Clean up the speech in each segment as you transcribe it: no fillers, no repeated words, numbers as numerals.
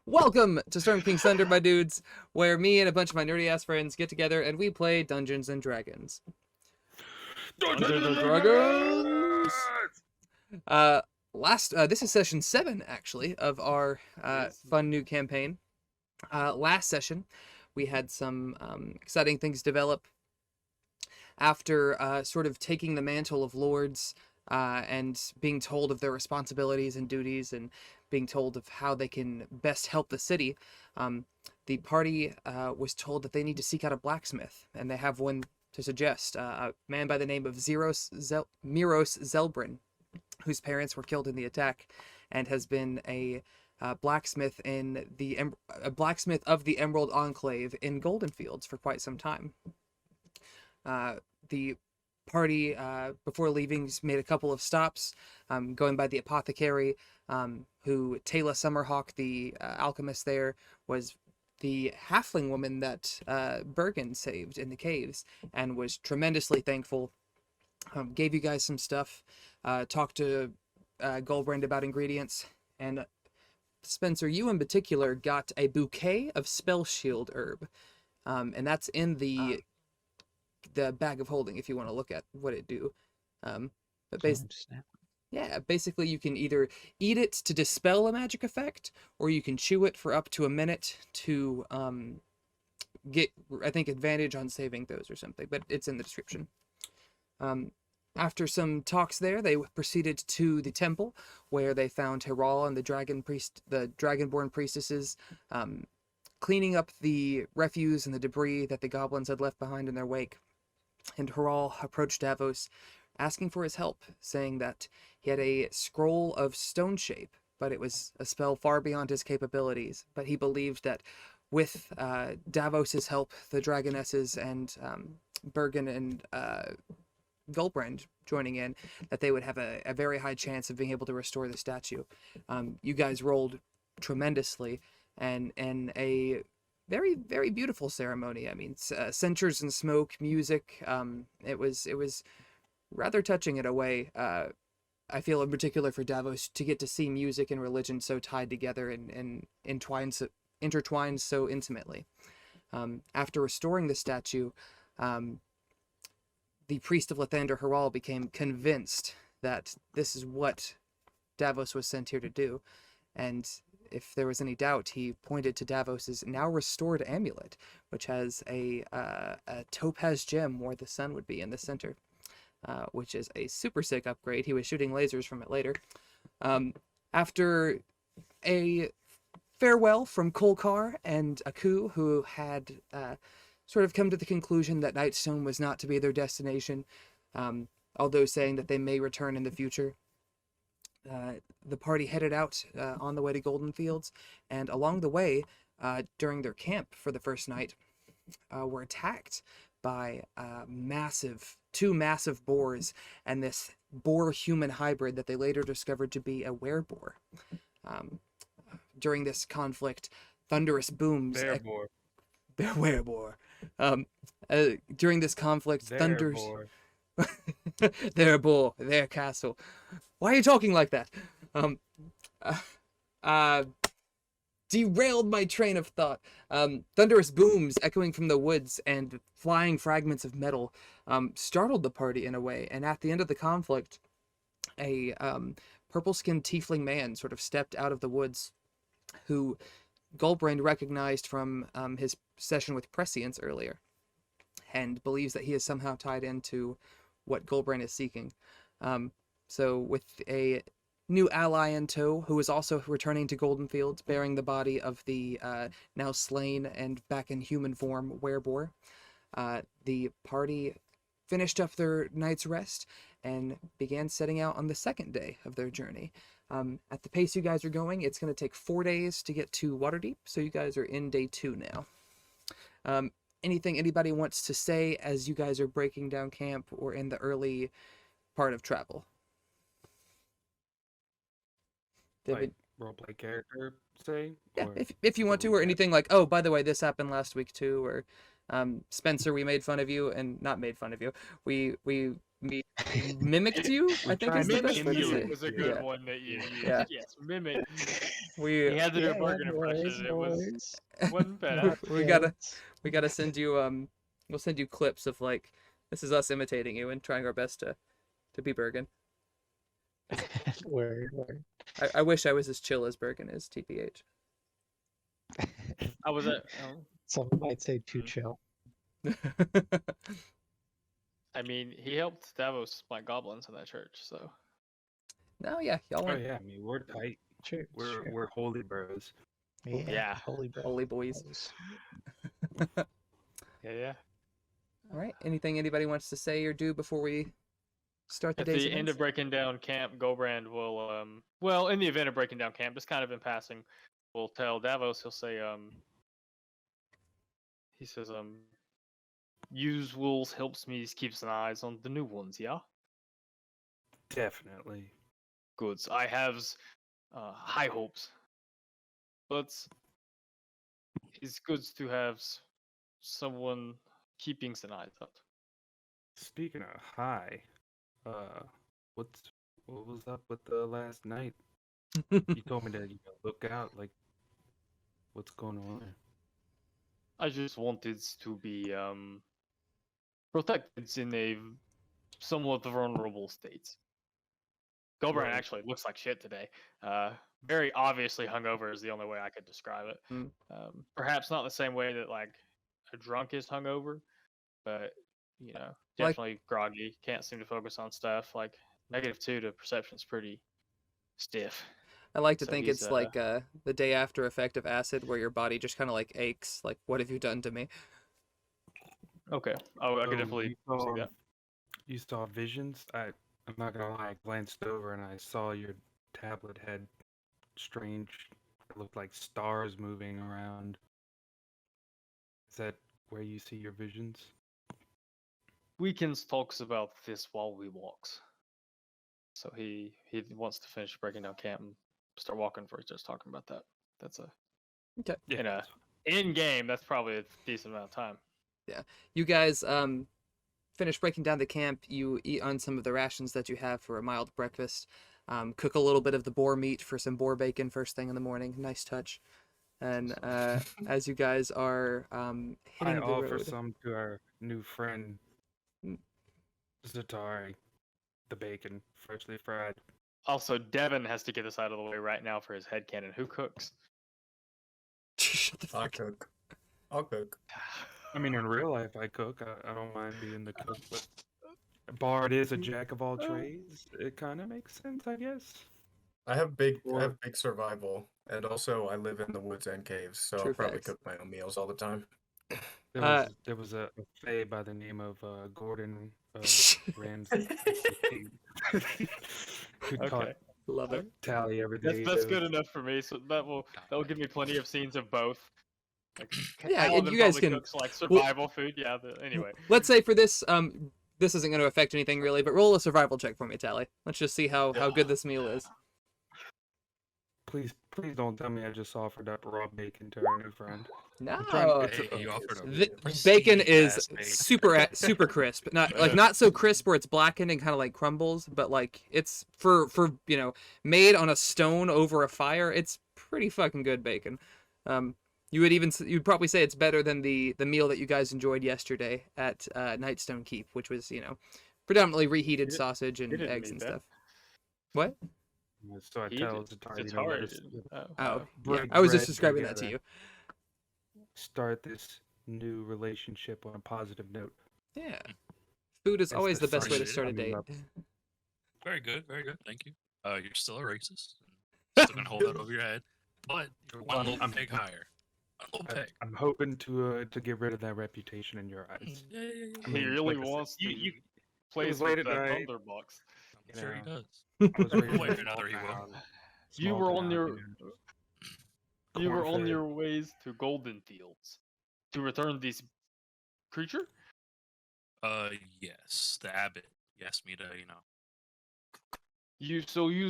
Welcome to Storm King's Thunder, my dudes, where me and a bunch of my nerdy-ass friends get together and we play Dungeons and Dragons. Dungeons and Dragons! This is session 7, actually, of our fun new campaign. Last session, we had some exciting things develop after sort of taking the mantle of lords and being told of their responsibilities and duties and being told of how they can best help the city. The party was told that they need to seek out a blacksmith, and they have one to suggest, a man by the name of Miros Zelbrin, whose parents were killed in the attack, and has been a blacksmith blacksmith of the Emerald Enclave in Goldenfeilds for quite some time. The party, before leaving, made a couple of stops, going by the apothecary, who Taylor Summerhawk, the alchemist there, was the halfling woman that Bergen saved in the caves, and was tremendously thankful. Gave you guys some stuff, talked to Gulbrand about ingredients, and Spencer, you in particular got a bouquet of spell shield herb, and that's in the bag of holding if you want to look at what it do. But basically you can either eat it to dispel a magic effect, or you can chew it for up to a minute to get, I think, advantage on saving throws or something, but it's in the description. After some talks there, they proceeded to the temple, where they found Hiral and the Dragonborn priestesses cleaning up the refuse and the debris that the goblins had left behind in their wake. And Hiral approached Davos, asking for his help, saying that he had a scroll of stone shape, but it was a spell far beyond his capabilities. But he believed that with Davos's help, the Dragonesses and Bergen and Gulbrand joining in, that they would have a very high chance of being able to restore the statue. You guys rolled tremendously, and a very, very beautiful ceremony. I mean, censers and smoke, music. It was rather touching in a way. I feel in particular for Davos to get to see music and religion so tied together and intertwined so intimately. After restoring the statue, the priest of Lathander Hiral became convinced that this is what Davos was sent here to do, and if there was any doubt, he pointed to Davos's now restored amulet, which has a topaz gem where the sun would be in the center, which is a super sick upgrade. He was shooting lasers from it later. After a farewell from Kolkar and Aku, who had sort of come to the conclusion that Nightstone was not to be their destination, although saying that they may return in the future, the party headed out on the way to Goldenfeilds, and along the way, during their camp for the first night, were attacked by two massive boars and this boar-human hybrid that they later discovered to be a wereboar. During this conflict, thunderous booms... Wereboar. During this conflict, thunders... Their boar, their castle. Why are you talking like that? Derailed my train of thought. Thunderous booms echoing from the woods and flying fragments of metal startled the party in a way, and at the end of the conflict, a purple-skinned tiefling man sort of stepped out of the woods, who Gulbrand recognized from his session with Prescience earlier, and believes that he is somehow tied into what Gulbrand is seeking. So with a new ally in tow, who is also returning to Goldenfeilds, bearing the body of the now slain and back in human form wereboar, the party finished up their night's rest and began setting out on the second day of their journey. At the pace you guys are going, it's going to take 4 days to get to Waterdeep, so you guys are in day 2 now. Anything anybody wants to say as you guys are breaking down camp or in the early part of travel? Like roleplay character say? Yeah, if you want to, or anything like, oh, by the way, this happened last week too, or Spencer, we made fun of you, and not made fun of you. We mimicked you. I think is the best way to say. Mimic was a good one that you used. Yeah. Yes, mimic. We He had to do a Yeah, Bergen no impression. worries. It wasn't bad. we gotta send you we'll send you clips of like this is us imitating you and trying our best to be Bergen. Word. I wish I was as chill as Bergen is, TPH. I was at. Some might say too chill. I mean, he helped Davos fight goblins in that church, so. No, yeah, y'all Oh went yeah, I mean we're tight. True. We're holy bros. Yeah. Holy bro. holy boys. Yeah. All right. Anything anybody wants to say or do before we start the At day's the end events? of breaking down camp, Gulbrand will well, in the event of breaking down camp, just kind of in passing, will tell Davos, he'll say, he says, use wolves helps me keeps an eyes on the new ones, yeah? Definitely. Good. I have high hopes. But it's good to have someone keeping an eyes up. Speaking of high, what was up with the last night? You told me to look out. Like, what's going on there? I just wanted to be protected in a somewhat vulnerable state. Gulbrand Right. actually looks like shit today. Very obviously hungover is the only way I could describe it. Mm. Perhaps not the same way that like a drunk is hungover, but definitely groggy. Can't seem to focus on stuff. Like -2 to perception is pretty stiff. I like to So think he's, it's like the day after effect of acid where your body just kind of like aches. Like, what have you done to me? Okay. Oh, I could Oh, definitely see that. You saw visions? I'm not gonna lie, I glanced over and I saw your tablet had strange, it looked like stars moving around. Is that where you see your visions? Weekends talks about this while we walks. So he wants to finish breaking down camp and start walking before he starts talking about that. That's Okay. Yeah. In game. That's probably a decent amount of time. Yeah. You guys finish breaking down the camp. You eat on some of the rations that you have for a mild breakfast. Cook a little bit of the boar meat for some boar bacon first thing in the morning. Nice touch. And as you guys are hitting I the offer road, some to our new friend, Zatari, the bacon, freshly fried. Also, Devin has to get this out of the way right now for his headcanon. Who cooks? shut the fuck up. I'll cook. I mean, in real life, I cook. I don't mind being the cook, but Bard is a jack of all trades. It kind of makes sense, I guess. I have big survival, and also I live in the woods and caves, so True I'll probably facts. cook my own meals all the time. There was a fae by the name of Gordon Ramsay. Who Okay. Love it. Tally every day. That's good enough for me. So that will give me plenty of scenes of both. Like, Yeah, and Paladin you guys probably can- cooks, like survival food. Yeah. Anyway. Let's say for this, this isn't going to affect anything really, but roll a survival check for me, Tally. Let's just see how good this meal is. Please don't tell me I just offered up raw bacon to our new friend. No, Hey, you offered a bacon pristine is ass bacon. super crisp. Not so crisp where it's blackened and kind of like crumbles, but like it's for made on a stone over a fire. It's pretty fucking good bacon. You'd probably say it's better than the meal that you guys enjoyed yesterday at Nightstone Keep, which was predominantly reheated sausage and didn't eggs mean and that. stuff. What? So I He tell did- Zatari, it's let hard. us Oh, yeah. break I was just bread describing that to together. you. Start this new relationship on a positive note. Yeah. Food is That's always the the best way to first start a I mean, date. Very good, thank you. You're still a racist. Still gonna hold that over your head, but you're one little I'm- peg higher. One little peg. I'm hoping to get rid of that reputation in your eyes. Yeah. I He mean, really like I said, wants to you play was with late that at night. Thunderbox. I'm sure he know. does. I was I'm raised waiting in a another he will. small You were on town, your you know, you were on corn-fed. your ways to Goldenfeilds to return this creature. Yes, the abbot. He asked me to, You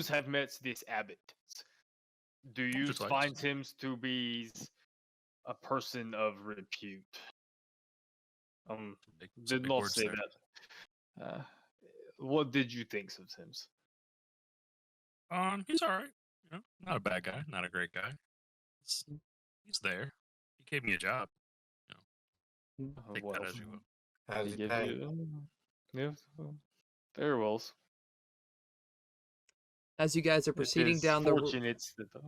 have met this abbot. Do you Twice. find him to be a person of repute? some Did big not words say there. that. what did you think of Sims? He's all right. You know, not a bad guy, not a great guy. He's there. He gave me a job. Take that as you will. How's He it give pay? you, yeah, very well. As you guys are proceeding down the road. Fortunate that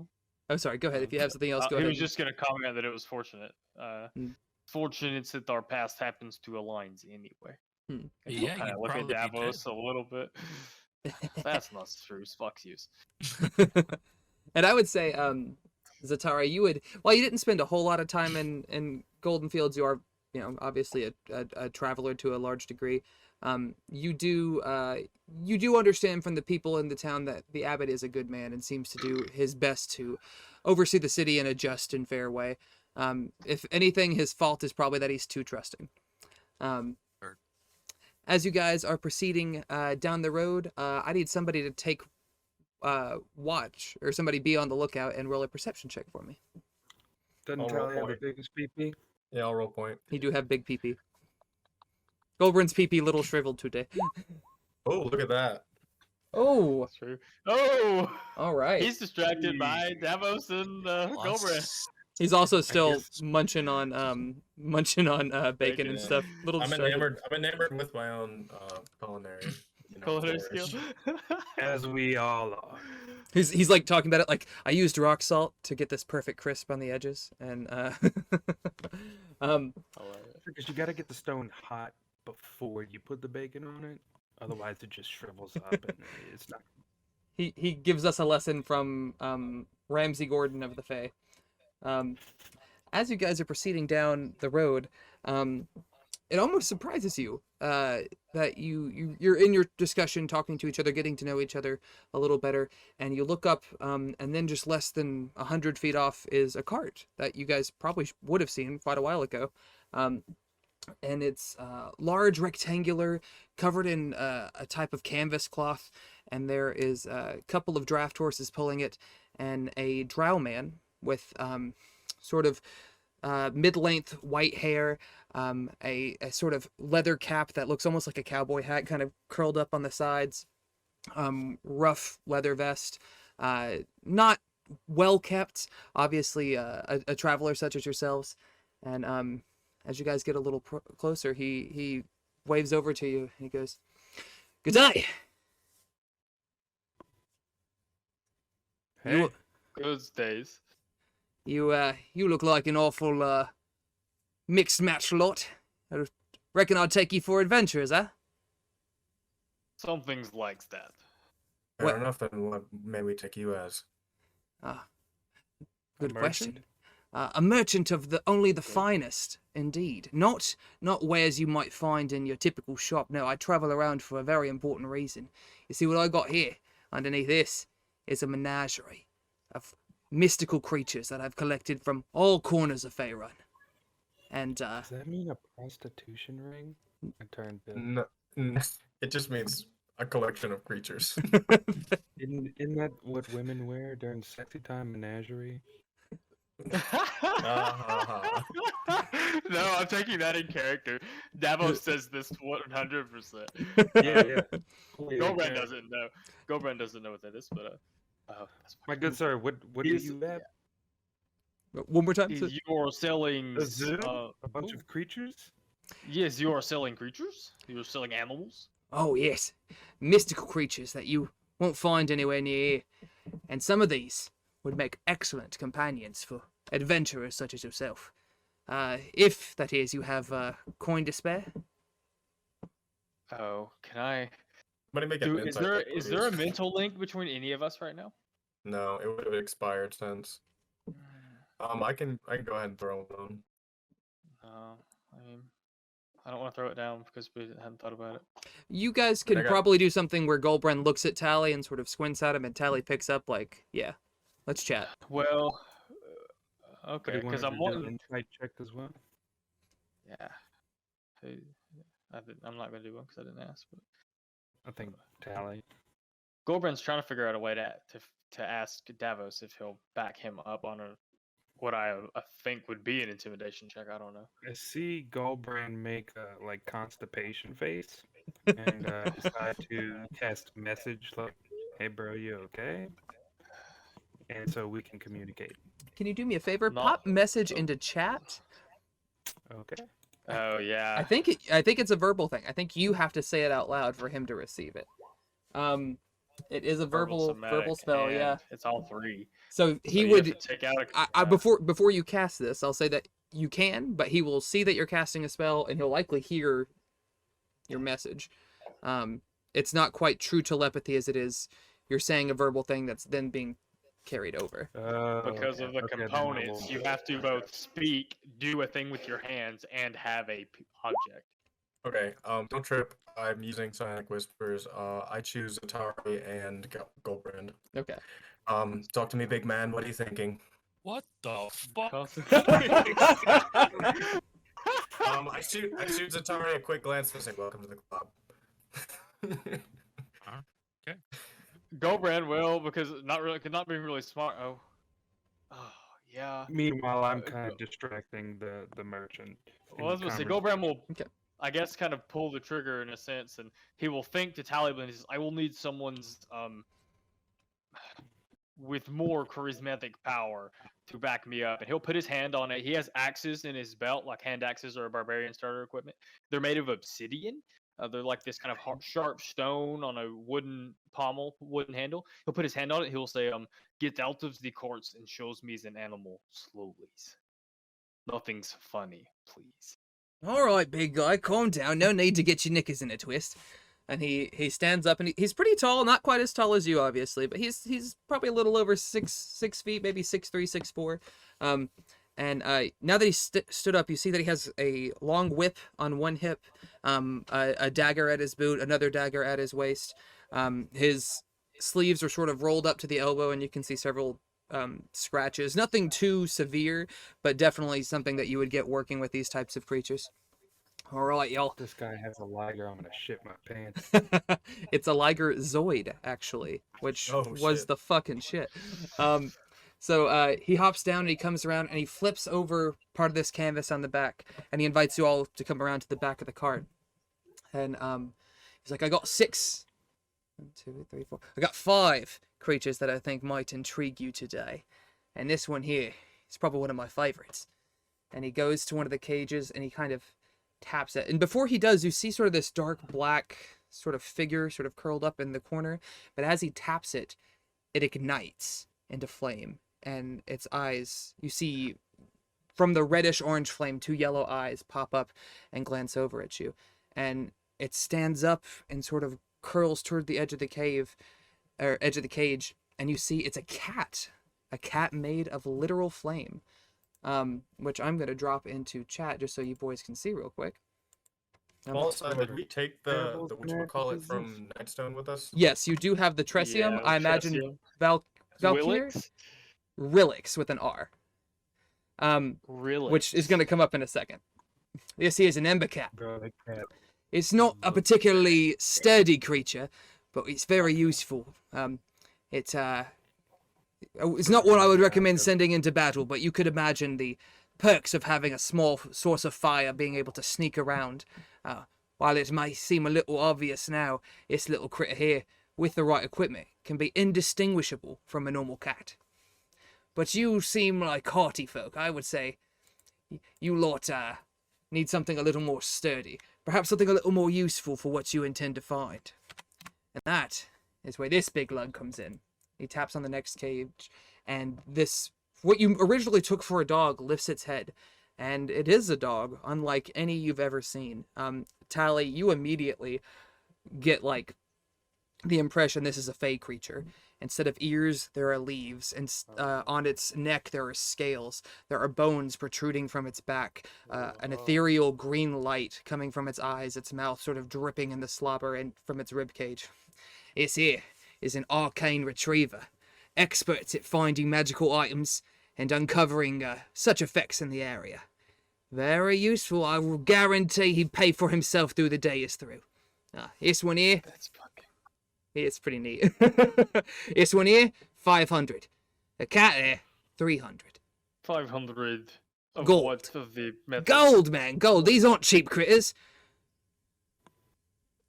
Oh, sorry. Go ahead. If you have something else, go he ahead. was just gonna comment that it was fortunate. Fortunate that our past happens to align anyway. Yeah, Kind you'd of look at probably be Davos dead. a little bit. That's not true. Fuck yous. And I would say, Zatara, you would, while you didn't spend a whole lot of time in Goldenfeilds, you are, obviously a traveler to a large degree. You do understand from the people in the town that the abbot is a good man and seems to do his best to oversee the city in a just and fair way. If anything, his fault is probably that he's too trusting. As you guys are proceeding down the road, I need somebody to take watch, or somebody be on the lookout and roll a perception check for me. Doesn't I'll tell roll you the point. biggest PP. Yeah, I'll roll point. You do have big PP. Gulbrand's PP little shriveled today. Oh, look at that. Oh, That's true. Oh, all right. he's distracted by Davos and Gulbrand. Plus, He's also still guess- munching on bacon Bacon. and stuff. Little I'm distracted. enamored with my own culinary. Culinary skill. flourish. As we all are. He's like talking about it like, I used rock salt to get this perfect crisp on the edges, and Because you got to get the stone hot before you put the bacon on it. Otherwise, it just shrivels up and it's not. he gives us a lesson from Ramsay Gordon of the Fae. As you guys are proceeding down the road, it almost surprises you that you're in your discussion, talking to each other, getting to know each other a little better, and you look up, and then just less than 100 feet off is a cart that you guys probably would have seen quite a while ago. And it's large, rectangular, covered in a type of canvas cloth, and there is a couple of draft horses pulling it, and a drow man with sort of mid-length white hair, a sort of leather cap that looks almost like a cowboy hat, kind of curled up on the sides, rough leather vest, not well kept, obviously a traveler such as yourselves, and as you guys get a little closer, he waves over to you and he goes, "Good day." Hey, Good days. You look like an awful mixed match lot. I reckon I'd take you for adventures, huh? Some things like that. Fair What- enough, then what may we take you as? Good question. merchant? A merchant of only the finest, indeed. Not wares you might find in your typical shop. No, I travel around for a very important reason. You see, what I got here, underneath this, is a menagerie of mystical creatures that I've collected from all corners of Faerun. And Does that mean a prostitution ring? I turned to. No, it just means a collection of creatures. Isn't that what women wear during sexy time menagerie? No, I'm taking that in character. Davos says this 100%. Yeah. Gulbrand doesn't know. Gulbrand doesn't know what that is, but that's My good sir, what do He's- you have? one more time. You're selling A zoo? A bunch oh, of creatures? yes, you are selling creatures. You're selling animals. Oh, yes. Mystical creatures that you won't find anywhere near here. And some of these would make excellent companions for adventurers such as yourself. If, that is, you have coin to spare. Oh, can I? Somebody make Do, an is insight there check, is there a please. mental link between any of us right now? No, it would have expired since. I can go ahead and throw one. I mean, I don't want to throw it down because we hadn't thought about it. You guys I can got- probably do something where Gulbrand looks at Tally and sort of squints at him, and Tally picks up like, yeah, let's chat. Well, But okay, he wanted because to I'm do an wanting. insight check as well. Yeah. I'm not gonna do one because I didn't ask. But I think tally. Gulbrand's trying to figure out a way to ask Davos if he'll back him up on a what I think would be an intimidation check. I don't know. I see Gulbrand make a like constipation face and decide to cast a message like, "Hey, bro, you okay?" And so we can communicate. Can you do me a favor? Not- Pop message into chat. Okay. Oh yeah. I think it's a verbal thing. I think you have to say it out loud for him to receive it. It is a verbal somatic, spell, and yeah. It's all three. So So he you would. have to take out Before you cast this, I'll say that you can, but he will see that you're casting a spell, and he'll likely hear your message. It's not quite true telepathy as it is. You're saying a verbal thing that's then being carried over. because of the components. You have to both speak, do a thing with your hands, and have a object. Okay, don't trip. I'm using Sonic Whispers. I choose Atari and Gulbrand. Okay. Talk to me, big man. What are you thinking? What the fuck? I shoot Atari a quick glance and say, "Welcome to the club." Gulbrand will, because not being really smart. Oh, yeah. Meanwhile, I'm kind of distracting the merchant. Well, I was gonna say Gulbrand will, Okay. I guess, kind of pull the trigger in a sense, and he will think to Taliban. He says, "I will need someone's with more charismatic power to back me up," and he'll put his hand on it. He has axes in his belt, like hand axes or barbarian starter equipment. They're made of obsidian. They're like this kind of sharp stone on a wooden handle. He'll put his hand on it. He'll say, "Get out of the courts and shows me as an animal slowly. Nothing's funny, please." All right, big guy, calm down. No need to get your knickers in a twist. And he stands up, and he's pretty tall, not quite as tall as you, obviously, but he's probably a little over six feet, maybe 6'3", 6'4". And now that he stood up, you see that he has a long whip on one hip, a dagger at his boot, another dagger at his waist. His sleeves are sort of rolled up to the elbow, and you can see several scratches. Nothing too severe, but definitely something that you would get working with these types of creatures. All right, y'all. This guy has a liger. I'm gonna shit my pants. It's a Liger Zoid, actually, which was shit. the fucking shit. So he hops down and he comes around and he flips over part of this canvas on the back, and he invites you all to come around to the back of the cart. And he's like, "I got 6. 1, 2, 3, 4. I got 5 creatures that I think might intrigue you today. And this one here is probably one of my favorites." And he goes to one of the cages and he kind of taps it. And before he does, you see sort of this dark black sort of figure sort of curled up in the corner. But as he taps it, it ignites into flame. And its eyes, you see from the reddish orange flame, 2 yellow eyes pop up and glance over at you. And it stands up and sort of curls toward the edge of the cave, or edge of the cage. And you see it's a cat made of literal flame. Which I'm going to drop into chat just so you boys can see real quick. Also, did we take the whatchamacallit from Nightstone with us? Yes, you do have the Tresium. Yeah, I imagine Tresium. Valkyr? Rilix with an R. Really? Which is going to come up in a second. This here is an Ember cat. Bro, that cat. It's not a particularly sturdy creature, but it's very useful. It's not what I would recommend sending into battle, but you could imagine the perks of having a small source of fire, being able to sneak around. While it may seem a little obvious now, this little critter here, with the right equipment, can be indistinguishable from a normal cat. But you seem like hearty folk. I would say you lot need something a little more sturdy. Perhaps something a little more useful for what you intend to find. And that is where this big lug comes in. He taps on the next cage, and this, what you originally took for a dog, lifts its head. And it is a dog, unlike any you've ever seen. Tally, you immediately get, like, the impression this is a fey creature. Instead of ears, there are leaves, and on its neck there are scales. There are bones protruding from its back, an ethereal green light coming from its eyes, its mouth sort of dripping in the slobber and from its ribcage. This here is an arcane retriever, experts at finding magical items and uncovering such effects in the area. Very useful. I will guarantee he'd pay for himself through the day is through. This one here, That's fucking... it's pretty neat. This one here, 500. A cat there, 300. 500 of Gold. what of the metals? Gold, man, gold. These aren't cheap critters.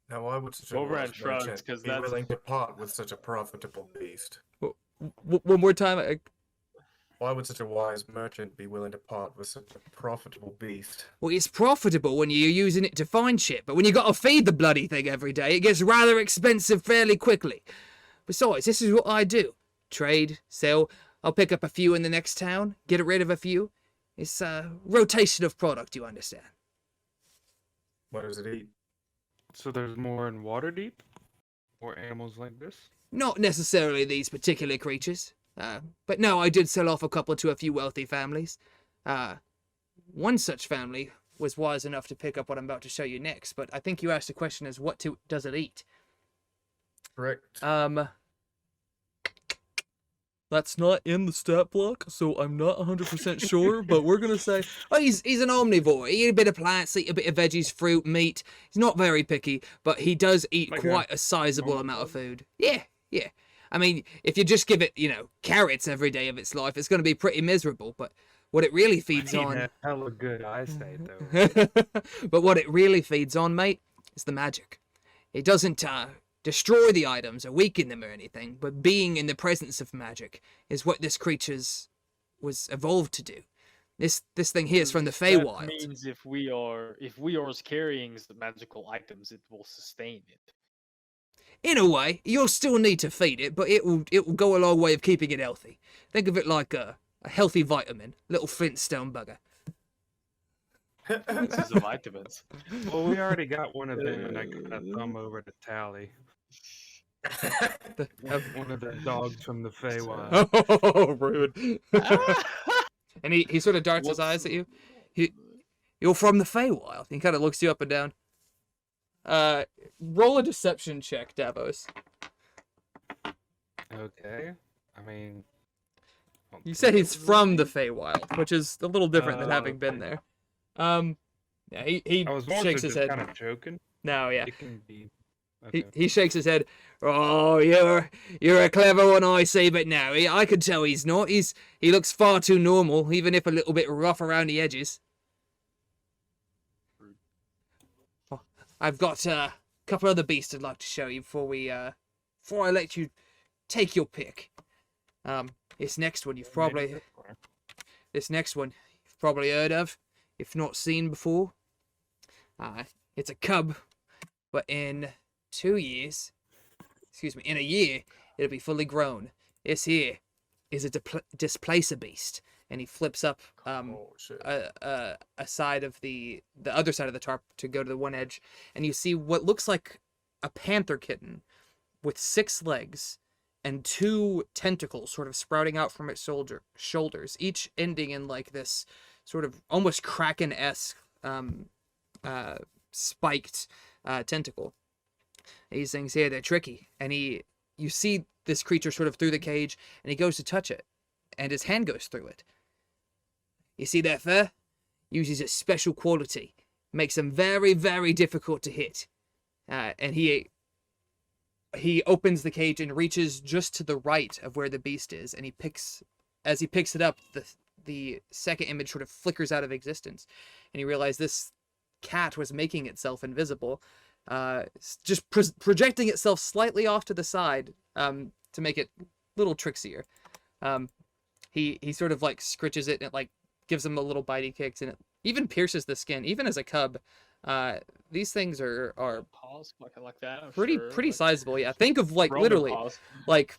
Now, why would such a Gulbrand wise shrugs, merchant 'cause be that's- willing to part with such a profitable beast? One more time. Why would such a wise merchant be willing to part with such a profitable beast? Well, it's profitable when you're using it to find shit, but when you got to feed the bloody thing every day, it gets rather expensive fairly quickly. Besides, this is what I do. Trade, sell. I'll pick up a few in the next town, get rid of a few. It's a rotation of product, you understand. What does it eat? So there's more in Waterdeep? More animals like this? Not necessarily these particular creatures. But no, I did sell off a couple to a few wealthy families. One such family was wise enough to pick up what I'm about to show you next, but I think you asked the question as does it eat? Correct. That's not in the stat block, so I'm not 100% sure, but we're gonna say, oh, he's an omnivore. He eat a bit of plants, eat a bit of veggies, fruit, meat. He's not very picky, but he does eat Like quite a sizable amount of food. Yeah. I mean, if you just give it, carrots every day of its life, it's gonna be pretty miserable, but what it really feeds on... Hella good eyesight, though. But what it really feeds on, mate, is the magic. It doesn't, destroy the items or weaken them or anything, but being in the presence of magic is what this creature's was evolved to do. This thing here is from the Feywild. That means if we are carrying the magical items, it will sustain it. In a way, you'll still need to feed it, but it will go a long way of keeping it healthy. Think of it like a healthy vitamin, little Flintstone bugger. This is the vitamins. Well, we already got one of them, and I got a thumb over to Tally. One of the dogs from the Feywild. Oh, rude. And he sort of darts his eyes at you. You're from the Feywild. He kind of looks you up and down. Roll a deception check, Davos. Okay. I mean... You said he's from the Feywild, which is a little different than having been there. Yeah, he I was more shakes so his just head. kind of joking. No, yeah. It can be... Okay. He shakes his head. Oh, you're a clever one, I see, but no, I could tell he's not. He looks far too normal, even if a little bit rough around the edges. Oh, I've got a couple other beasts I'd like to show you before I let you take your pick. This next one you've probably heard of, if not seen before. It's a cub, but in in a year, it'll be fully grown. This here is a displacer beast, and he flips up Oh, shit. a side of the other side of the tarp to go to the one edge, and you see what looks like a panther kitten with 6 legs and 2 tentacles sort of sprouting out from its shoulders, each ending in like this sort of almost kraken-esque spiked tentacle. These things here, they're tricky, and you see this creature sort of through the cage, and he goes to touch it, and his hand goes through it. You see that fur? Uses a special quality, makes them very, very difficult to hit. And he opens the cage and reaches just to the right of where the beast is, and as he picks it up, the second image sort of flickers out of existence, and you realize this cat was making itself invisible, just projecting itself slightly off to the side to make it a little trixier. He sort of like scritches it, and it like gives him a little bitey kicks, and it even pierces the skin. Even as a cub, these things are Paws like that. I'm pretty sure. pretty sizable. Yeah, think of like Roman literally paws. like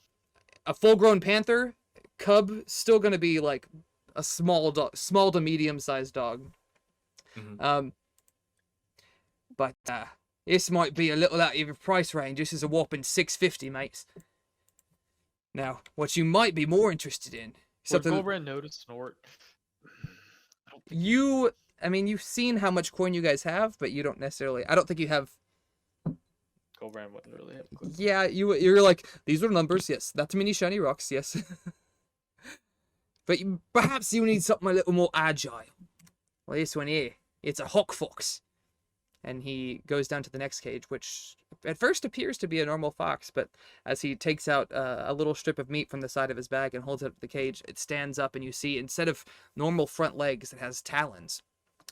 a full-grown panther. Cub still gonna be like a small to medium-sized dog. Mhm. But this might be a little out of your price range. This is a whopping $650, mates. Now, what you might be more interested in, Would something Gulbrand notice snort? I don't think you've seen how much coin you guys have, but you don't necessarily. I don't think you have. Gulbrand wouldn't really have a clue. Yeah, you're like, these are numbers. Yes, that's many shiny rocks. Yes. But perhaps you need something a little more agile. Well, this one here, it's a hawk fox. And he goes down to the next cage, which at first appears to be a normal fox, but as he takes out a little strip of meat from the side of his bag and holds it up to the cage, it stands up, and you see, instead of normal front legs, it has talons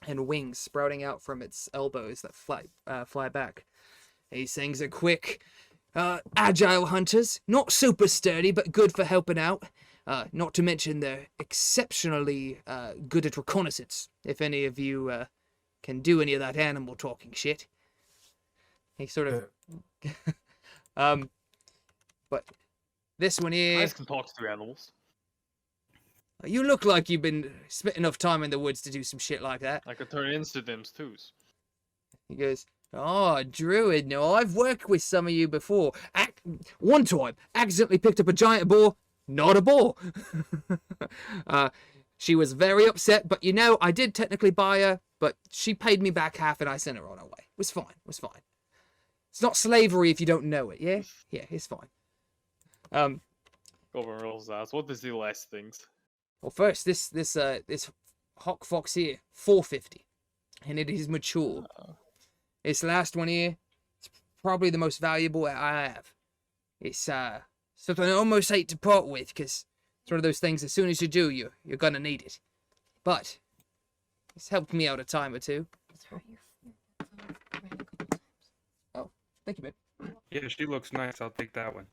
and wings sprouting out from its elbows that fly back. These things are quick, agile hunters, not super sturdy, but good for helping out. Not to mention they're exceptionally good at reconnaissance, if any of you can do any of that animal talking shit. He sort of... but this one here... Guys can talk to animals. You look like you've been spending enough time in the woods to do some shit like that. I could turn into them too. He goes, oh, Druid, no, I've worked with some of you before. One time, accidentally picked up a giant boar. Not a boar. She was very upset, but you know, I did technically buy her, but she paid me back half and I sent her on her way. It was fine. It's not slavery if you don't know it, yeah? Yeah, it's fine. Gulbrand rolls his eyes. What does the last things? Well, first, this hawk fox here, 450, and it is mature. This last one here, it's probably the most valuable I have. It's something I almost hate to part with, because it's one of those things, as soon as you do, you're gonna need it. But it's helped me out a time or two. Oh, thank you, babe. Yeah, she looks nice. I'll take that one.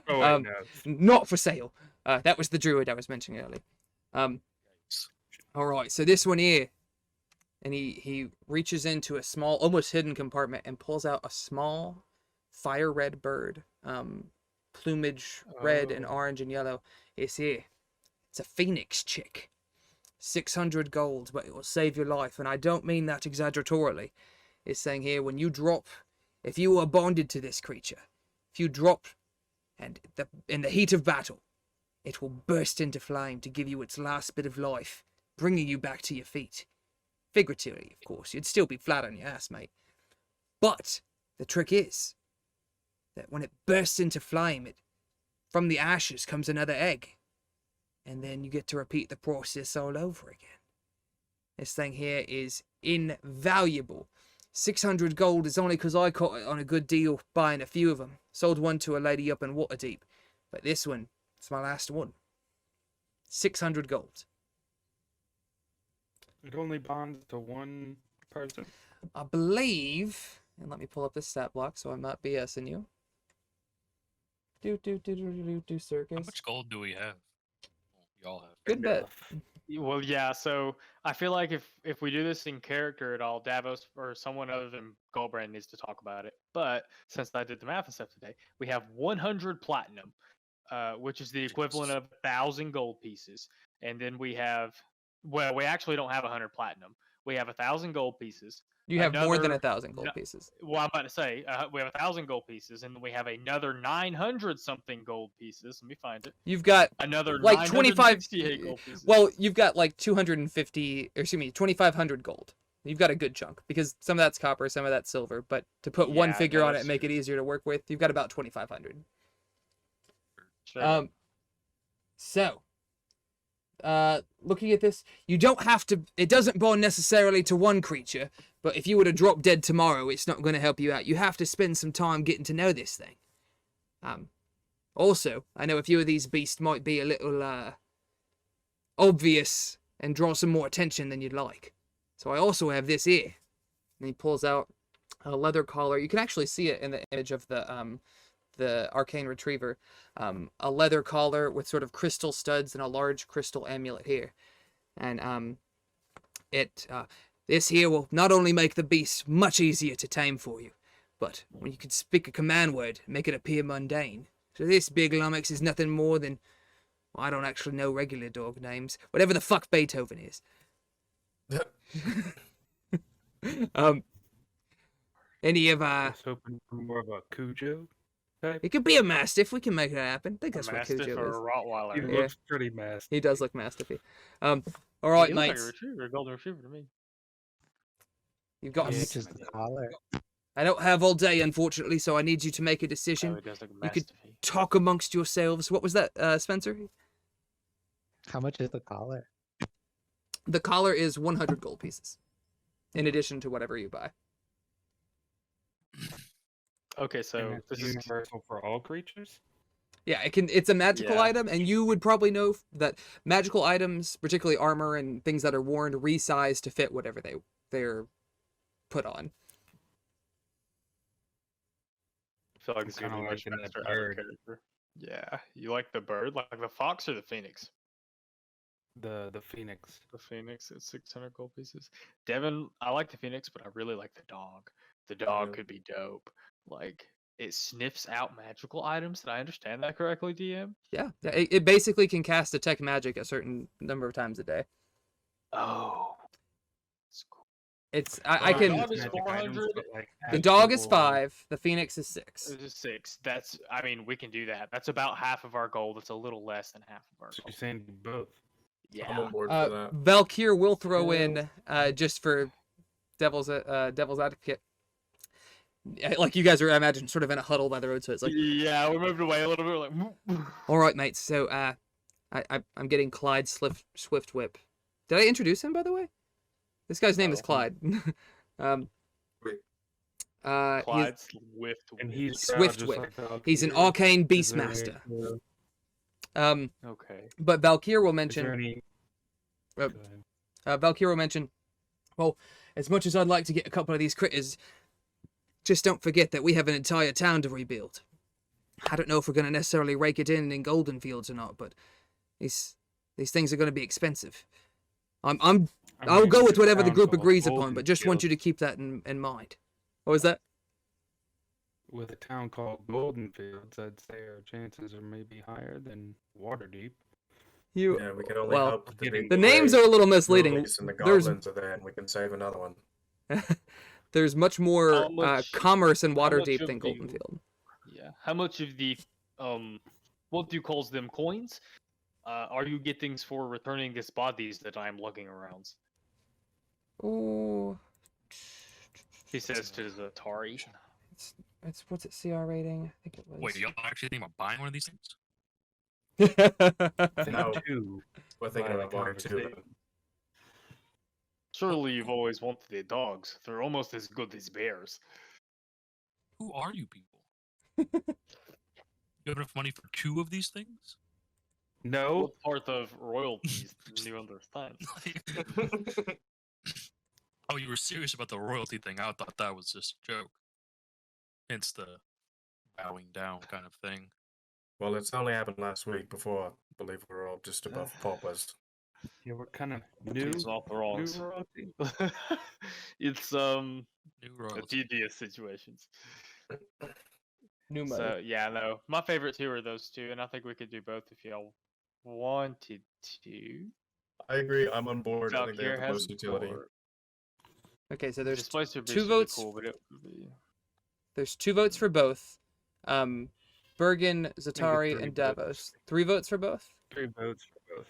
Oh, no. Not for sale. That was the druid I was mentioning earlier. All right, so this one here, and he reaches into a small, almost hidden compartment and pulls out a small fire red bird, plumage red and orange and yellow. It's here. It's a phoenix chick. 600 gold, but it will save your life, and I don't mean that exaggeratorily. It's saying here, when you drop, if you are bonded to this creature, if you drop, and in the heat of battle, it will burst into flame to give you its last bit of life, bringing you back to your feet. Figuratively, of course. You'd still be flat on your ass, mate. But the trick is that when it bursts into flame, from the ashes comes another egg. And then you get to repeat the process all over again. This thing here is invaluable. 600 gold is only because I caught it on a good deal buying a few of them. Sold one to a lady up in Waterdeep. But this one, it's my last one. 600 gold. It only bonds to one person. I believe, and let me pull up this stat block so I'm not BSing you. Do circus. How much gold do we have? We all have. Good bet. Well, yeah. So I feel like if we do this in character at all, Davos or someone other than Gulbrand needs to talk about it. But since I did the math and stuff today, we have 100 platinum, which is the equivalent of 1,000 gold pieces, and then we have. Well, we actually don't have 100 platinum. We have 1,000 gold pieces. You have more than 1,000 gold pieces. Well, I'm about to say we have 1,000 gold pieces, and then we have another 900 something gold pieces. Let me find it. You've got another like 25 gold pieces. Well, you've got like 250, or excuse me, 2,500 gold. You've got a good chunk because some of that's copper, some of that's silver. But to put one figure on it and make it easier to work with, you've got about 2,500. Sure. So. Looking at this, you don't have to, it doesn't bond necessarily to one creature, but if you were to drop dead tomorrow, it's not going to help you out. You have to spend some time getting to know this thing. Also, I know a few of these beasts might be a little, obvious and draw some more attention than you'd like. So I also have this here. And he pulls out a leather collar. You can actually see it in the image of the Arcane Retriever, a leather collar with sort of crystal studs and a large crystal amulet here. And this here will not only make the beast much easier to tame for you, but when you can speak a command word, make it appear mundane. So this big lummox is nothing more than, well, I don't actually know regular dog names, whatever the fuck Beethoven is. Any of I was hoping for more of a Cujo. It could be a mastiff. We can make it happen. I think that's a what mastiff Cujo or is. a Rottweiler. He looks pretty massive. He does look mastiffy. All right, He looks mates. like a retriever, a golden retriever to me. You've got. Yeah, just the collar. I don't have all day, unfortunately, so I need you to make a decision. Oh, it does look You could mastiffy. talk amongst yourselves. What was that, Spencer? How much is the collar? The collar is 100 gold pieces, in addition to whatever you buy. Okay, And so that's this is universal for all creatures? Yeah, it's a magical Yeah. item, and you would probably know that magical items, particularly armor and things that are worn, resize to fit whatever they're put on. I feel like it's I'm gonna be kinda much liking that faster out of bird. character. Yeah, you like the bird, like the fox or the phoenix? The phoenix. The phoenix at 600 gold pieces. Devin, I like the phoenix, but I really like the dog. The dog Yeah. could be dope. Like it sniffs out magical items. Did I understand that correctly, DM? Yeah, it basically can cast detect magic a certain number of times a day. Oh, that's cool. It's Oh, I the can. dog is Magic items, 400. but, like, The dog is actual- 5. The phoenix is 6. This is 6. That's. I mean, we can do that. That's about half of our goal. That's a little less than half of our So goal. you're saying do both? I'm Yeah. on board for that. Valkyr will throw in just for devil's advocate. Like you guys are, I imagine, sort of in a huddle by the road, so it's like, Yeah, we moved away a little bit. Like, all right, mates. So I'm getting Clyde Swiftwhip. Did I introduce him, by the way? This guy's name is No. Clyde. Wait. Clyde Swift. And he's Swiftwhip. proud, just like He's an Valkyrie. Arcane Is there any, Beastmaster. Okay. But Valkyr will is mention. there any... Uh, Go ahead. Valkyr will mention. Well, as much as I'd like to get a couple of these critters, just don't forget that we have an entire town to rebuild. I don't know if we're going to necessarily rake it in Goldenfeilds or not, but these things are going to be expensive. I'll mean, go with it's whatever the down group to agrees upon, but just want you Goldenfields. to keep that in mind. What was that? With a town called Goldenfields, I'd say our chances are maybe higher than Waterdeep. You. Yeah, we can only well, hope that getting The names are a little misleading. Lilies and the There's goblins are there, and we can save another one. there's much more How much- commerce in how much Waterdeep of than the- Goldenfield. Yeah. How much of the what do you calls them coins? Are you getting for returning these bodies that I'm lugging around? Oh, He says to Zatari. it's what's its CR rating? I think it was. Wait, y'all actually think about buying one of these things? No. Two. We're thinking by the about buying 2 of them. conversation. Surely you've always wanted the dogs. They're almost as good as bears. Who are you people? You have enough money for 2 of these things? No. What part of royalties do you understand? Oh, you were serious about the royalty thing. I thought that was just a joke. Hence the bowing down kind of thing. Well, it's only happened last week before. I believe we were all just above paupers. Yeah, we're kind of new. It's not the wrongs. New royalty. It's New a royalty. tedious situations. New money. So yeah, no. My favorite 2 are those 2, and I think we could do both if y'all wanted to. I agree. I'm on board. I think they Valkyr have the has most utility. 4. Okay, so there's Displacer Beast 2 would be votes. Cool, but it would be... There's 2 votes for both. Bergen, Zatari, 3 and votes. Davos. 3 votes for both. 3 votes for both.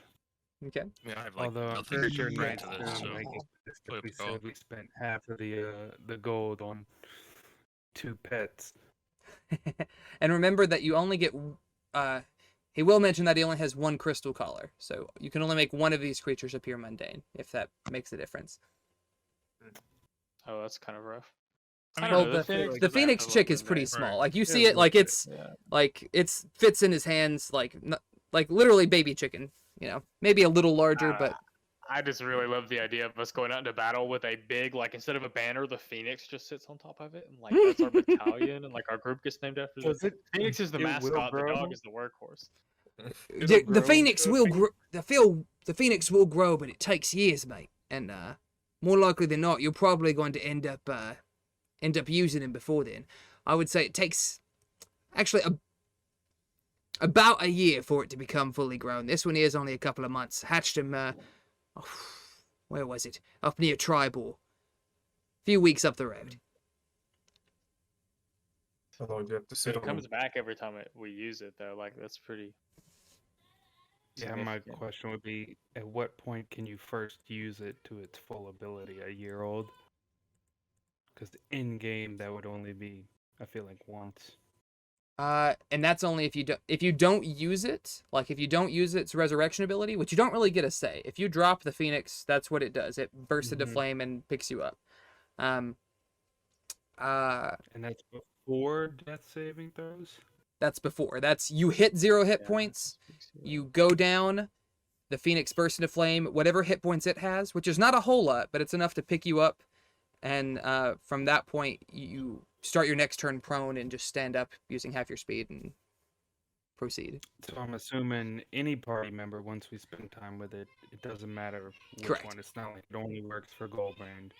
Okay. I mean, I have like Although I'm nothing pretty to sure bring Knight's to this, so gonna make it just if flip we the call. said we spent half of the gold on 2 pets. And remember that you only get. He will mention that he only has 1 crystal collar, so you can only make 1 of these creatures appear mundane, if that makes a difference. Oh, that's kind of rough. I mean, don't Well, know, the Phoenix the is Phoenix a chick little is pretty bit small. Right. Like you Yeah, see a it, like little it's Yeah. like it's fits in his hands, like like literally baby chicken. You know, maybe a little larger, but I just really love the idea of us going out into battle with a big, like instead of a banner, the Phoenix just sits on top of it, and like that's our battalion, and like our group gets named after Does the it? Phoenix is the it will mascot, the grow? dog is the workhorse. the grow Phoenix into a will phoenix? grow. The Phoenix will grow, but it takes years, mate. And more likely than not, you're probably going to end up using him before then. I would say it takes actually about a year for it to become fully grown. This one here is only a couple of months. Hatched him. Where was it? Up near Tribal. A few weeks up the road. How long do you have to sit It on comes them? back every time we use it, though. Like that's pretty. Yeah, my significant. question would be, at what point can you first use it to its full ability? A year old? Because in game that would only be, I feel like, once. And that's only if you don't use it, like if you don't use its resurrection ability, which you don't really get a say. If you drop the Phoenix, that's what it does. It bursts into Mhm. flame and picks you up. And that's before death saving throws? That's before. That's you hit 0 hit Yeah, points. that's big You go down. The Phoenix bursts into flame. Whatever hit points it has, which is not a whole lot, but it's enough to pick you up. And from that point, you start your next turn prone and just stand up using half your speed and proceed. So I'm assuming any party member, once we spend time with it, it doesn't matter which Correct. one. It's not like it only works for Gulbrand.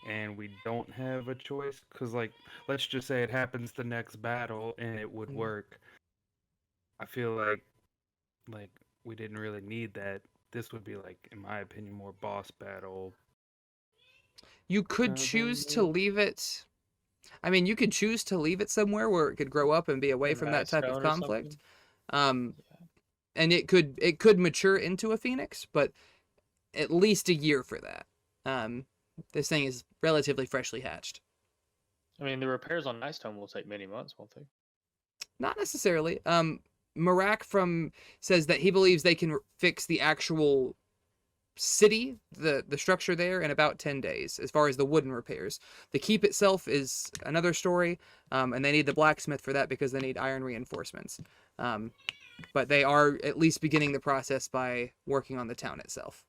And we don't have a choice, because, like, let's just say it happens the next battle and it would Mhm. work. I feel like we didn't really need that. This would be, like, in my opinion, more boss battle. You could Kinda choose thing, to maybe? leave it. I mean, you could choose to leave it somewhere where it could grow up and be away In from a that type of stone or conflict. something? And it could mature into a phoenix, but at least a year for that. This thing is relatively freshly hatched. I mean, the repairs on Nice Tome will take many months, won't they? Not necessarily. Marak says that he believes they can fix the actual city, the structure there, in about 10 days, as far as the wooden repairs. The keep itself is another story, and they need the blacksmith for that because they need iron reinforcements. But they are at least beginning the process by working on the town itself.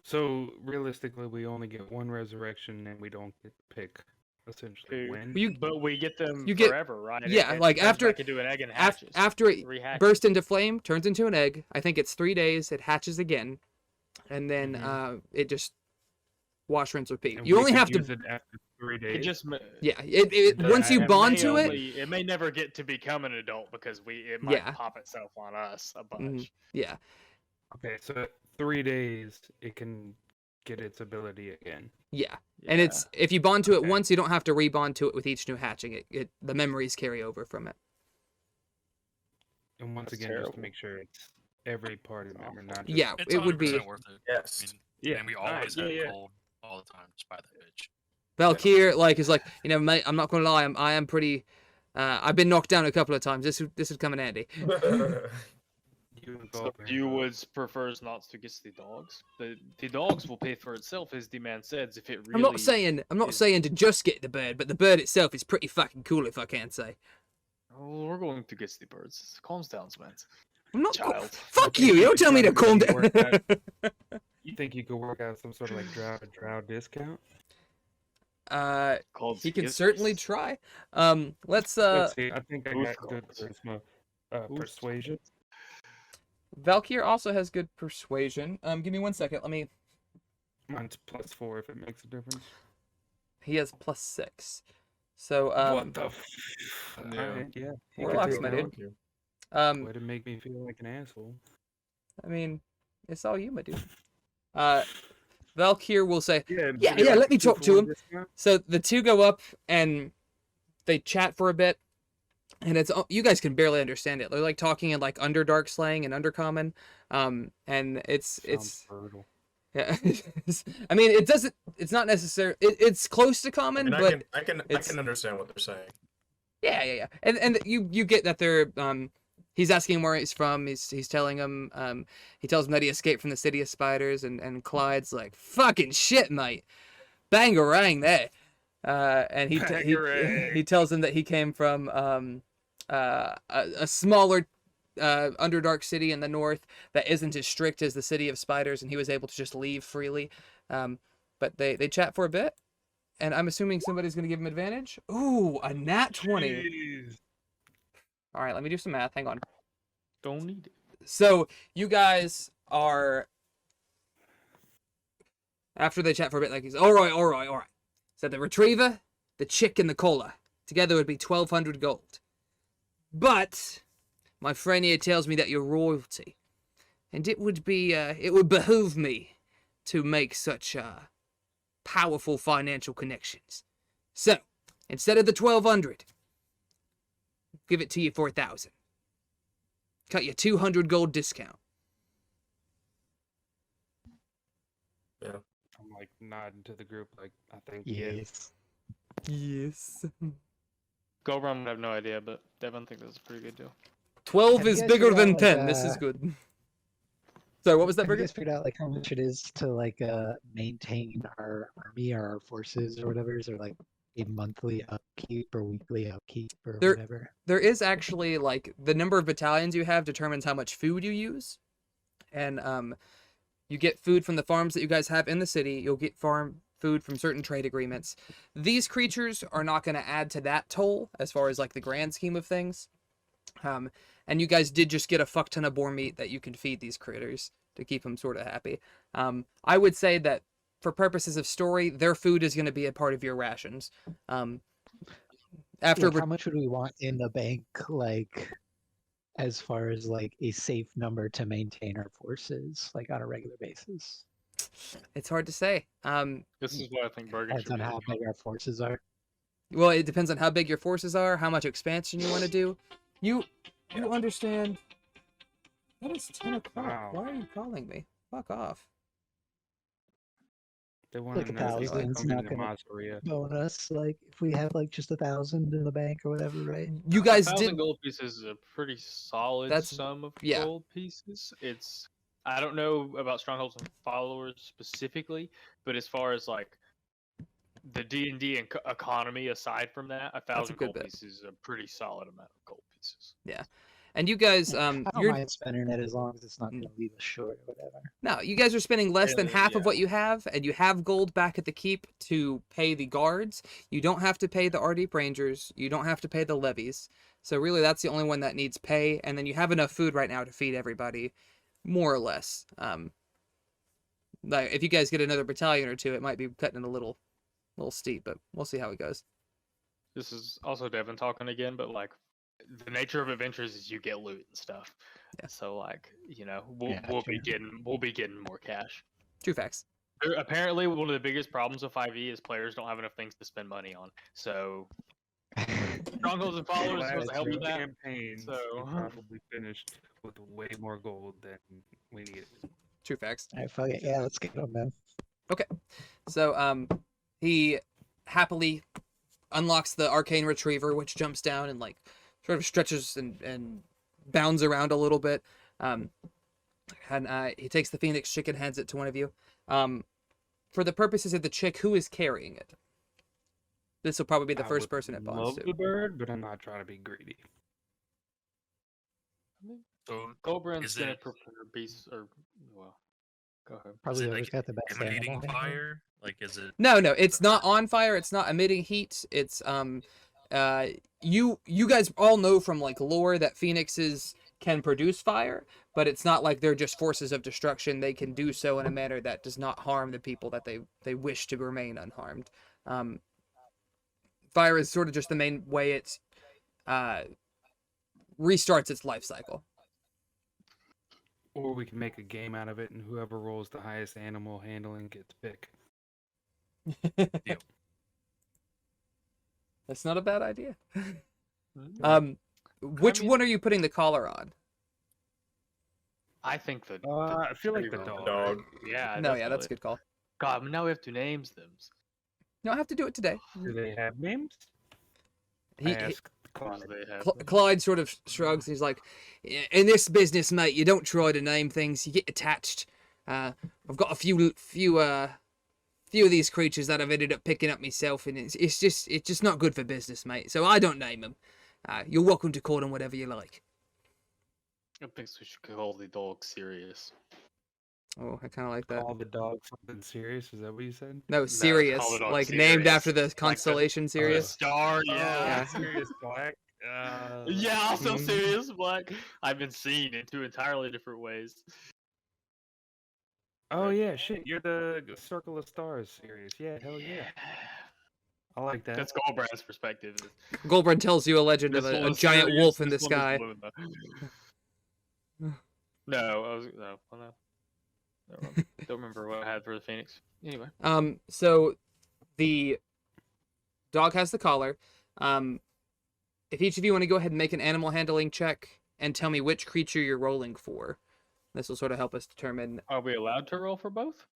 So realistically, we only get one resurrection, and we don't get to pick essentially when. But we get them you get- forever, right? yeah, It like turns after- back into an egg and hatches. After it rehatches. bursts into flame, turns into an egg. I think it's 3 days. It hatches again, and then it just wash, rinse, repeat. And You we only could have to. use it after 3 It days. just Yeah, once you it bond may to it. only- it may never get to become an adult because it might Yeah. pop itself on us a bunch. Mhm. Yeah, Okay, so 3 days, it can get its ability again. yeah. And it's if you bond to it Okay. once, you don't have to rebond to it with each new hatching. The memories carry over from it. And once That's again, just terrible. to make sure it's every party member, not just Yeah, It's it would be. 100% worth it. Yes. I mean, Yeah, and we alright, always yeah, have yeah. cold all the time. Just buy that bitch. Valkyr is like, mate, I'm not gonna lie, I am pretty. I've been knocked down a couple of times. This would come in handy. You and So Gulbrand you both. would prefers not to get the dogs. The dogs will pay for itself, as the man says. If it really, I'm not is- saying to just get the bird, but the bird itself is pretty fucking cool, if I can say. Oh, we're going to get the birds. Calm down, man. I'm not. Child. Fuck you! You don't tell me to calm down. You think you could work out some sort of like drow discount? Called He can Zephyros. certainly try. Let's Let's see. I think I Oof, got good God. charisma, Oof. persuasion. Valkyr also has good persuasion. Give me 1 second. Let me. Mine's +4 if it makes a difference. He has +6. So What the? Yeah. Alright, yeah. he could Warlock's take my that dude. one. Way to make me feel like an asshole. I mean, it's all you, my dude. Valkyr will say, Yeah, yeah, let me talk to him. Discount? so the two go up and they chat for a bit, and you guys can barely understand it. They're like talking in like Underdark slang and Undercommon, and it's Sounds brutal. yeah. I mean, it's not necessary. It's close to I common, mean, but I can it's- understand what they're saying. yeah. And you get that they're he's asking where he's from. He's telling him he tells him that he escaped from the city of spiders, and Clyde's like, fucking shit, mate, bangarang there. And Bangarang. he tells him that he came from a smaller Underdark city in the north that isn't as strict as the city of spiders, and he was able to just leave freely. But they chat for a bit, and I'm assuming somebody's gonna give him advantage. Ooh, a nat 20. Jeez. All right, let me do some math. Hang on. Don't need it. So you guys are, after they chat for a bit, like he's all right. So the retriever, the chick, and the collar together would be 1,200 gold. But my friend here tells me that you're royalty, and it would behoove me to make such powerful financial connections. So instead of the 1,200, give it to you for 1,000. Cut you 200 gold discount. Yeah. I'm like nodding to the group, like I think Yes. Yes. Gulbrand would have no idea, but Devon thinks that's a pretty good deal. 12 Have you is guys bigger heard than about, 10. This is good. Sorry, what was that, Have you Burger? guys figured out like how much it is to like maintain our army or our forces or whatever? Is there like a monthly upkeep or weekly upkeep or There- whatever? There is actually like the number of battalions you have determines how much food you use, and you get food from the farms that you guys have in the city. You'll get farm food from certain trade agreements. These creatures are not going to add to that toll as far as like the grand scheme of things. And you guys did just get a fuck ton of boar meat that you can feed these critters to keep them sort of happy. I would say that for purposes of story, their food is going to be a part of your rations. After Like, how much would we want in the bank, like, as far as like a safe number to maintain our forces, like on a regular basis? it's hard to say. This is what I think Bergen Depends should on be how doing. big our forces are. Well, it depends on how big your forces are, how much expansion you want to do. You understand? That is 10 o'clock. Wow. Why are you calling me? Fuck off. They want Like to a know if thousand's I'm not in the gonna Menagerie. bonus, like if we have like just 1,000 in the bank or whatever, right? You guys 1,000 did. gold pieces is a pretty solid That's- sum of yeah. gold pieces. It's I don't know about strongholds and followers specifically, but as far as like the D&D and economy aside from that, 1,000 good gold bit. pieces is a pretty solid amount of gold pieces. And you guys, I don't you're mind spending it as long as it's not going to leave us short or whatever. no, you guys are spending less than half of Yeah. what you have, and you have gold back at the keep to pay the guards. You don't have to pay the Ardeep Rangers. You don't have to pay the levies. So really, that's the only one that needs pay. And then you have enough food right now to feed everybody, more or less. Like if you guys get another battalion or two, it might be cutting it a little steep, but we'll see how it goes. This is also Devin talking again, but like the nature of adventures is you get loot and stuff. Yeah. So like, you know, we'll Yeah, be true. getting more cash. True facts. Apparently, one of the biggest problems with 5e is players don't have enough things to spend money on. So strongholds and followers is supposed to help with that. Campaigns, so- we probably finished with way more gold than we needed. True facts. All right, fuck it. Yeah, let's get them, man. So he happily unlocks the arcane retriever, which jumps down and like sort of stretches and bounds around a little bit. And he takes the phoenix chick and hands it to one of you. For the purposes of the chick, who is carrying it? This will probably be the I first would person it bonds love to. the bird, but I'm not trying to be greedy. So Gulbrand's Is gonna it- prepare beasts or well, go ahead. Probably it, whoever's like, got the best emanating animal handling. fire? Like, is it? No, it's the not earth? on fire. It's not emitting heat. It's you guys all know from like lore that phoenixes can produce fire, but it's not like they're just forces of destruction. They can do so in a manner that does not harm the people that they wish to remain unharmed. Fire is sort of just the main way it restarts its life cycle. Or we can make a game out of it, and whoever rolls the highest animal handling gets pick. That's not a bad idea. Mm. Which mean- one are you putting the collar on? I think the I feel like the tree dog. Dog. Yeah. No, yeah, that's definitely. a good call. God, now we have to names them. You don't have to do it today. Do they have names? I He, asked Because Clyde. they have them. Clyde sort of shrugs. He's like, "In this business, mate, you don't try to name things. You get attached. I've got a few of these creatures that I've ended up picking up myself, and it's just not good for business, mate. So I don't name them. You're welcome to call them whatever you like." I think we should call the dog Sirius. Oh, I kind of like that. Call the dog something serious. Is that what you said? No, it's Sirius, called it on like named Sirius. after the Like the- constellation The Sirius. star, Oh, yeah. Sirius Black. Yeah, also Mhm. Sirius Black. I've been seen in two entirely different ways. Oh yeah, shit. You're the Circle of Stars series. Yeah, hell yeah. I like that. That's Gulbrand's perspective. Gulbrand tells you a legend of This a one is giant Sirius, wolf in the this one is sky. Luna. No, I was no. Well, no. Never mind. Don't remember what I had for the Phoenix. Anyway, So the dog has the collar. If each of you want to go ahead and make an animal handling check and tell me which creature you're rolling for, this will sort of help us determine. are we allowed to roll for both?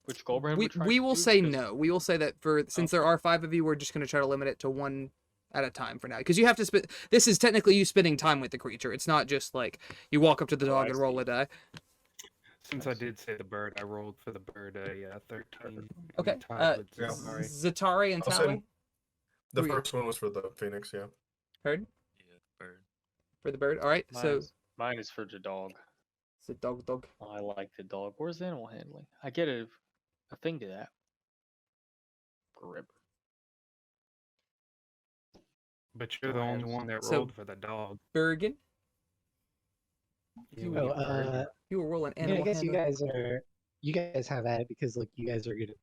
Which Gulbrand We we're trying we to will do? say Because- no. We will say that since there are 5 of you, we're just going to try to limit it to one at a time for now, because you have to spend. This is technically you spending time with the creature. It's not just like you walk up to the Oh, dog I and roll see. a die. Since I did say the bird, I rolled for the bird a 13. Okay. Tied with Yeah. Zephyros. Zatari and I'll Tally. send- The Who are you? first one was for the Phoenix, yeah. Heard Yeah, bird. for the bird. All right. So Mine is for the dog. it's a dog. I like the dog. Where's animal handling? I get a thing to that. Grip. But you're the only one that So- rolled for the dog. Bergen. Yeah, You we Oh, get bird. You were rolling yeah, animal I guess handler. you guys have at it because like you guys are gonna,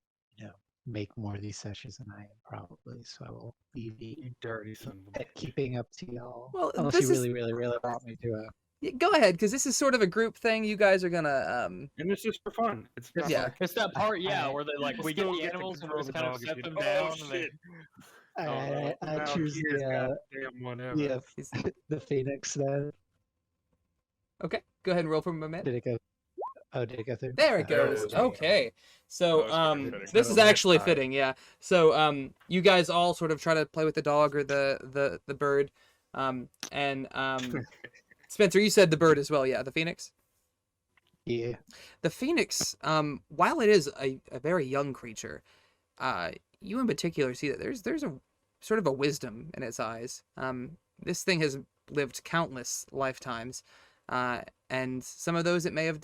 make more of these sessions than I am probably. So I will be You dirty son of a bitch. keeping up to y'all. Well, Unless this you is- really, really, really want me to. Yeah, go ahead, because this is sort of a group thing. You guys are gonna And it's just for fun. It's not Yeah. like It's that part, yeah, I- where they like you we get still the get to animals and we control just the kind of dog if set you them don't- down. Oh, And they, shit. I Now choose Kia's got the damn whatever. the Phoenix then. okay. Go ahead and roll for my man. Did it go? Oh, did it go through? There it There it goes. is. Okay. So Oh, that's pretty fitting. this is Metal actually necktie. fitting, yeah. So you guys all sort of try to play with the dog or the bird. Spencer, you said the bird as well, yeah, the phoenix. Yeah. The phoenix, while it is a very young creature, you in particular see that there's a sort of a wisdom in its eyes. This thing has lived countless lifetimes, and some of those it may have,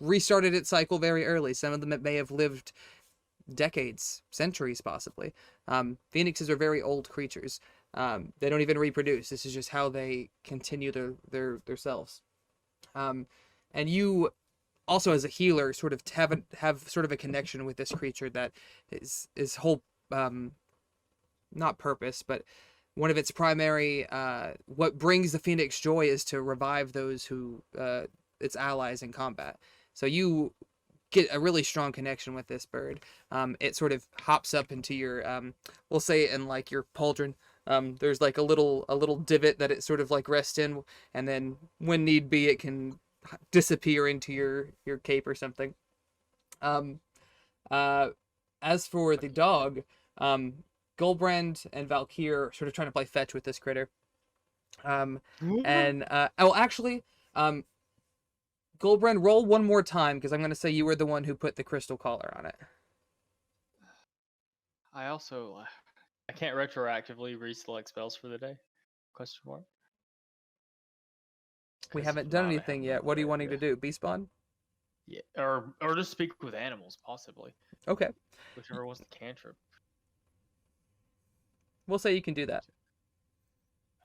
restarted its cycle very early. Some of them it may have lived decades, centuries possibly. Phoenixes are very old creatures. They don't even reproduce. This is just how they continue their selves. And you also as a healer sort of have sort of a connection with this creature that is whole not purpose, but one of its primary what brings the Phoenix joy is to revive those who its allies in combat. So you get a really strong connection with this bird. It sort of hops up into your we'll say in like your pauldron. There's like a little divot that it sort of like rests in, and then when need be it can disappear into your cape or something. As for the dog, Gulbrand and Valkyr sort of trying to play fetch with this critter. Gulbrand, roll one more time because I'm going to say you were the one who put the crystal collar on it. I also I can't retroactively reselect spells for the day. Question mark. We 'Cause haven't if done not, I anything have yet. no What are you wanting to idea. do? Bee spawn? Yeah, or just speak with animals, possibly. Okay, Whichever was the cantrip. we'll say you can do that.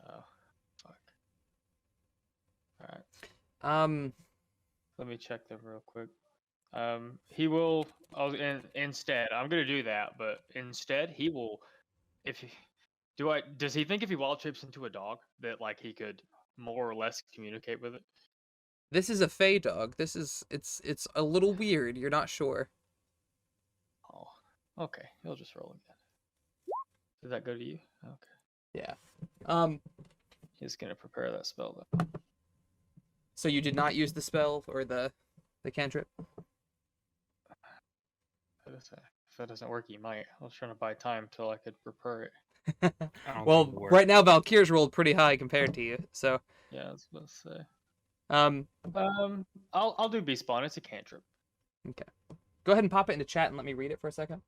Oh, fuck. All right. Let me check that real quick. He will. Instead, I'm gonna do that, but instead he will. Does he think if he wild shapes into a dog that like he could more or less communicate with it? This is a fey dog. It's a little weird. You're not sure. Oh, okay. He'll just roll again. Did that go to you? Okay. Yeah. He's gonna prepare that spell though. So you did not use the spell or the cantrip? If that doesn't work, you might. I was trying to buy time till I could prepare it. I don't Well, think it works. right now Valkyr's rolled pretty high compared to you. So, Yeah, I was about to say. um, I'll do Beast Spawn. It's a cantrip. go ahead and pop it into chat and let me read it for a second.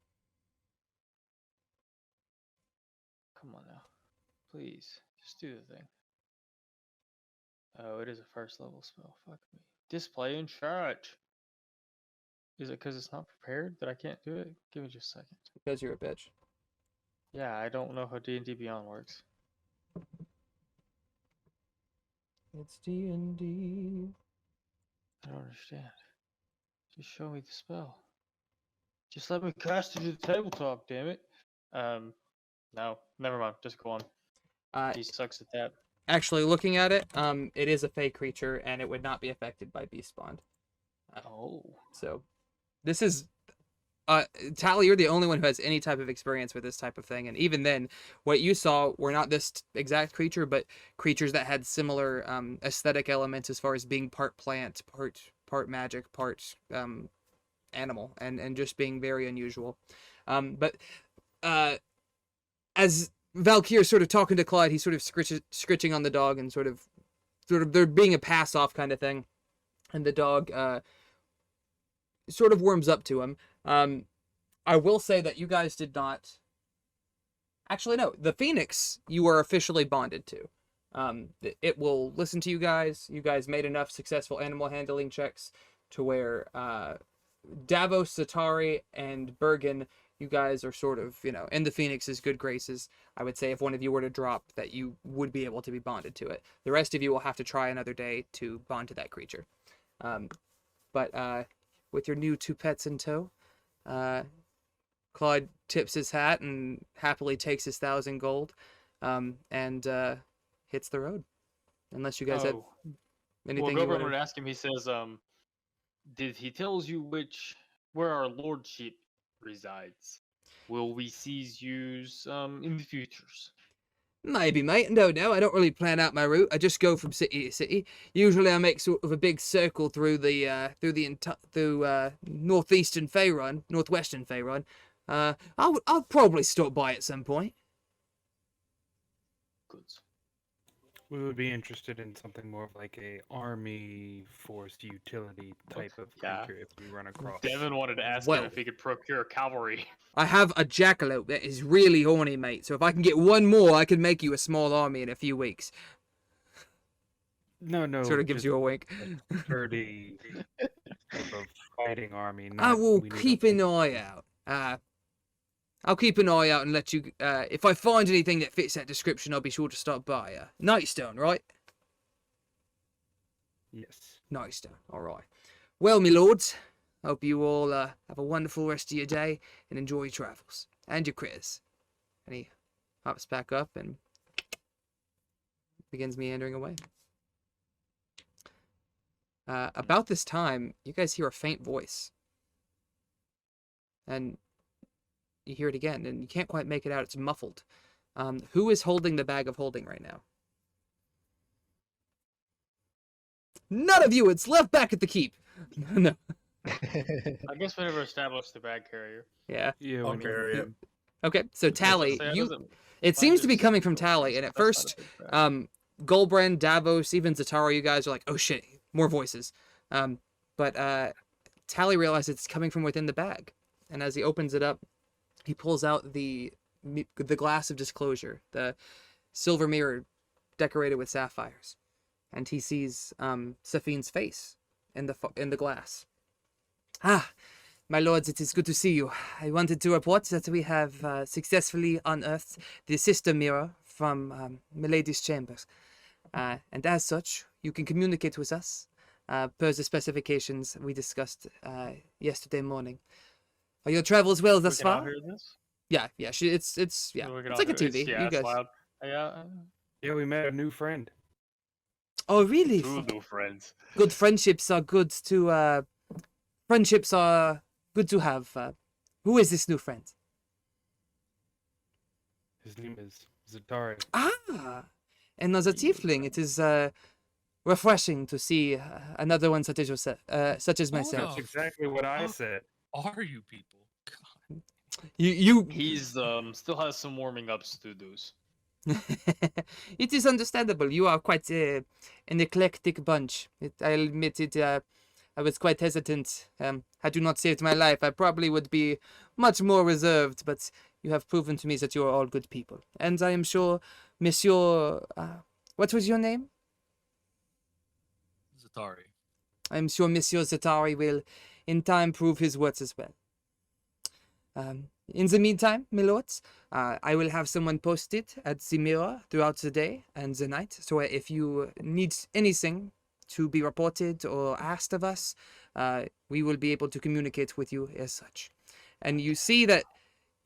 Come on now, please, just do the thing. Oh, it is a first level spell. Fuck me. Display in chat. Is it because it's not prepared that I can't do it? Give me just a second. Because you're a bitch. Yeah, I don't know how D&D Beyond works. It's D&D. I don't understand. Just show me the spell. Just let me cast it to the tabletop, damn it. No, never mind. Just go on. He sucks at that. Actually, looking at it, it is a fey creature and it would not be affected by beast spawn. Oh. So, this is Tally, you're the only one who has any type of experience with this type of thing, and even then, what you saw were not this exact creature, but creatures that had similar aesthetic elements as far as being part plant, part magic, part animal, and just being very unusual. But as Valkyr sort of talking to Clyde, he's sort of scritching on the dog and sort of there being a pass off kind of thing, and the dog sort of warms up to him. I will say that you guys did not. Actually, no. The Phoenix you are officially bonded to. It will listen to you guys. You guys made enough successful animal handling checks to where Davos, Zatari, and Bergen, you guys are sort of, in the Phoenix's good graces. I would say if one of you were to drop, that you would be able to be bonded to it. The rest of you will have to try another day to bond to that creature. But with your new 2 pets in tow, Claude tips his hat and happily takes his 1,000 gold, and hits the road. Unless you guys had anything. Well, Gulbrand would ask him. He says, "Did he tells you where our lordship resides? Will we seize yous in the futures?" Maybe, mate. No, I don't really plan out my route. I just go from city to city. Usually, I make sort of a big circle through northwestern Faerun. I'll probably stop by at some point. Good. We would be interested in something more of like a army force utility type of Yeah. creature if we run across. Devin wanted to ask Well- him if he could procure cavalry. I have a jackalope that is really horny, mate. So if I can get one more, I can make you a small army in a few weeks. No. Sort of gives just you a wink. a sturdy type of fighting army. I will we need keep an eye out. I'll keep an eye out and let you. If I find anything that fits that description, I'll be sure to stop by. Nightstone, right? Yes. Nightstone. All right. Well, me lords, hope you all have a wonderful rest of your day and enjoy your travels and your critters. And he hops back up and begins meandering away. About this time, you guys hear a faint voice. And you hear it again, and you can't quite make it out. It's muffled. Who is holding the bag of holding right now? None of you! It's left back at the keep! No. I guess we never established the bag carrier. Yeah. Yeah. I'll we need- carry it. Okay, so Tally, Say, it seems to be coming from Tally, and at first, Gulbrand, Davos, even Zatara, you guys are like, oh shit, more voices. But Tally realizes it's coming from within the bag. And as he opens it up, he pulls out the glass of disclosure, the silver mirror decorated with sapphires. And he sees Safine's face in the glass. Ah, my lords, it is good to see you. I wanted to report that we have successfully unearthed the sister mirror from Milady's chambers. And as such, you can communicate with us per the specifications we discussed yesterday morning. Are your travels well thus We can all far? hear this? Yeah. It's We can all like a hear it. TV. Yeah, You it's guys. loud. Yeah. Yeah, we met a new friend. Oh, really? Two new friends. Good friendships are good to. Friendships are good to have. Who is this new friend? His name is Zatari. Ah, another tiefling. It is refreshing to see another one such as yourself, such as myself. That's exactly what I said. Are you people? God. You. He's still has some warming ups to do. It is understandable. You are quite an eclectic bunch. I'll admit it. I was quite hesitant. Had you not saved my life, I probably would be much more reserved. But you have proven to me that you are all good people, and I am sure, Monsieur. What was your name? Zatari. I am sure Monsieur Zatari will, in time, prove his worth as well. In the meantime, my lords, I will have someone posted at the mirror throughout the day and the night. So if you need anything to be reported or asked of us, we will be able to communicate with you as such. And you see that,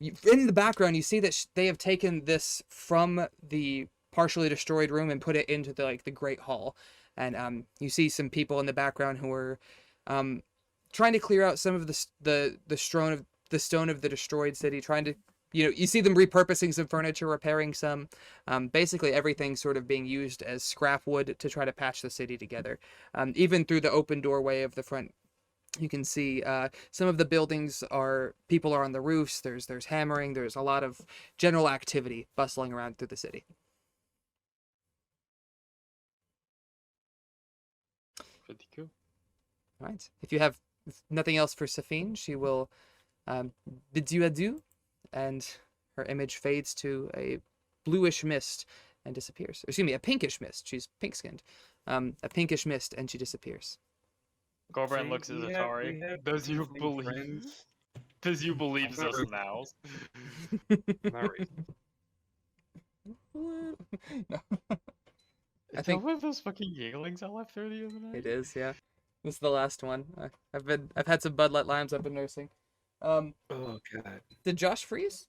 in the background, you see that they have taken this from the partially destroyed room and put it into the Great Hall. And you see some people in the background who are trying to clear out some of the stone of the destroyed city, trying to, you see them repurposing some furniture, repairing some, basically everything sort of being used as scrap wood to try to patch the city together. Even through the open doorway of the front, you can see some of the buildings people are on the roofs, there's hammering, there's a lot of general activity bustling around through the city. Pretty cool. All right. If you have with nothing else for Safine, she will bid you adieu, and her image fades to a bluish mist and disappears. Excuse me, a pinkish mist. She's pink-skinned. A pinkish mist, and she disappears. Gulbrand See, looks at we Zatari. have Does you interesting believe? friends. Does you believe I'm not us re- now? Not really. No, I Is think- that one of those fucking gigglings I left there the other night? it is. Yeah, this is the last one. I've had some Bud Light Limes I've been nursing. Oh god. Did Josh freeze?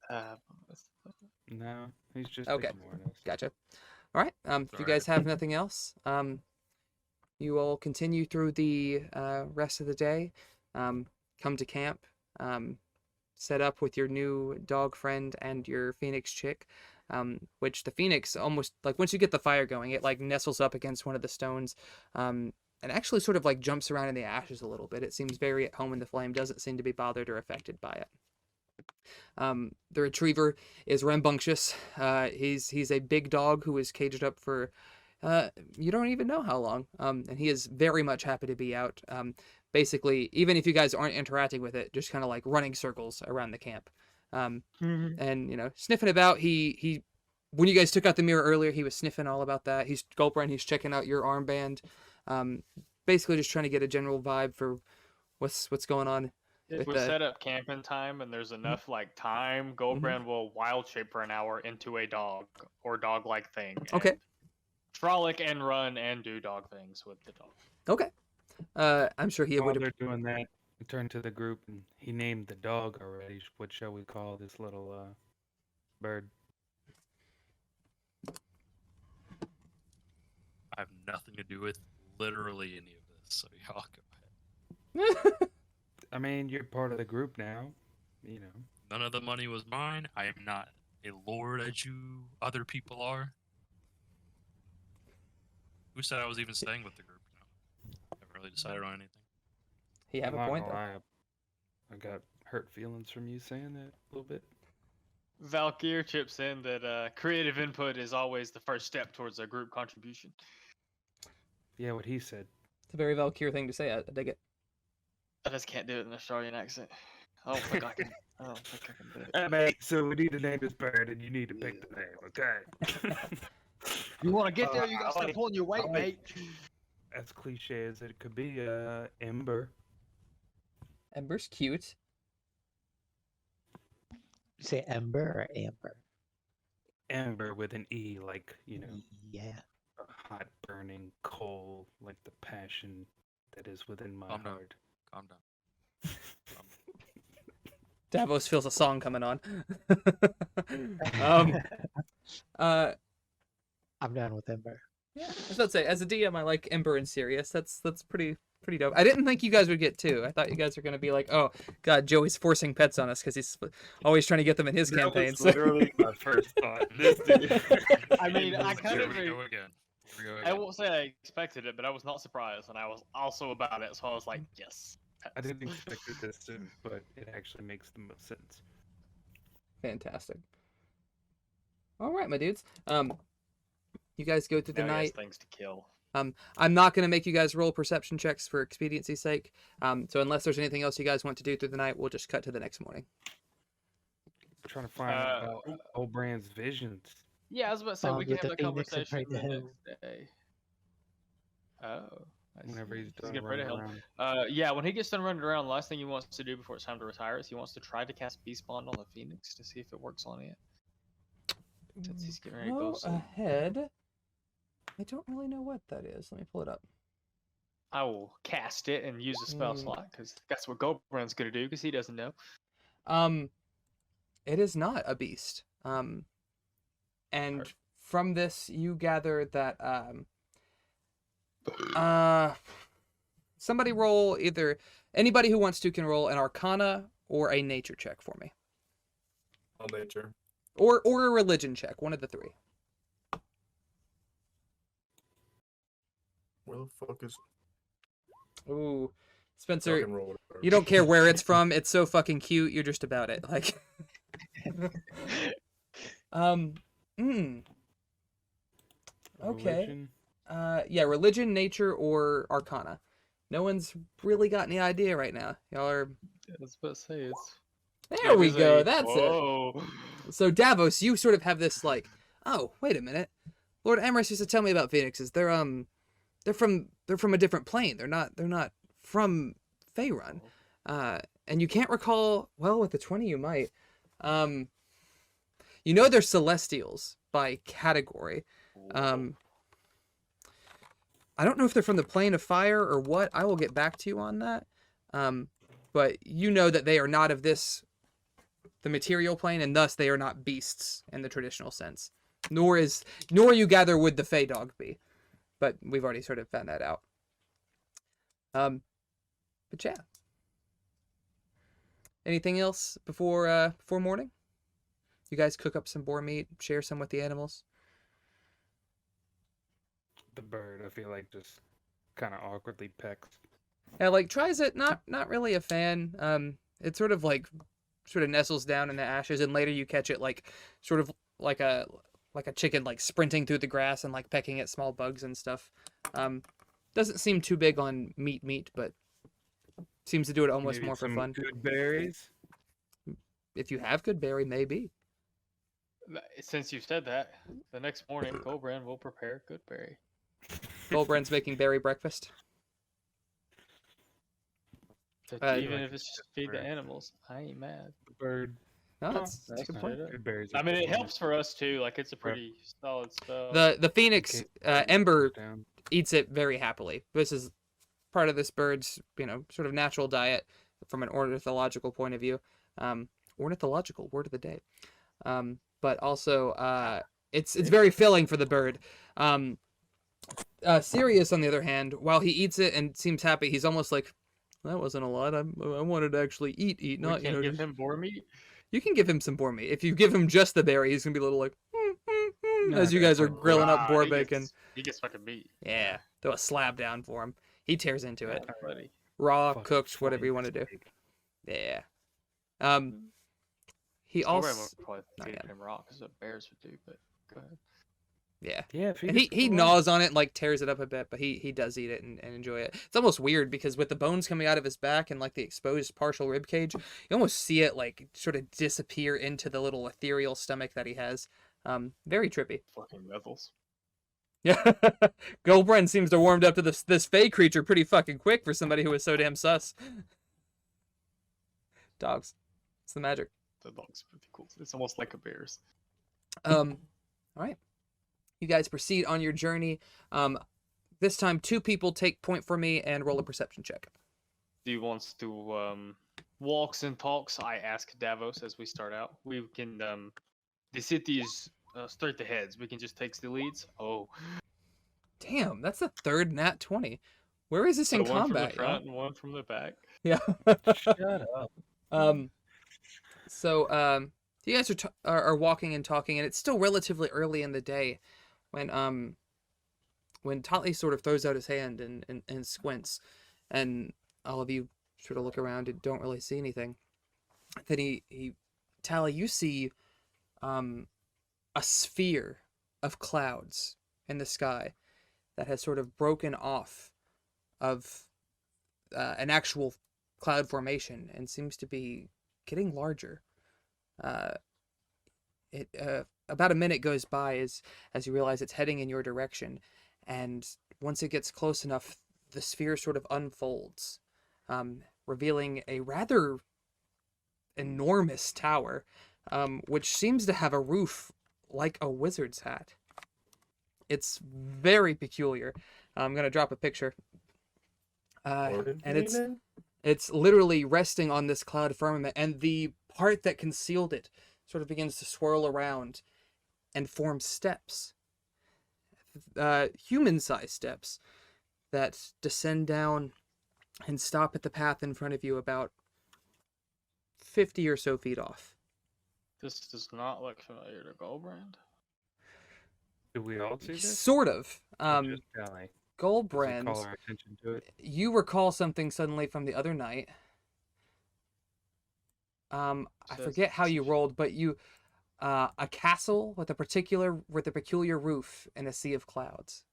No, he's just Okay. ignoring us. Gotcha. All right. If you Sorry. guys have nothing else, you all continue through the rest of the day. Come to camp. Set up with your new dog friend and your phoenix chick. Which the phoenix almost like once you get the fire going, it like nestles up against one of the stones. And actually sort of like jumps around in the ashes a little bit. It seems very at home in the flame. Doesn't seem to be bothered or affected by it. The retriever is rambunctious. He's a big dog who is caged up for you don't even know how long. And he is very much happy to be out. Basically, even if you guys aren't interacting with it, just kind of like running circles around the camp. And sniffing about. He when you guys took out the mirror earlier, he was sniffing all about that. He's Gulbrand. He's checking out your armband. Basically just trying to get a general vibe for what's going on. If with we the- set up camping time and there's enough like time, Gulbrand will wild shape for an hour into a dog or dog-like thing. Okay. and Frolic and run and do dog things with the dog. Okay. I'm sure he While would. they're doing that, he turned to the group and he named the dog already. What shall we call this little bird? I have nothing to do with literally any of this, so y'all go ahead. I mean, you're part of the group now. You know. None of the money was mine. I am not a lord as you other people are. Who said I was even staying with the group? Haven't really decided on anything. He have I'm a not point gonna though. lie, I got hurt feelings from you saying that a little bit. Valkyr chips in that creative input is always the first step towards a group contribution. Yeah, what he said. It's a very Valkyr thing to say. I dig it. I just can't do it in an Australian accent. I don't think I can. I don't think I can do it. Hey, mate, so we need to name this bird, and you need to pick the name, okay? You want to get there? Uh, You got I to step like- on your weight, I like- mate. As cliche as it could be, Ember. Ember's cute. You say Ember or Amber? Ember with an E, like, Yeah. a hot burning coal, like the passion that is within my Calm down. heart. Calm down. Davos feels a song coming on. I'm down with Ember. Yeah, I was about to say, as a DM, I like Ember and Sirius. That's pretty dope. I didn't think you guys would get two. I thought you guys were gonna be like, oh god, Joey's forcing pets on us because he's always trying to get them in his campaign. was So literally my first thought. This dude. I mean, I kind Here of. we go again. Here we go I again. won't say I expected it, but I was not surprised, and I was also about it. So I was like, yes. I didn't expect it this soon, but it actually makes the most sense. fantastic. All right, my dudes. You guys go through the Now he has night. things to kill. I'm not going to make you guys roll perception checks for expediency's sake. So unless there's anything else you guys want to do through the night, we'll just cut to the next morning. I'm trying to find out about Gulbrand's visions. Yeah, I was about to say we can with have the that phoenix and conversation pray to the him. next day. Oh. I Whenever see. he's done getting rid of running him. around. Yeah, when he gets done running around, the last thing he wants to do before it's time to retire is he wants to try to cast Beast Bond on the Phoenix to see if it works on it. Since he's getting ready to go Go to sleep. ahead. I don't really know what that is. Let me pull it up. I will cast it and use the spell slot because that's what Gulbrand's gonna do because he doesn't know. It is not a beast. And Perfect. from this, you gather that somebody roll either anybody who wants to can roll an Arcana or a Nature check for me, On nature. or a Religion check, one of the three. Where the fuck is Ooh, I Spencer, can roll whatever. you don't care where it's from. It's so fucking cute. You're just about it. Like, Okay. Religion? yeah, Religion, Nature, or Arcana. No one's really got any idea right now. Y'all are. I was about to say it's. There we go. a- That's it. Whoa. So Davos, you sort of have this like, oh, wait a minute. Lord Emrys used to tell me about phoenixes. They're from a different plane. They're not from Faerun. And you can't recall. Well, with the 20, you might. You know they're celestials by category. I don't know if they're from the plane of fire or what. I will get back to you on that. But you know that they are not of the material plane, and thus they are not beasts in the traditional sense. Nor you gather would the Fey dog be. But we've already sort of found that out. But yeah. Anything else before morning? You guys cook up some boar meat, share some with the animals. The bird, I feel like, just kind of awkwardly pecks. Yeah, like tries it. Not really a fan. It sort of nestles down in the ashes, and later you catch it like sort of like a chicken like sprinting through the grass and like pecking at small bugs and stuff. Doesn't seem too big on meat, but seems to do it almost Maybe more for some fun. Good berries. If you have good berry, maybe. Since you said that, the next morning, Gulbrand will prepare Goodberry. Gulbrand's making berry breakfast. Even if it's just feed the animals, I ain't mad. The bird. No, that's a good straight point. up. Good berries. I mean, it helps for us too. Like it's a pretty solid stuff. The phoenix Ember Down. eats it very happily. This is part of this bird's sort of natural diet from an ornithological point of view. Ornithological word of the day. But also it's very filling for the bird. Sirius, on the other hand, while he eats it and seems happy, he's almost like, that wasn't a lot. I wanted to actually eat, not we can't give just... him boar meat. You can give him some boar meat. If you give him just the berry, he's gonna be a little like, No, as you guys are that's grilling up boar he bacon. he gets fucking meat. Yeah, throw a slab down for him. He tears into it. Yeah, buddy. Raw, fucking cooked, whatever you want to do. steak. Yeah. He Gulbrand also, would probably not feed yet. him raw because what bears would do. But go ahead. yeah. Yeah, if And he gnaws on it and like tears it up a bit, but he does eat it and enjoy it. It's almost weird because with the bones coming out of his back and like the exposed partial rib cage, you almost see it like sort of disappear into the little ethereal stomach that he has. Very trippy. Fucking metals. Yeah, Gulbrand seems to warmed up to this fey creature pretty fucking quick for somebody who is so damn sus. Dogs, it's the magic. The dog's pretty cool. It's almost like a bear's. All right. You guys proceed on your journey. This time, 2 people take point for me and roll a perception check. Do you want to walks and talks? I ask Davos as we start out. We can the city is straight ahead. We can just take the leads. Oh, Damn, that's the 3rd nat 20. Where is this in so one combat? from the front and one from the back. Yeah. Shut up. So you guys are walking and talking, and it's still relatively early in the day when Totli sort of throws out his hand and squints, and all of you sort of look around and don't really see anything. Then Tally, you see a sphere of clouds in the sky that has sort of broken off of an actual cloud formation and seems to be getting larger. About a minute goes by as you realize it's heading in your direction, and once it gets close enough, the sphere sort of unfolds, revealing a rather enormous tower, which seems to have a roof like a wizard's hat. It's very peculiar. I'm gonna drop a picture, and it's literally resting on this cloud firmament, and the part that concealed it sort of begins to swirl around and form steps, human-sized steps that descend down and stop at the path in front of you about 50 or so feet off. This does not look familiar to Gulbrand. Do we all see this? Sort of. Or just Tally? Does it Gulbrand, call our attention to it? you recall something suddenly from the other night. I Says- forget how you rolled, but you a castle with a peculiar roof and a sea of clouds.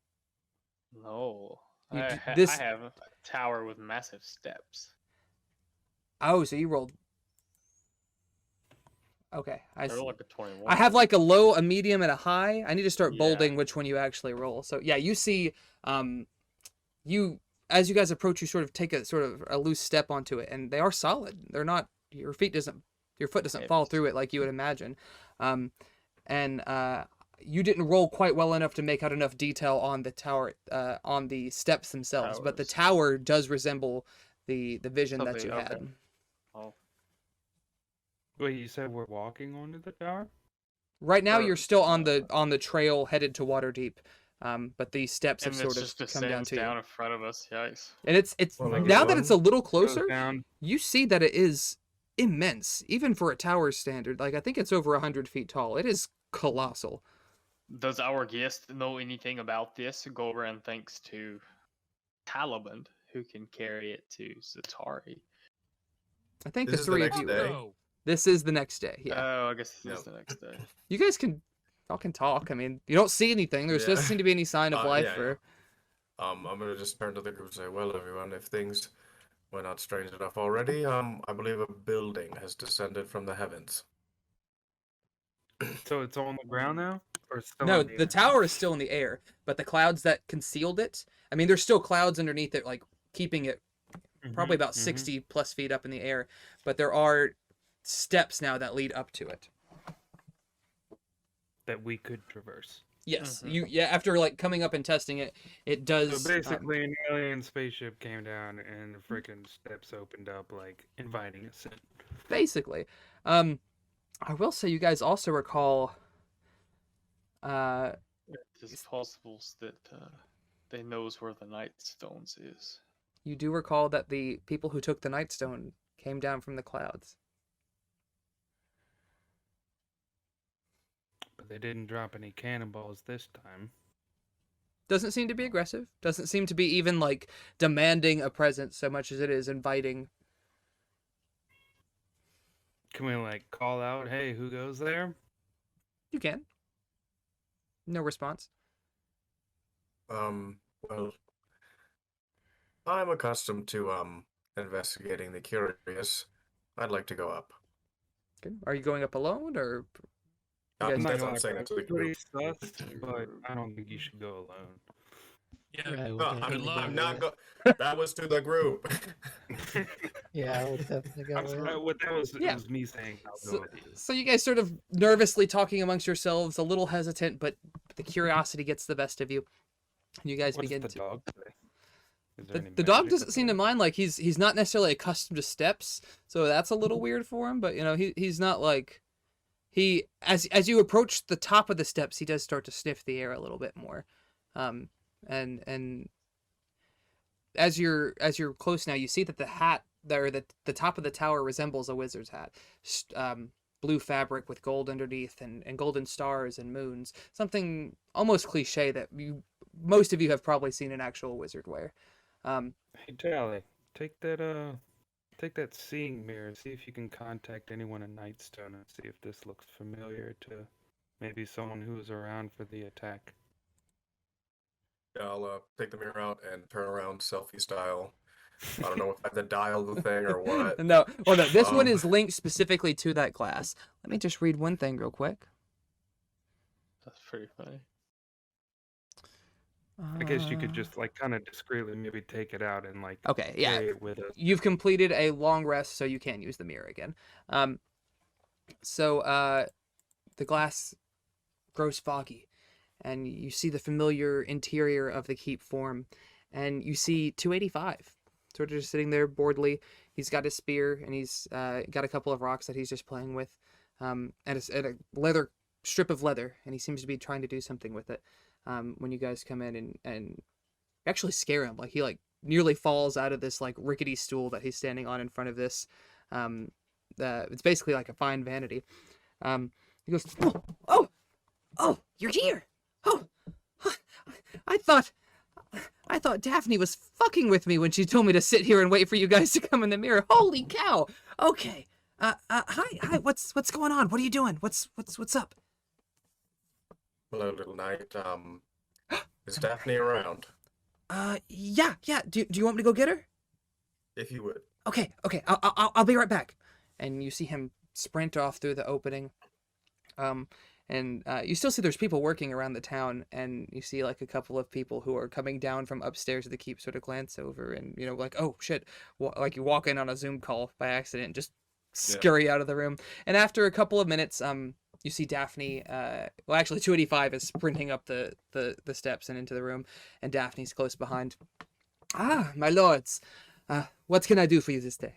No. I This. have a tower with massive steps. Oh, so you rolled. Okay, I I roll see. like a 21. I have like a low, a medium, and a high. I need to start Yeah. bolding which one you actually roll. So yeah, you see, you as you guys approach, you sort of take a sort of a loose step onto it, and they are solid. They're not your foot doesn't fall through it like you would imagine, and you didn't roll quite well enough to make out enough detail on the tower, on the steps themselves, but the Towers. tower does resemble the vision that Something, you okay. had. Oh, Wait, you said we're walking onto the tower? Right now, Or- you're still on the trail headed to Waterdeep, but the steps have and sort it's of just come down descends to down you. in front of us. Yikes. And it's Well, now that it's a little Goes closer, down. you see that it is immense, even for a tower standard. Like I think it's over 100 feet tall. It is colossal. Does our guest know anything about this? Gulbrand thanks to Taliband, who can carry it to Zatari. I think This the is the three of next you. day. No. This is the next day. Yeah, Oh, I guess this Yep. is the next day. you guys can talk. I mean, you don't see anything. There Yeah. doesn't seem to be any sign of life. Yeah, Or I'm gonna just turn to the group and say, well, everyone, if things were not strange enough already, I believe a building has descended from the heavens. So it's on the ground now? Or it's still no, on the the air? tower is still in the air, but the clouds that concealed it. I mean, there's still clouds underneath it, like keeping it probably about 60 plus feet up in the air, but there are steps now that lead up to it. That we could traverse. Yes, Mhm. after like coming up and testing it, it does. So basically, an alien spaceship came down and the freaking steps opened up, like inviting us in. Basically, I will say you guys also recall. It is possible that they knows where the Nightstones is. You do recall that the people who took the Nightstone came down from the clouds. But they didn't drop any cannonballs this time. Doesn't seem to be aggressive. Doesn't seem to be even like demanding a presence so much as it is inviting. Can we like call out, hey, who goes there? You can. No response. Well, I'm accustomed to investigating the curious. I'd like to go up. Okay. Are you going up alone or? You guys- I'm not That's what gonna I'm saying. lie, That's a big pretty group. sus, but I don't think you should go alone. Yeah. Right, we No, can't good really luck. go I'm not with go. That was to the group. Yeah, we'll definitely go I'm with sorry, it. what that was, Yeah. it was me saying I'll So- go with you. So you guys sort of nervously talking amongst yourselves, a little hesitant, but the curiosity gets the best of you. And you guys What does begin the to. dog say? Is there any The dog magic doesn't seem to about mind. Like he's not necessarily accustomed to steps, so that's a little weird for him. But you know he's not like as you approach the top of the steps, he does start to sniff the air a little bit more, and as you're close now, you see that the hat there, the top of the tower resembles a wizard's hat. Blue fabric with gold underneath and golden stars and moons. Something almost cliche that most of you have probably seen an actual wizard wear. it? Hey, Tally, take that seeing mirror. See if you can contact anyone in Nightstone and see if this looks familiar to maybe someone who was around for the attack. Yeah, I'll take the mirror out and turn around selfie style. I don't know if I have to dial the thing or what. No, well, no, this one Um, is linked specifically to that class. Let me just read one thing real quick. That's pretty funny. I guess you could just like kind of discreetly maybe take it out and like Okay, yeah. carry it with us. You've completed a long rest, so you can use the mirror again. So the glass grows foggy, and you see the familiar interior of the keep form, and you see 285 sort of just sitting there boredly. He's got his spear, and he's got a couple of rocks that he's just playing with, and a leather strip of leather, and he seems to be trying to do something with it. When you guys come in and actually scare him, like he like nearly falls out of this like rickety stool that he's standing on in front of this. It's basically like a fine vanity. He goes, oh, you're here. Oh, I thought Daphne was fucking with me when she told me to sit here and wait for you guys to come in the mirror. Holy cow. Okay. Hi. What's going on? What are you doing? What's up? Hello, little knight. Is Daphne around? Yeah. Do you want me to go get her? If you would. Okay. I'll be right back. And you see him sprint off through the opening. And you still see there's people working around the town, and you see like a couple of people who are coming down from upstairs of the keep sort of glance over and, you know, like, oh shit, like you walk in on a Zoom call by accident and just scurry out of the room. And after a couple of minutes, you see Daphne, well actually 285 is sprinting up the steps and into the room, and Daphne's close behind. Ah, my lords, what can I do for you this day?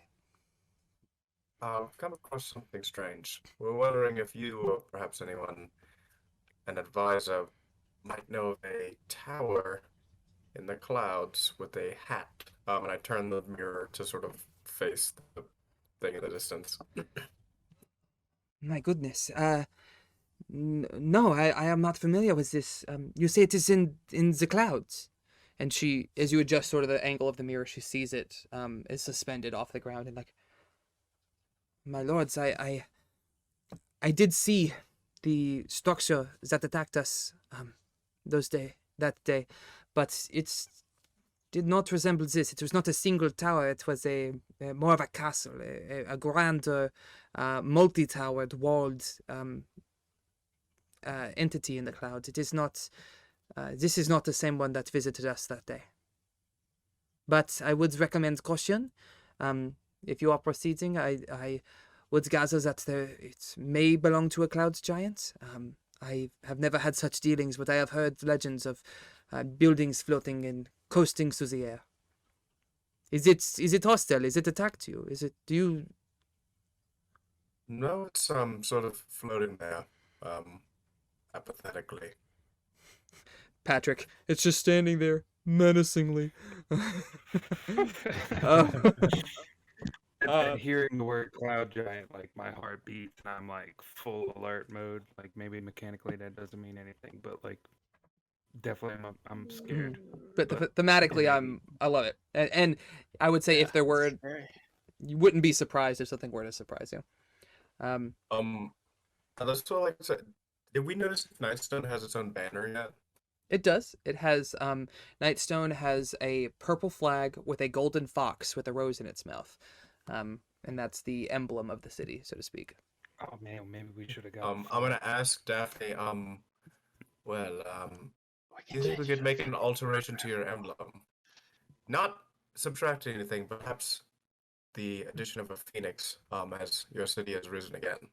I've come across something strange. We're wondering if you or perhaps anyone, an advisor, might know of a tower in the clouds with a hat. And I turn the mirror to sort of face the thing in the distance. My goodness. No, I am not familiar with this. You say it is in the clouds. And she, as you adjust sort of the angle of the mirror, she sees it is suspended off the ground and like, my lords, I did see the structure that attacked us that day, but it did not resemble this. It was not a single tower. It was a more of a castle, a grander, multi-towered, walled entity in the clouds. It is not. This is not the same one that visited us that day. But I would recommend caution. If you are proceeding, I would gather that it may belong to a cloud giant. I have never had such dealings, but I have heard legends of buildings floating and coasting through the air. Is it hostile? Is it attacked you? Do you... No, it's sort of floating there, apathetically. Patrick, it's just standing there menacingly. And hearing the word cloud giant, like my heart beats and I'm like full alert mode. Like maybe mechanically that doesn't mean anything, but like definitely I'm scared. But thematically, I love it, and I would say if there were, you wouldn't be surprised if something were to surprise you. That's so like, did we notice if Nightstone has its own banner yet? It does. It has Nightstone has a purple flag with a golden fox with a rose in its mouth. And that's the emblem of the city, so to speak. Oh man, maybe we should have gone. I'm gonna ask Daphne. Do you think we could make an alteration to your emblem? Not subtracting anything, but perhaps the addition of a phoenix, as your city has risen again.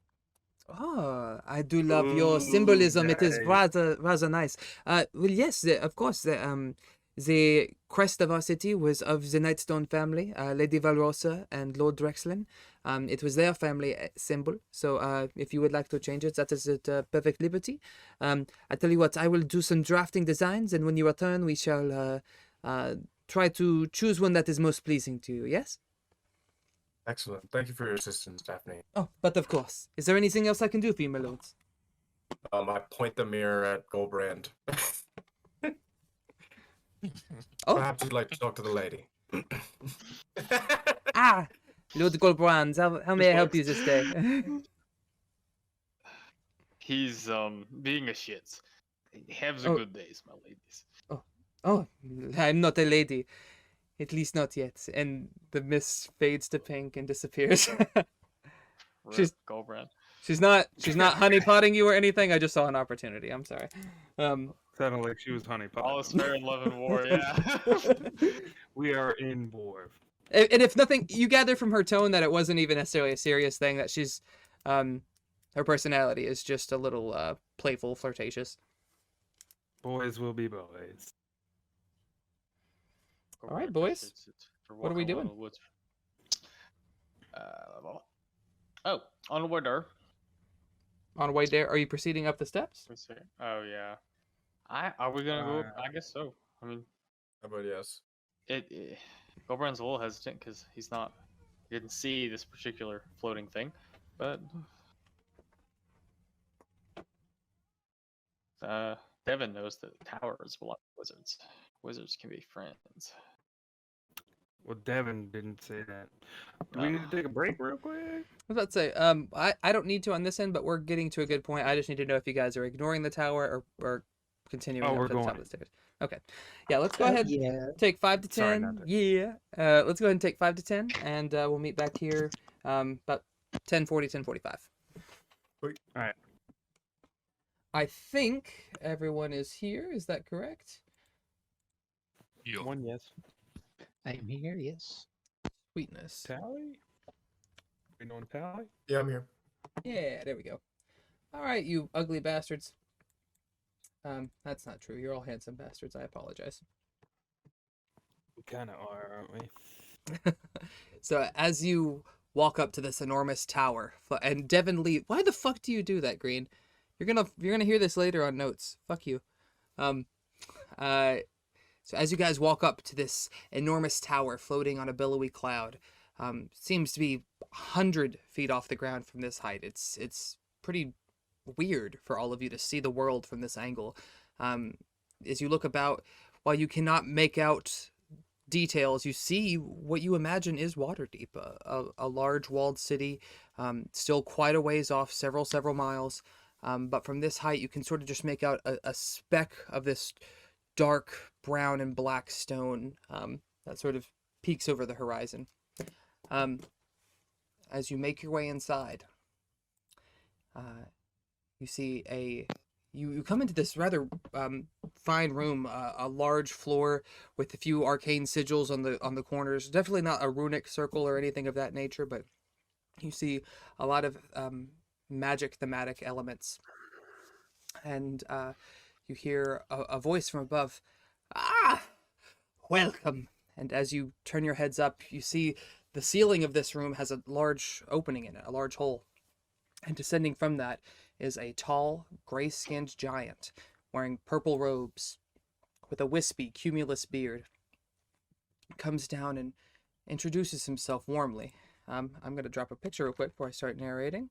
Oh, I do love your symbolism. Nice. It is rather nice. Well, yes, of course. The crest of our city was of the Nightstone family, Lady Valrosa and Lord Drexlin. It was their family symbol. So if you would like to change it, that is at perfect liberty. I tell you what, I will do some drafting designs, and when you return, we shall try to choose one that is most pleasing to you. Yes? Excellent. Thank you for your assistance, Daphne. Oh, but of course. Is there anything else I can do for you, my lords? I point the mirror at Gulbrand. Oh. Perhaps you'd like to talk to the lady. Lord Gulbrand, how may I help you this day? He's being a shit. Have the good days, my ladies. Oh, I'm not a lady. At least not yet. And the mist fades to pink and disappears. She's Gulbrand. She's not honeypotting you or anything. I just saw an opportunity. I'm sorry. Sounded like she was honeypot. All is fair in love and war, yeah. We are in war. And if nothing, you gather from her tone that it wasn't even necessarily a serious thing, that she's, her personality is just a little playful, flirtatious. Boys will be boys. All right, boys. What are we doing? On the way there. On the way there, are you proceeding up the steps? Let's see. Oh yeah. Are we gonna go up? I guess so. I mean, how about yes? Gulbrand's a little hesitant because he didn't see this particular floating thing, but Devin knows that towers belong to wizards. Wizards can be friends. Well, Devin didn't say that. Do we need to take a break real quick? I was about to say, I don't need to on this end, but we're getting to a good point. I just need to know if you guys are ignoring the tower or continuing up to the top of the stairs. Okay. Yeah, let's go Oh, ahead. yeah. Take 5 to 10. Sorry, not to- Yeah. Let's go ahead and take 5 to 10, and we'll meet back here about 10:40, 10:45. All right. I think everyone is here. Is that correct? Yo. One yes. I am here, yes. Sweetness. Tally. We know tally. Yeah, I'm here. Yeah, there we go. All right, you ugly bastards. That's not true. You're all handsome bastards. I apologize. We kind of are, aren't we? So as you walk up to this enormous tower, and Devin Lee, why the fuck do you do that, Green? You're gonna hear this later on notes. Fuck you. So as you guys walk up to this enormous tower floating on a billowy cloud, seems to be 100 feet off the ground from this height. It's pretty weird for all of you to see the world from this angle. As you look about, while you cannot make out details, you see what you imagine is Waterdeep, a large walled city, still quite a ways off, several miles. But from this height, you can sort of just make out a speck of this dark brown and black stone that sort of peeks over the horizon. As you make your way inside, you see you come into this rather fine room, a large floor with a few arcane sigils on the corners. Definitely not a runic circle or anything of that nature, but you see a lot of magic thematic elements. And you hear a voice from above. Ah, welcome. And as you turn your heads up, you see the ceiling of this room has a large opening in it, a large hole. And descending from that is a tall, gray-skinned giant wearing purple robes with a wispy Cumulus beard. He comes down and introduces himself warmly. I'm going to drop a picture real quick before I start narrating.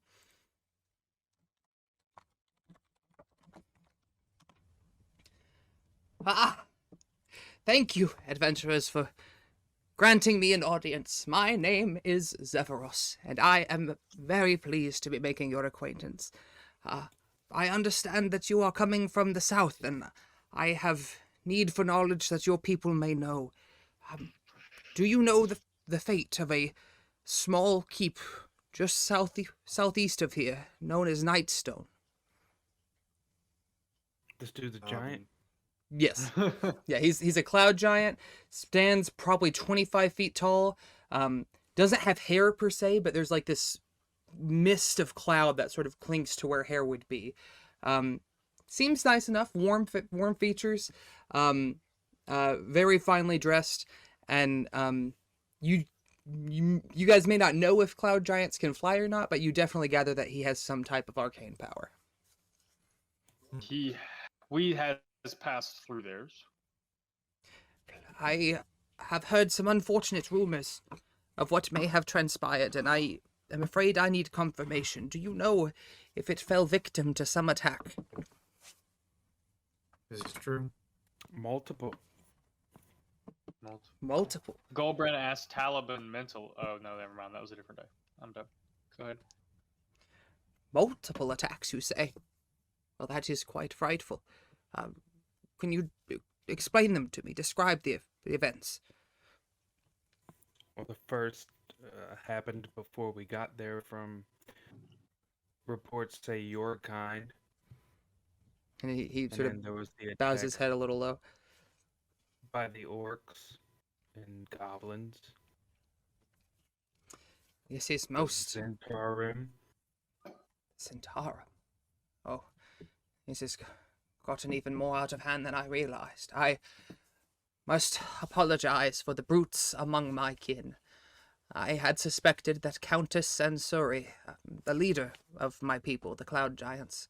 Ah! Thank you, adventurers, for granting me an audience. My name is Zephyros, and I am very pleased to be making your acquaintance. I understand that you are coming from the south, and I have need for knowledge that your people may know. Do you know the fate of a small keep just southeast of here, known as Nightstone? This dude's a giant. Yes. Yeah, he's a cloud giant, stands probably 25 feet tall, doesn't have hair per se, but there's like this mist of cloud that sort of clings to where hair would be. Seems nice enough, warm features, very finely dressed, and you guys may not know if cloud giants can fly or not, but you definitely gather that he has some type of arcane power. We had passed through theirs. I have heard some unfortunate rumors of what may have transpired, and I am afraid I need confirmation. Do you know if it fell victim to some attack? Is this true? Multiple. Multiple. Gulbrand asked Taliban mental. Oh, no, never mind. That was a different day. I'm done. Go ahead. Multiple attacks, you say? Well, that is quite frightful. Can you explain them to me? Describe the events. Well, the first happened before we got there from reports say your kind. And he sort of there was the bows his attack head a little low. by the orcs and goblins. This is most... Zentarum. Centara. Oh, this has gotten even more out of hand than I realized. I must apologize for the brutes among my kin. I had suspected that Countess Sansuri, the leader of my people, the Cloud Giants,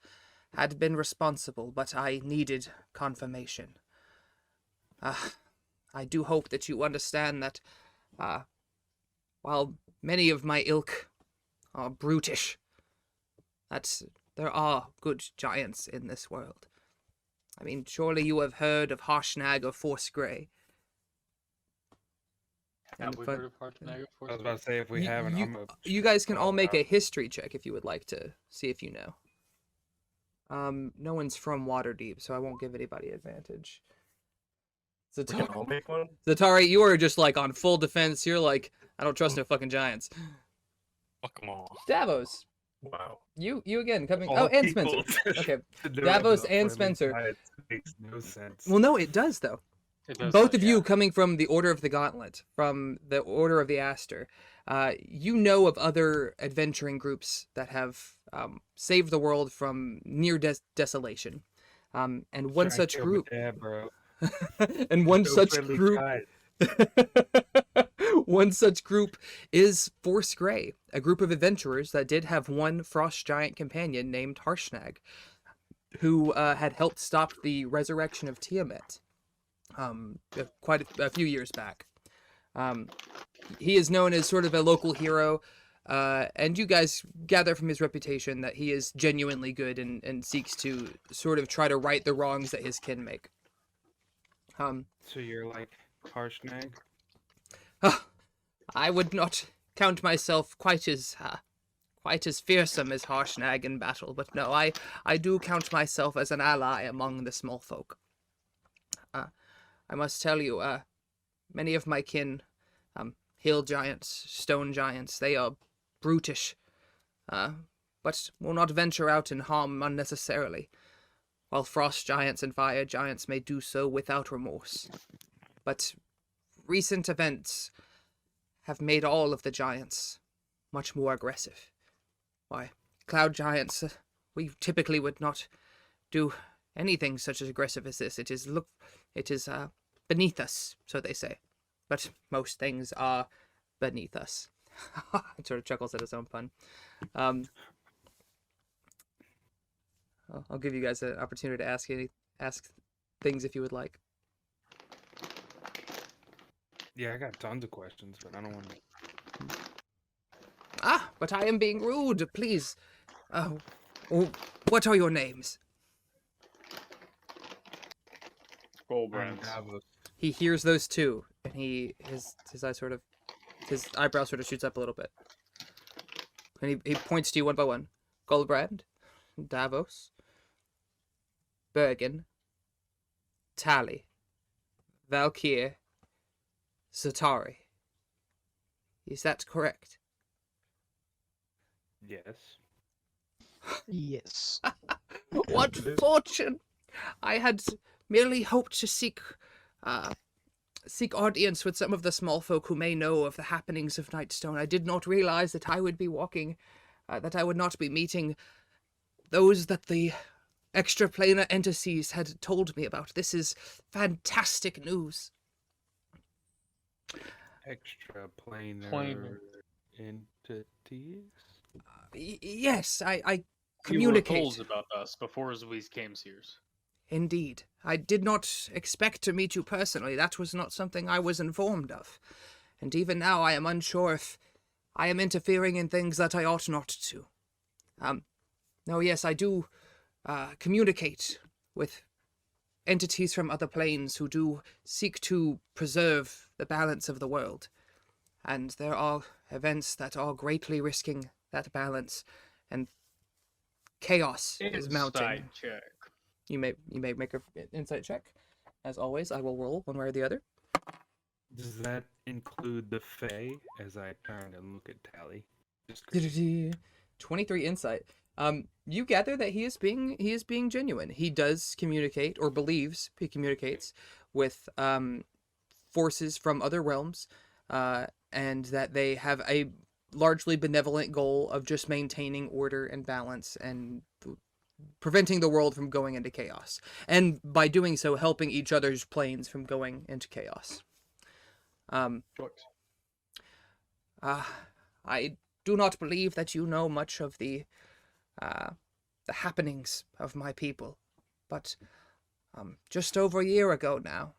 had been responsible, but I needed confirmation. I do hope that you understand that, while many of my ilk are brutish, that there are good giants in this world. I mean, surely you have heard of Harshnag or Force Grey. Have we heard of Harshnag? I was about to say, if we haven't, you guys can all make a history check if you would like to see if you know. No one's from Waterdeep, so I won't give anybody advantage. We can all make one? Zatari, you are just like on full defense. You're like, I don't trust no fucking giants. Fuck 'em all. Davos, Wow. you again coming. All Oh, and people Spencer. Okay, to do Davos it and for friendly Spencer. giants makes no sense. Well, no, it does though. It does Both that, of you yeah. coming from the Order of the Gauntlet, from the Order of the Aster, you know of other adventuring groups that have saved the world from near desolation. And one Trying to such kill my group, dad, bro. and one No such friendly group, giant. one such group is Force Grey, a group of adventurers that did have one frost giant companion named Harshnag, who had helped stop the resurrection of Tiamat. Quite a few years back. He is known as sort of a local hero, and you guys gather from his reputation that he is genuinely good and seeks to sort of try to right the wrongs that his kin make. So you're like Harshnag? I would not count myself quite as fearsome as Harshnag in battle, but no, I do count myself as an ally among the small folk. I must tell you, many of my kin, hill giants, stone giants, they are brutish, but will not venture out and harm unnecessarily, while frost giants and fire giants may do so without remorse. But recent events have made all of the giants much more aggressive. Why, cloud giants, we typically would not do anything such as aggressive as this. It is beneath us, so they say. But most things are beneath us. It sort of chuckles at his own pun. I'll give you guys an opportunity to ask things if you would like. Yeah, I got tons of questions, but I don't want to. But I am being rude. Please. What are your names? Gulbrand. He hears those two, and his eyebrow sort of shoots up a little bit. And he points to you one by one. Gulbrand, Davos, Bergen, Tali, Valkyr, Zatari. Is that correct? Yes. Yes. What fortune! I had merely hoped to seek audience with some of the small folk who may know of the happenings of Nightstone. I did not realize that I would be that I would not be meeting those that the extraplanar entities had told me about. This is fantastic news. Extraplanar entities? Yes, I You were communicate. told about us before we came here. Indeed. I did not expect to meet you personally. That was not something I was informed of. And even now I am unsure if I am interfering in things that I ought not to. No, yes, I do communicate with entities from other planes who do seek to preserve the balance of the world. And there are events that are greatly risking that balance, and chaos is mounting. Insight check. You may make an insight check. As always, I will roll one way or the other. Does that include the Fae? As I turn and look at Tally. Just curious. 23 insight. You gather that he is being genuine. He does communicate, or believes he communicates, with forces from other realms, and that they have a largely benevolent goal of just maintaining order and balance and preventing the world from going into chaos, and by doing so helping each other's planes from going into chaos. I do not believe that you know much of the happenings of my people, but just over a year ago now,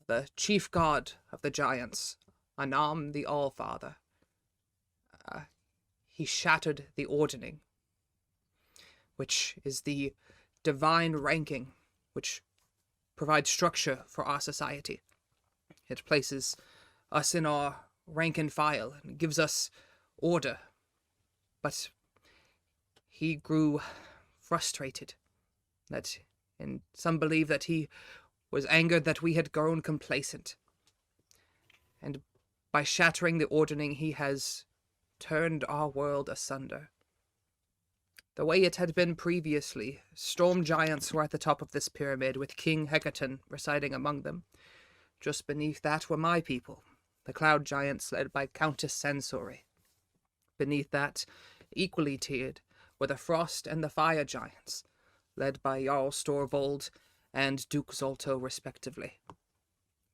the chief god of the giants, Anam the Allfather, he shattered the ordning, which is the divine ranking which provides structure for our society. It places us in our rank and file and gives us order. But he grew frustrated, and some believe that he was angered that we had grown complacent. And by shattering the ordering, he has turned our world asunder. The way it had been previously, storm giants were at the top of this pyramid, with King Hecaton residing among them. Just beneath that were my people, the cloud giants led by Countess Sensory. Beneath that, equally tiered, were the frost and the fire giants, led by Jarl Storvold and Duke Zolto respectively.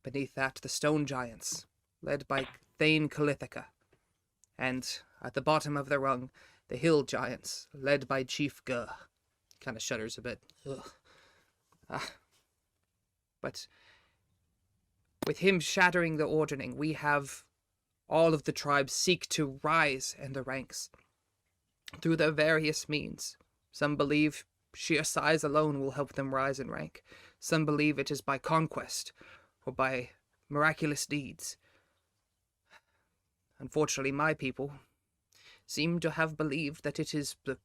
Beneath that, the stone giants, led by Thane Calithica. And at the bottom of the rung, the hill giants, led by Chief Gur. Kind of shudders a bit. Ugh. But with him shattering the ordering, we have all of the tribes seek to rise in the ranks through their various means. Some believe sheer size alone will help them rise in rank. Some believe it is by conquest or by miraculous deeds. Unfortunately, my people seem to have believed that it is the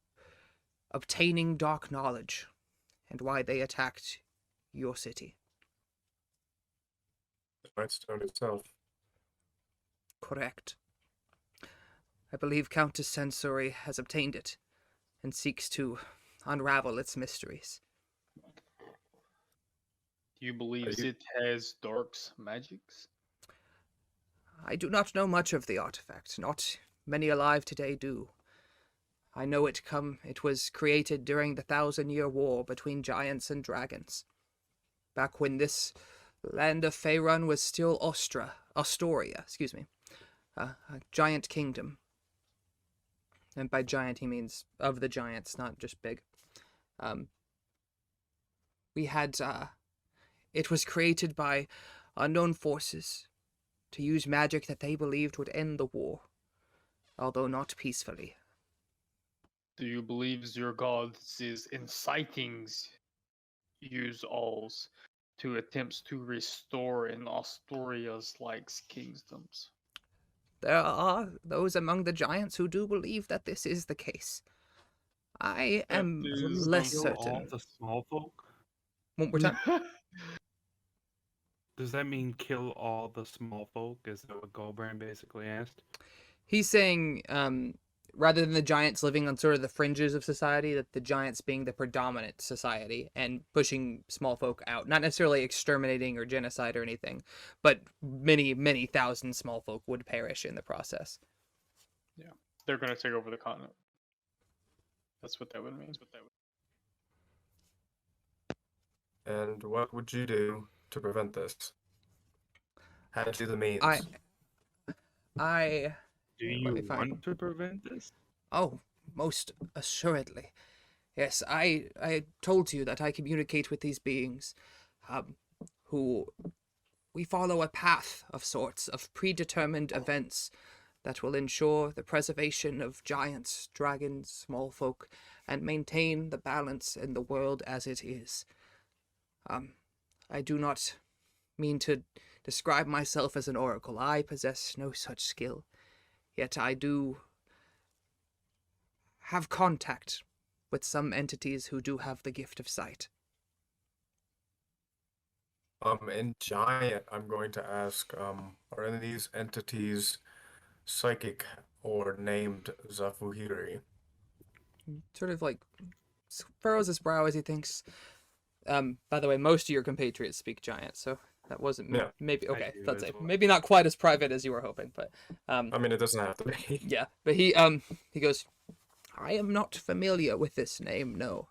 obtaining dark knowledge and why they attacked your city. The Nightstone itself. Correct. I believe Countess Sensory has obtained it and seeks to unravel its mysteries. Do you believe it has dark's magics? I do not know much of the artifact. Not many alive today do. I know it was created during the 1,000-year war between giants and dragons. Back when this land of Faerun was still Astoria, a giant kingdom. And by giant he means of the giants, not just big. It was created by unknown forces to use magic that they believed would end the war, although not peacefully. Do you believe your gods is inciting use alls to attempts to restore in Astoria's kingdoms? There are those among the giants who do believe that this is the case. I am less Kill all certain. the small folk? One more time. Does that mean kill all the small folk? Is that what Gulbrand basically asked? He's saying, rather than the giants living on sort of the fringes of society, that the giants being the predominant society and pushing small folk out. Not necessarily exterminating or genocide or anything, but many, many thousand small folk would perish in the process. Yeah, they're going to take over the continent. That's what that would mean. And what would you do to prevent this? Had you the means? Do you want to prevent this? Oh, most assuredly. Yes, I told you that I communicate with these beings, who we follow a path of sorts of predetermined events that will ensure the preservation of giants, dragons, small folk, and maintain the balance in the world as it is. I do not mean to describe myself as an oracle. I possess no such skill. Yet I do have contact with some entities who do have the gift of sight. In Giant, I'm going to ask, are any of these entities psychic or named Zafuhiri? Sort of furrows his brow as he thinks. By the way, most of your compatriots speak Giant, so that wasn't maybe okay. That's it. Maybe not quite as private as you were hoping, but I mean, it doesn't have to be. Yeah, but he goes, I am not familiar with this name. No,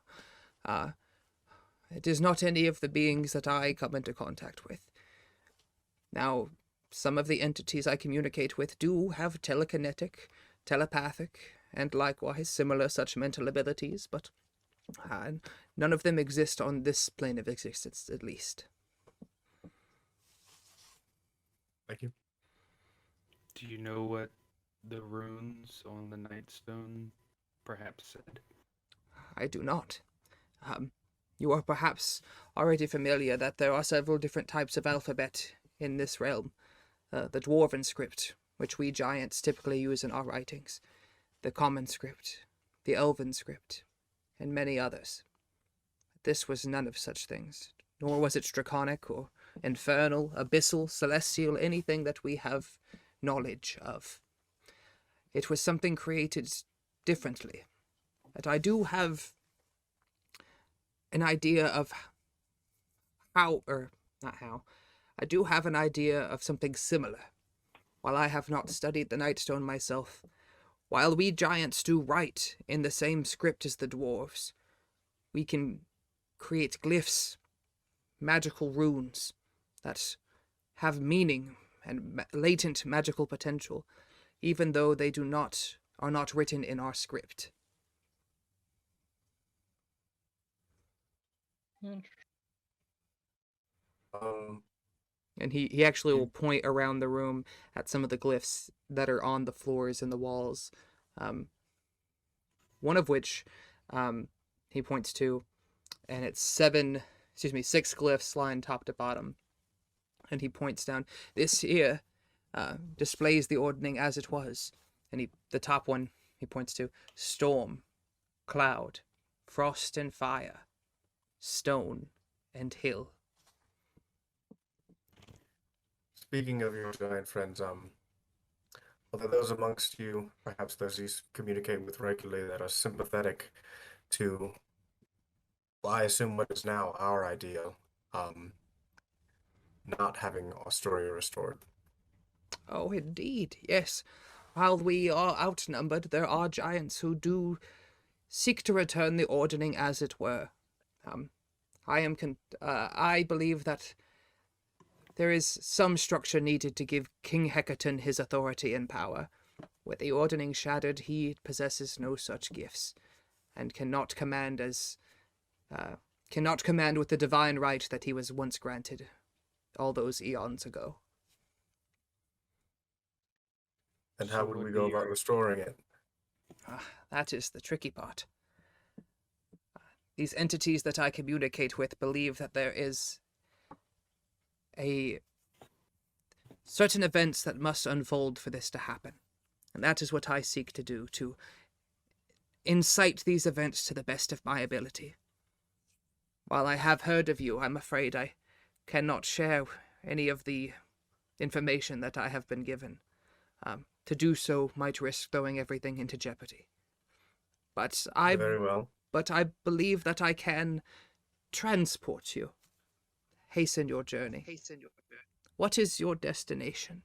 it is not any of the beings that I come into contact with. Now, some of the entities I communicate with do have telekinetic, telepathic, and likewise similar such mental abilities, but none of them exist on this plane of existence, at least. Thank you. Do you know what the runes on the Nightstone perhaps said? I do not. You are perhaps already familiar that there are several different types of alphabet in this realm. The Dwarven script, which we giants typically use in our writings, the Common script, the Elven script, and many others. This was none of such things. nor was it draconic or infernal, abyssal, celestial, anything that we have knowledge of. It was something created differently. But I do have an idea of how, or not how, I do have an idea of something similar. While I have not studied the Nightstone myself, while we giants do write in the same script as the dwarves, we can create glyphs, magical runes that have meaning and latent magical potential, even though they are not written in our script. And he actually will point around the room at some of the glyphs that are on the floors and the walls. One of which he points to, and it's 6 glyphs lined top to bottom. And he points down. This here displays the ordning as it was. And the top one he points to: storm, cloud, frost and fire, stone and hill. Speaking of your giant friends, are there those amongst you, perhaps those you communicate with regularly, that are sympathetic to, well, I assume what is now our ideal, not having Astoria restored? Oh, indeed, yes. While we are outnumbered, there are giants who do seek to return the ordning as it were. I believe that there is some structure needed to give King Hecaton his authority and power. With the ordning shattered, he possesses no such gifts, and cannot command with the divine right that he was once granted all those eons ago. And how would we go about restoring it? That is the tricky part. These entities that I communicate with believe that there is certain events that must unfold for this to happen. And that is what I seek to do, to incite these events to the best of my ability. While I have heard of you, I'm afraid I cannot share any of the information that I have been given. To do so might risk throwing everything into jeopardy. Very well. But I believe that I can transport you. Hasten your journey. What is your destination?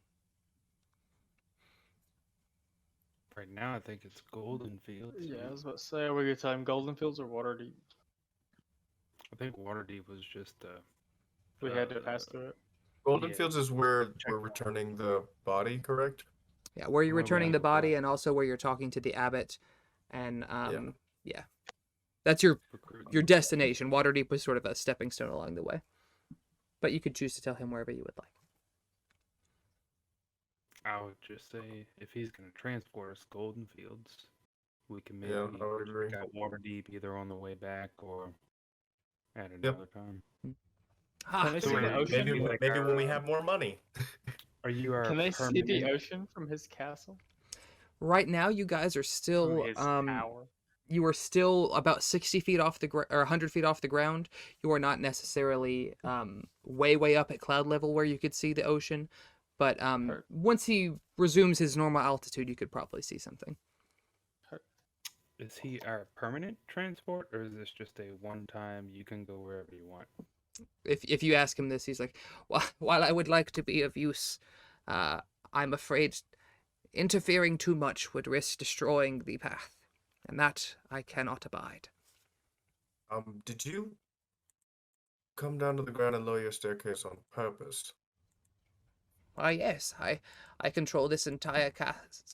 Right now, I think it's Goldenfeilds. Yeah, I was about to say, are we going to time Goldenfields or Waterdeep? I think Waterdeep was just We had to pass through it. Goldenfields is where we're returning the body, correct? Yeah, where you're returning the body, yeah. and also where you're talking to the abbot, and Yeah. that's your destination. Waterdeep was sort of a stepping stone along the way, but you could choose to tell him wherever you would like. I would just say, if he's going to transport us Goldenfields, we can maybe Yeah, I would agree. check out Waterdeep either on the way back or at another time. Can they see the ocean? Maybe when we have more money. Are you our Can they see the permanent- ocean from his castle? Right now, you guys are still From his tower? you are still about 60 feet off the or 100 feet off the ground. You are not necessarily way up at cloud level where you could see the ocean, but once he resumes his normal altitude, you could probably see something. Is he our permanent transport, or is this just a one-time, you can go wherever you want? If you ask him this, he's like, while I would like to be of use, I'm afraid interfering too much would risk destroying the path, and that I cannot abide. Did you come down to the ground and lower your staircase on purpose? Why, yes, I control this entire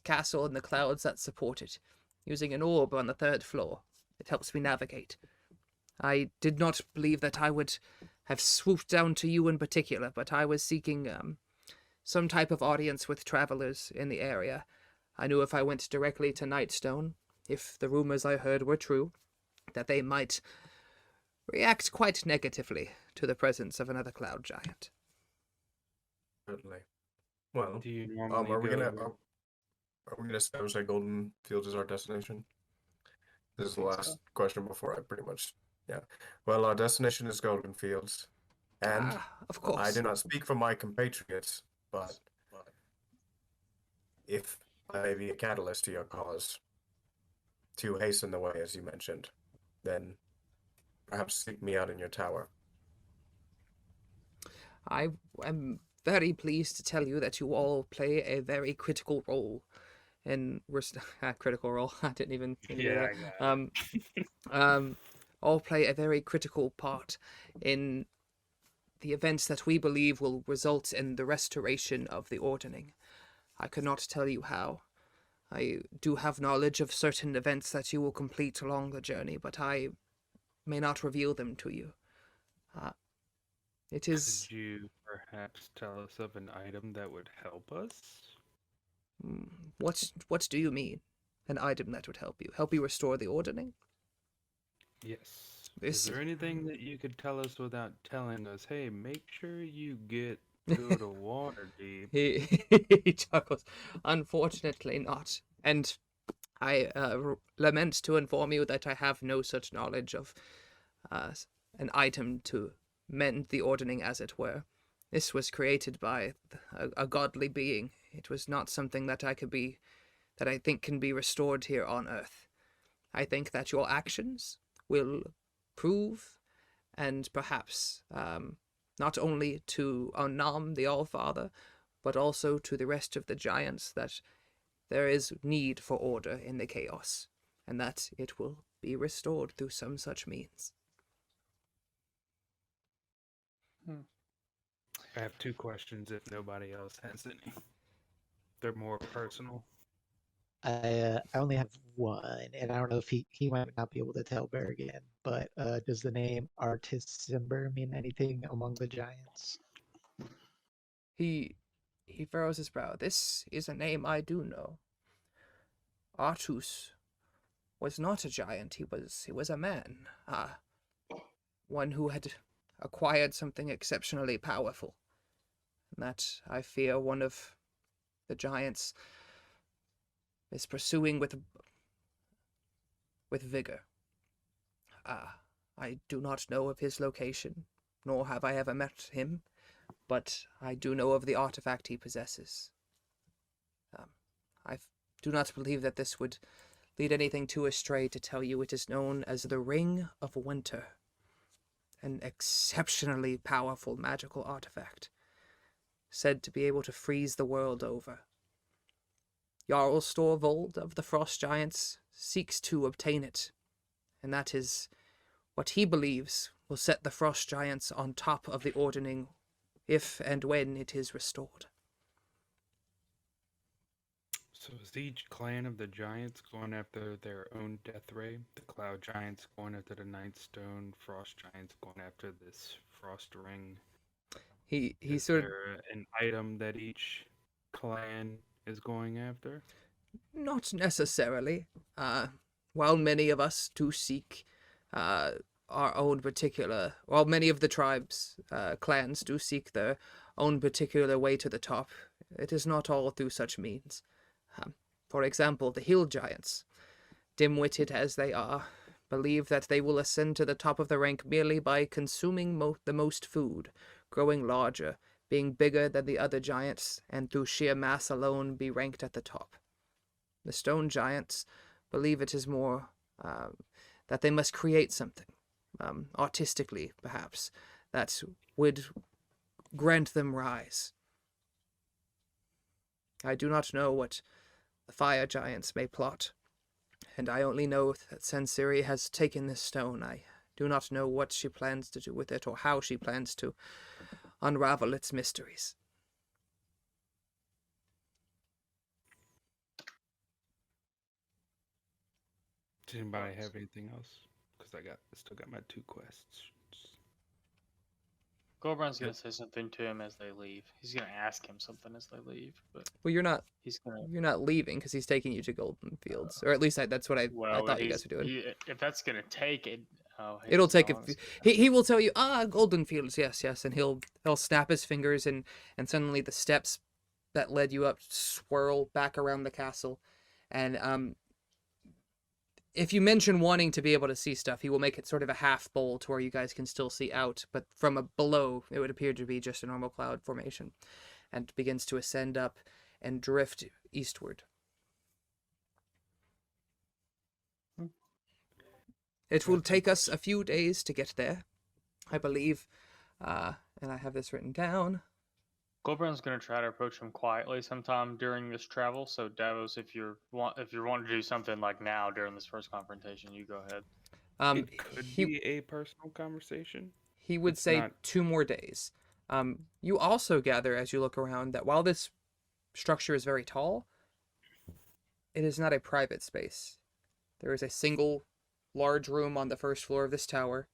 castle and the clouds that support it, using an orb on the 3rd floor. It helps me navigate. I did not believe that I would have swooped down to you in particular, but I was seeking some type of audience with travelers in the area. I knew if I went directly to Nightstone, if the rumors I heard were true, that they might react quite negatively to the presence of another cloud giant. Certainly. Well, Do you normally are we go... gonna establish that Goldenfields is our destination? This is the last question before I pretty much. Yeah. Well, our destination is Goldenfields. And Of I course. do not speak for my compatriots, but if I may be a catalyst to your cause, to hasten the way, as you mentioned, then perhaps seek me out in your tower. I am very pleased to tell you that you all play a very critical role in critical role. I didn't even hear Yeah, that. I got it. All play a very critical part in the events that we believe will result in the restoration of the ordering. I could not tell you how. I do have knowledge of certain events that you will complete along the journey, but I may not reveal them to you. It is... Could you perhaps tell us of an item that would help us? What do you mean? An item that would help you? Help you restore the ordering? Yes. This- Is there anything that you could tell us without telling us, hey, make sure you go to Waterdeep? He chuckles. Unfortunately not. And I lament to inform you that I have no such knowledge of an item to mend the ordering, as it were. This was created by a godly being. It was not something that I think can be restored here on Earth. I think that your actions will prove, and perhaps not only to Onam, the All-Father, but also to the rest of the giants, that there is need for order in the chaos, and that it will be restored through some such means. I have two questions if nobody else has any. They're more personal. I only have one, and I don't know if he might not be able to tell Berrigan, but does the name Artisimber mean anything among the giants? He furrows his brow. This is a name I do know. Artus was not a giant. He was a man. One who had acquired something exceptionally powerful. And that, I fear, one of the giants is pursuing with vigor. I do not know of his location, nor have I ever met him, but I do know of the artifact he possesses. I do not believe that this would lead anything too astray to tell you it is known as the Ring of Winter, an exceptionally powerful magical artifact, said to be able to freeze the world over. Jarl Storvold of the Frost Giants seeks to obtain it, and that is what he believes will set the Frost Giants on top of the ordering if and when it is restored. So is each clan of the giants going after their own death ray? The Cloud Giants going after the Ninth Stone, Frost Giants going after this Frost Ring? Is there an item that each clan is going after? Not necessarily. While many of us do seek our own particular... While many of the tribes, clans, do seek their own particular way to the top, it is not all through such means. For example, the Hill Giants, dim-witted as they are, believe that they will ascend to the top of the rank merely by consuming the most food, growing larger, being bigger than the other giants, and through sheer mass alone be ranked at the top. The Stone Giants believe it is more that they must create something, artistically perhaps, that would grant them rise. I do not know what the Fire Giants may plot, and I only know that Sansiri has taken this stone. I do not know what she plans to do with it, or how she plans to unravel its mysteries. Does anybody have anything else? Because I still got my two quests. Gulbrand's gonna say something to him as they leave. He's gonna ask him something as they leave, but Well, you're not you're not leaving because he's taking you to Goldenfeilds, or at least that's what I thought you guys were doing. If that's gonna take it, It'll take he will tell you, Goldenfields, yes, and he'll snap his fingers, and suddenly the steps that led you up swirl back around the castle, and if you mention wanting to be able to see stuff, he will make it sort of a half bowl to where you guys can still see out, but from below, it would appear to be just a normal cloud formation, and begins to ascend up and drift eastward. It will take us a few days to get there, I believe, and I have this written down. Gulbrand's gonna try to approach him quietly sometime during this travel. So Davos, if you're wanting to do something like now during this first confrontation, you go ahead. It could be a personal conversation. He would It's say not- 2 more days. You also gather, as you look around, that while this structure is very tall, it is not a private space. There is a single large room on the first floor of this tower.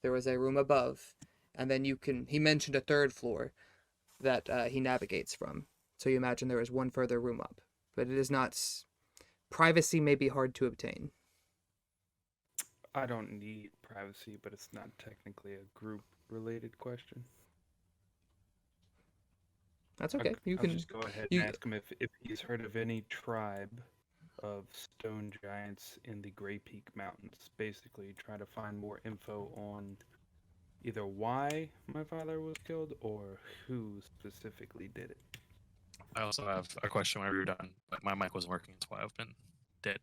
There is a room above, and then he mentioned a 3rd floor that he navigates from. So you imagine there is one further room up, but it is not. Privacy may be hard to obtain. I don't need privacy, but it's not technically a group-related question. That's okay. I'll just go ahead and ask him if he's heard of any tribe of stone giants in the Grey Peak Mountains. Basically, try to find more info on either why my father was killed or who specifically did it. I also have a question whenever you're done, but my mic wasn't working, that's why I've been dead.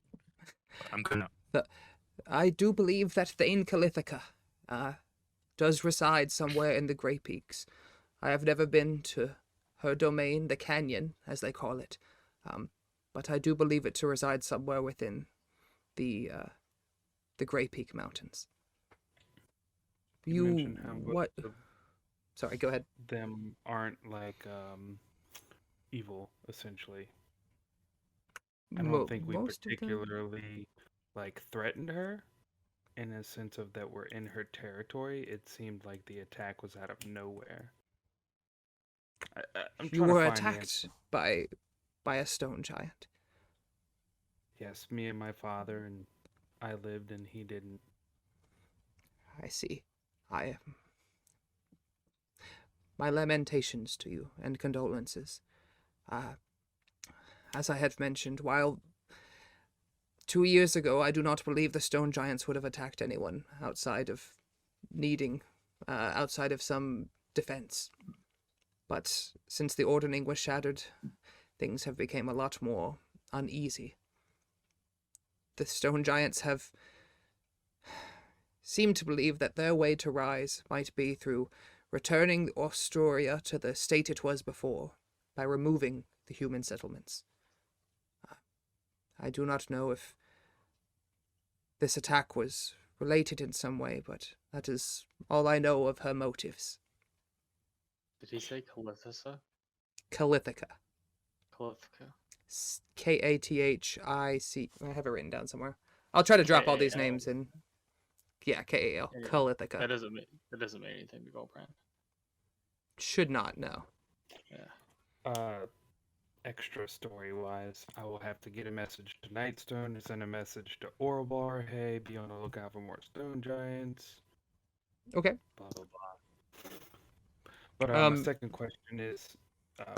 But I'm good now. I do believe that Thane Calithica does reside somewhere in the Grey Peaks. I have never been to her domain, the canyon, as they call it, but I do believe it to reside somewhere within the Grey Peak Mountains. mentioned how what? Sorry, go ahead. Them aren't like evil, essentially. I don't think we particularly like threatened her in a sense of that we're in her territory. It seemed like the attack was out of nowhere. You were attacked by a stone giant. Yes, me and my father, and I lived and he didn't. I see. My lamentations to you and condolences. As I had mentioned, while 2 years ago I do not believe the stone giants would have attacked anyone outside of some defense. But since the ordering was shattered, things have become a lot more uneasy. The stone giants have seemed to believe that their way to rise might be through returning Austoria to the state it was before, by removing the human settlements. I do not know if this attack was related in some way, but that is all I know of her motives. Did he say Calithica? Calithica. Calithica. Kathic. I have it written down somewhere. I'll try to drop all these names in. Yeah, Kal. Calithica. That doesn't mean anything to Gulbrand. Should not know. Yeah. Extra story-wise, I will have to get a message to Nightstone, send a message to Orbar, hey, be on the lookout for more stone giants. Okay. Blah, blah, blah. But my second question is,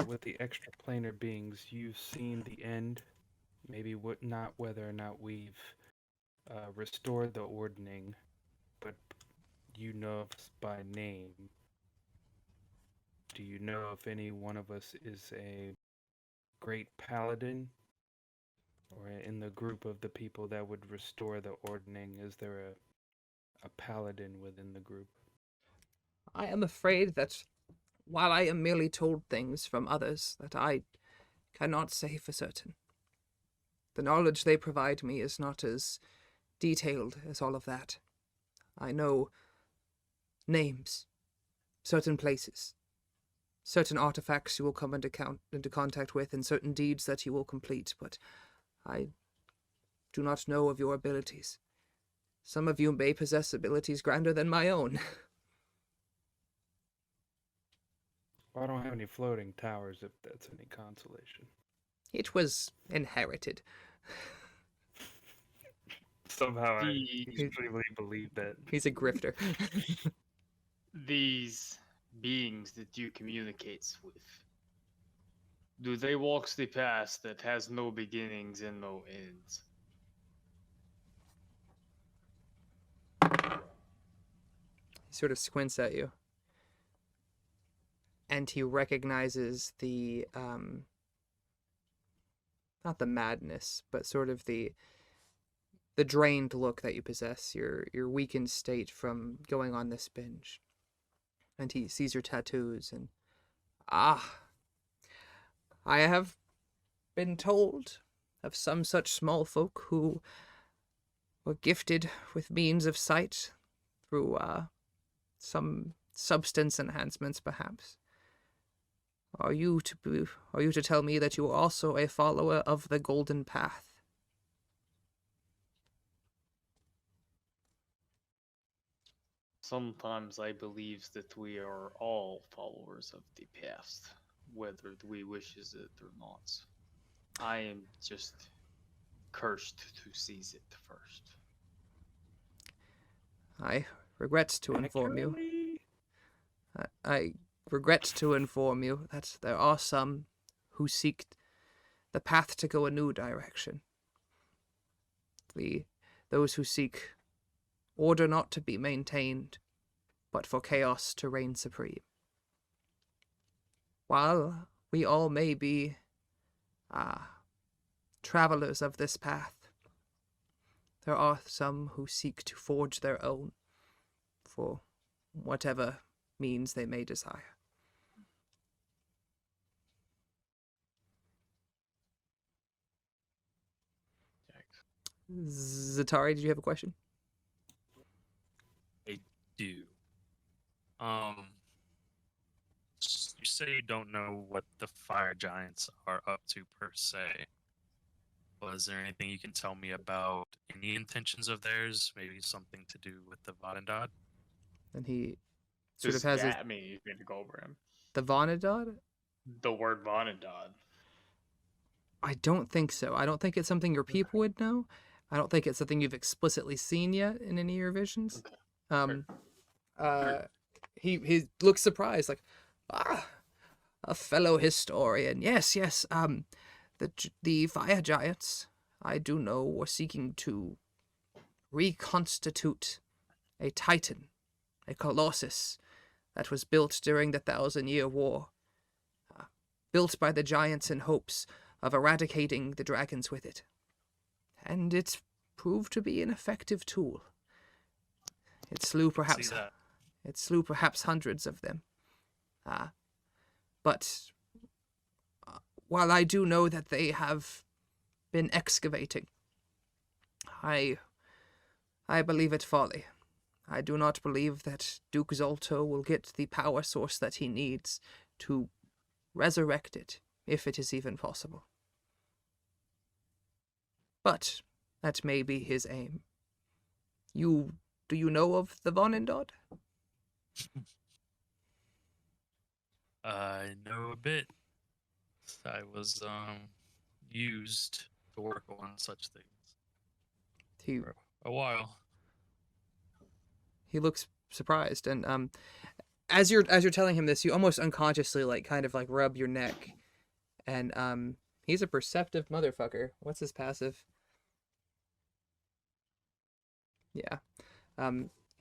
with the extraplanar beings, you've seen the end. Maybe not whether or not we've restored the ordning, but you know us by name. Do you know if any one of us is a great paladin, or in the group of the people that would restore the ordning, is there a paladin within the group? I am afraid that while I am merely told things from others that I cannot say for certain, the knowledge they provide me is not as detailed as all of that. I know names, certain places, certain artifacts you will come into contact with, and certain deeds that you will complete, but I do not know of your abilities. Some of you may possess abilities grander than my own. Well, I don't have any floating towers, if that's any consolation. It was inherited. Somehow I truly believe that. He's a grifter. These beings that you communicate with, do they walk the path that has no beginnings and no ends? sort of squints at you. And he recognizes the, not the madness, but sort of the drained look that you possess, your weakened state from going on this binge. And he sees your tattoos and, I have been told of some such small folk who were gifted with means of sight through some substance enhancements, perhaps. Are you to tell me that you are also a follower of the Golden Path? Sometimes I believe that we are all followers of the past, whether we wishes it or not. I am just cursed to seize it first. I regret to inform you. I regret to inform you that there are some who seek the path to go a new direction. Those who seek order not to be maintained, but for chaos to reign supreme. While we all may be travelers of this path, there are some who seek to forge their own for whatever means they may desire. Zatari, did you have a question? I do. You say you don't know what the fire giants are up to per se. Well, is there anything you can tell me about any intentions of theirs? Maybe something to do with the Vanadad? And he sort of has I mean, you've been to Gulbrand. the Vanadad? The word Vanadad. I don't think so. I don't think it's something your people would know. I don't think it's something you've explicitly seen yet in any of your visions. Okay. He looks surprised, like, a fellow historian. Yes. The fire giants, I do know, were seeking to reconstitute a titan, a colossus that was built during the 1,000-Year War, built by the giants in hopes of eradicating the dragons with it. And it's proved to be an effective tool. It slew perhaps hundreds of them. But while I do know that they have been excavating, I believe it folly. I do not believe that Duke Zolto will get the power source that he needs to resurrect it, if it is even possible. But that may be his aim. Do you know of the Vanadad? I know a bit. I was used to work on such things for a while. He looks surprised, and as you're telling him this, you almost unconsciously kind of rub your neck, and he's a perceptive motherfucker. What's his passive? Yeah.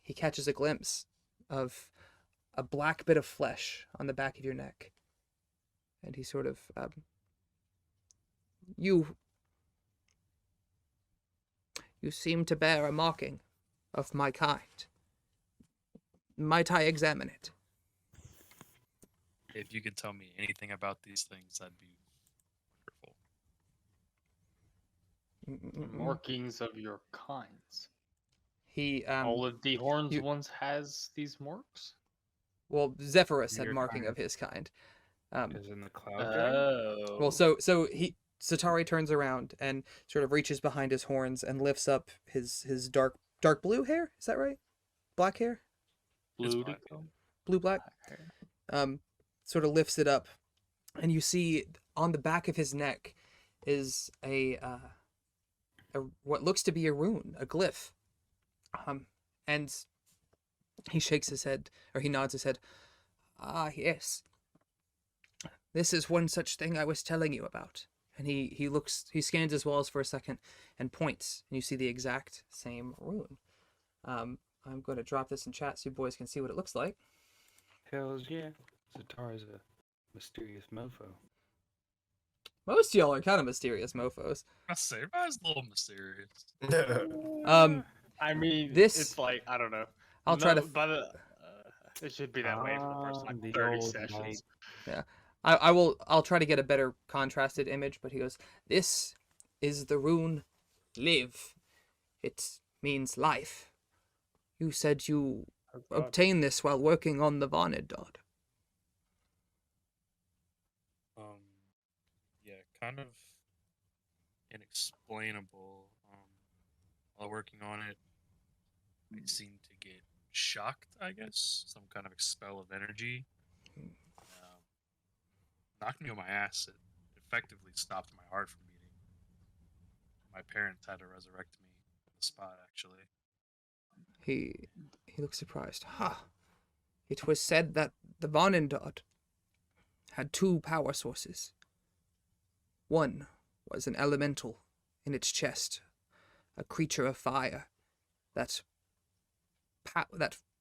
He catches a glimpse of a black bit of flesh on the back of your neck. And he sort of, you seem to bear a marking of my kind. Might I examine it? If you could tell me anything about these things, that'd be wonderful. Markings of your kinds. He all of the horns ones has these marks. Well, Zephyros had marking of his kind. Is in the cloud. Well, so Satari turns around and sort of reaches behind his horns and lifts up his dark blue hair. Is that right? Black hair. Blue black. Sort of lifts it up, and you see on the back of his neck is a what looks to be a rune, a glyph. And he shakes his head, or he nods his head. Ah, yes. This is one such thing I was telling you about. And he scans his walls for a second and points, and you see the exact same rune. I'm going to drop this in chat so you boys can see what it looks like. Hells yeah. Zatara's a mysterious mofo. Most of y'all are kind of mysterious mofos. I say, it's a little mysterious. I mean, This- it's like, I don't know. I'll try to. It should be that way for the first like the 30 old sessions. knight. I'll try to get a better contrasted image, but he goes, "This is the rune live. It means life. You said you Oh, God. obtained this while working on the Vanedod." Yeah, kind of inexplainable. While working on it, I seemed to get shocked, I guess. Some kind of expel of energy. Knocked me on my ass. It effectively stopped my heart from beating. My parents had to resurrect me on the spot, actually. He looks surprised. It was said that the Vanedod had two power sources. One was an elemental in its chest, a creature of fire that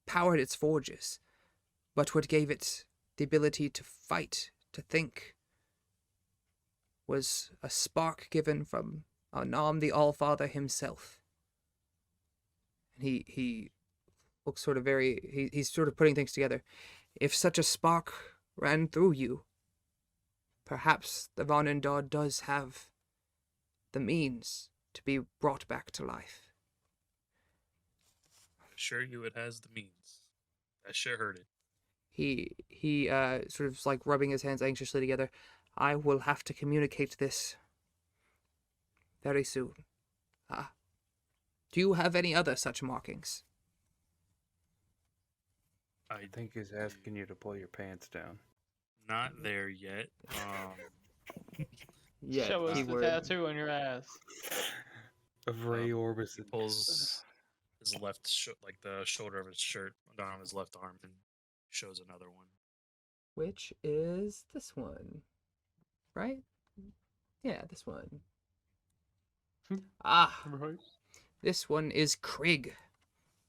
powered its forges, but what gave it the ability to fight, to think, was a spark given from Anam the Allfather himself. And he looks sort of he's sort of putting things together. If such a spark ran through you, perhaps the Vanedod does have the means to be brought back to life. I assure you it has the means. I sure heard it. He sort of like rubbing his hands anxiously together. I will have to communicate this very soon. Do you have any other such markings? I think he's asking you to pull your pants down. Not there yet. Yeah, Show us the keyword. tattoo on your ass. Of Ray Orbison. He pulls his left, like the shoulder of his shirt down on his left arm and shows another one. Which is this one, right? Yeah, this one. Right. This one is Krieg.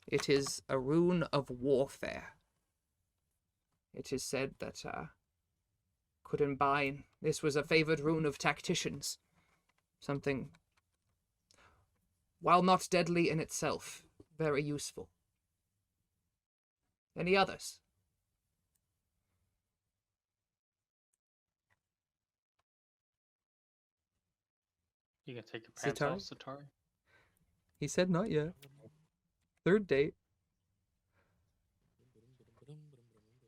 It is a rune of warfare. It is said that could combine. This was a favored rune of tacticians. Something, while not deadly in itself, very useful. Any others? You can take your pants off, Satari. He said not yet. Third date.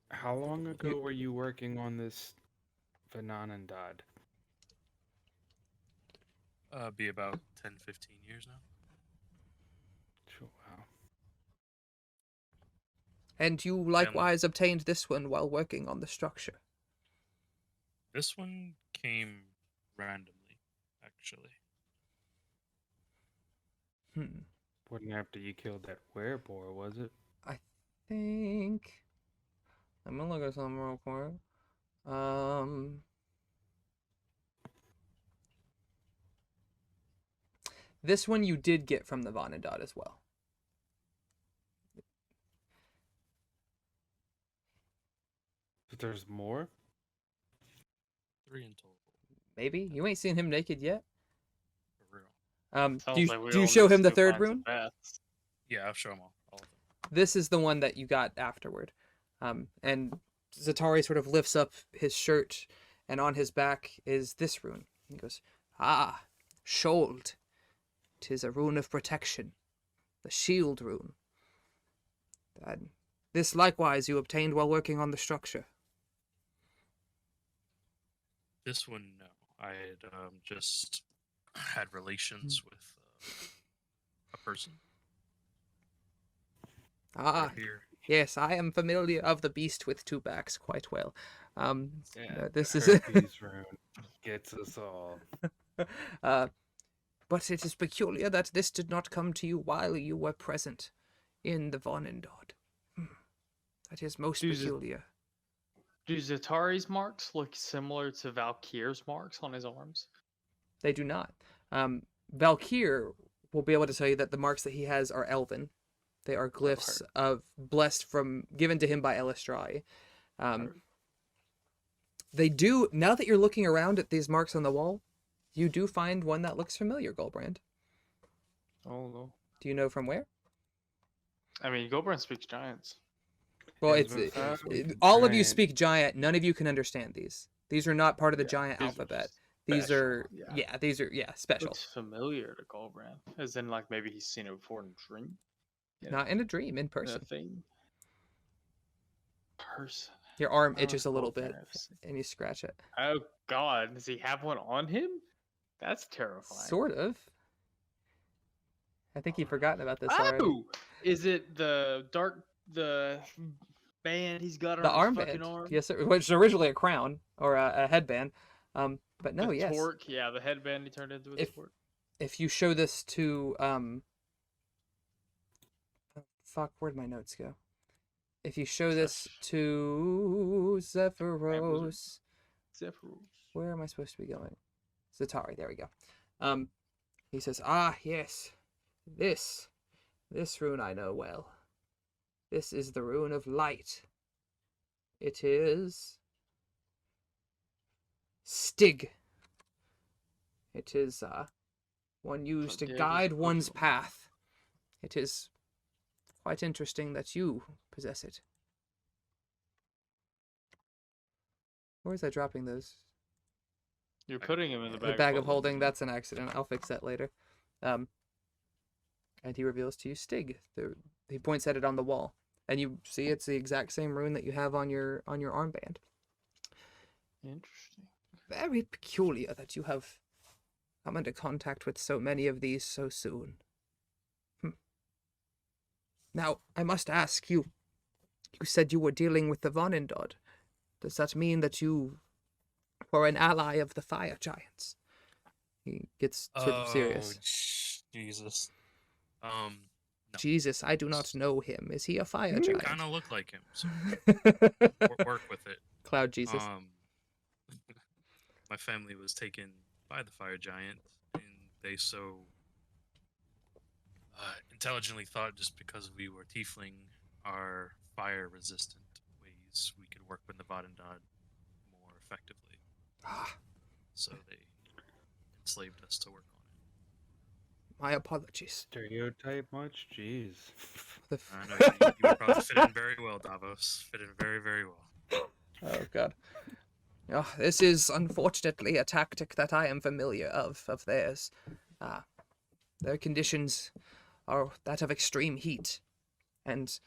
How long ago were you working on this Vanedod? Be about 10, 15 years now. Wow. And you likewise obtained this one while working on the structure. This one came randomly, actually. Wasn't after you killed that wereboar, was it? I think. I'm gonna look at something real quick. This one you did get from the Vanedod as well. But there's more? 3 in total. Maybe you ain't seen him naked yet. For real. Do you show him the third rune? Yeah, I'll show him all of them. This is the one that you got afterward. And Zatari sort of lifts up his shirt, and on his back is this rune. He goes, Shold. 'Tis a rune of protection, the shield rune. And this likewise you obtained while working on the structure. This one, no. I had just had relations with a person. Here. Yes, I am familiar of the beast with two backs quite well. This is Herpes rune gets us all. But it is peculiar that this did not come to you while you were present in the Vanedod. That is most peculiar. Do Zatari's marks look similar to Valkyr's marks on his arms? They do not. Valkyr will be able to tell you that the marks that he has are elven. They are glyphs of blessed given to him by Elistrai. They do, now that you're looking around at these marks on the wall, you do find one that looks familiar, Gulbrand. Oh, no. Do you know from where? I mean, Gulbrand speaks giants. Well, Yeah, I it's was gonna say, all of you giant. speak giant. None of you can understand these. These are not part of the giant these are alphabet. just These special, are these are special. Looks familiar to Gulbrand, as in like maybe he's seen it before in a dream. Not in a dream, in person. Thing. Person. Your arm Where itches a was little bit, Gulbrand? and you scratch it. Oh God, does he have one on him? That's terrifying. Sort of. I think you've forgotten about this already. Oh, is it the band he's got on The his fucking armband, arm? yes, sir. Which is originally a crown or a headband, but no, the yes. Torque, yeah, the headband he turned into a torque. If you show this to fuck, where'd my notes go? If you show this to Zephyros, where am I supposed to be going? Zatari, there we go. He says, yes, this rune I know well. This is the rune of light. It is Stig. It is one used to guide one's path. It is quite interesting that you possess it. Where is I dropping those? You're putting him in the bag of holding. That's an accident. I'll fix that later. And he reveals to you Stig. He points at it on the wall, and you see it's the exact same rune that you have on your armband. Interesting. Very peculiar that you have come into contact with so many of these so soon. Now, I must ask you. You said you were dealing with the Vonindod. Does that mean that you were an ally of the fire giants? He gets sort of serious. Jesus. No. Jesus, I do not know him. Is he a fire giant? Kind of look like him. So work with it. Cloud Jesus. My family was taken by the fire giant, and they so intelligently thought just because we were tiefling, our fire-resistant ways, we could work with the Vodendod more effectively. So they enslaved us to work on it. My apologies. Stereotype much? Jeez. I know you would probably fit in very well, Davos. Fit in very, very well. Oh God. Oh, this is unfortunately a tactic that I am familiar of theirs. Their conditions are that of extreme heat, and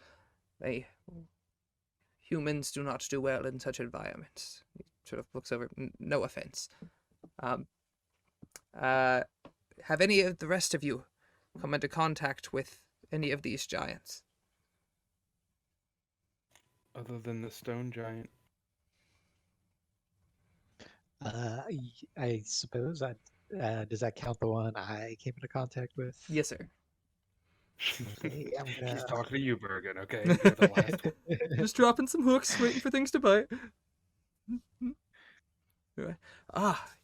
humans do not do well in such environments. He sort of looks over. No offense. Have any of the rest of you come into contact with any of these giants? Other than the stone giant. I suppose does that count the one I came into contact with? Yes, sir. Okay, I'm gonna... He's talking to you, Bergen, okay? You're the last one. Just dropping some hooks, waiting for things to bite.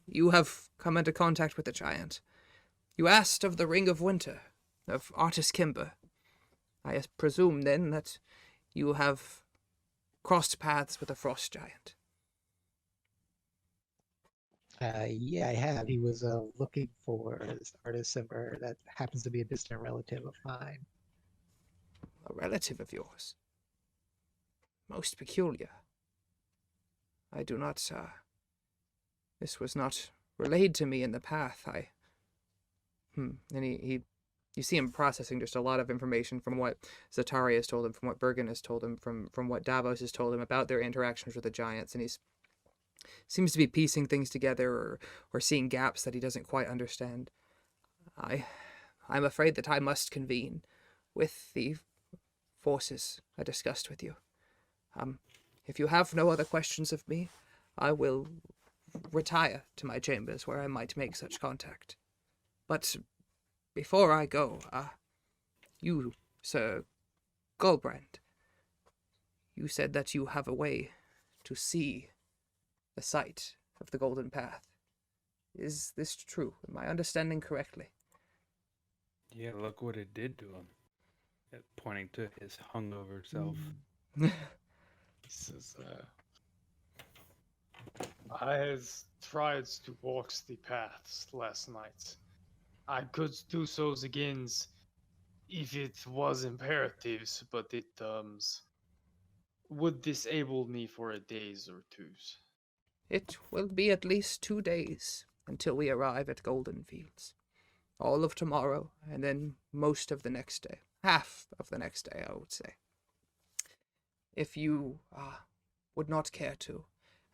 You have come into contact with a giant. You asked of the Ring of Winter, of Artis Kimber. I presume, then, that you have crossed paths with a frost giant. Yeah, I have. He was looking for this artist Ember that happens to be a distant relative of mine. A relative of yours? Most peculiar. I do not, this was not relayed to me in the path. And you see him processing just a lot of information from what Zatari has told him, from what Bergen has told him, from what Davos has told him about their interactions with the giants, and he's seems to be piecing things together or seeing gaps that he doesn't quite understand. I'm afraid that I must convene with the forces I discussed with you. If you have no other questions of me, I will retire to my chambers where I might make such contact. But before I go, you, Sir Gulbrand, you said that you have a way to see the site of the Golden Path. Is this true? Am I understanding correctly? Yeah, look what it did to him. pointing to his hungover self. He says, I has tried to walk the paths last night. I could do so again if it was imperatives, but it would disable me for a days or twos. It will be at least 2 days until we arrive at Goldenfeilds. All of tomorrow, and then most of the next day. Half of the next day, I would say. If you would not care to,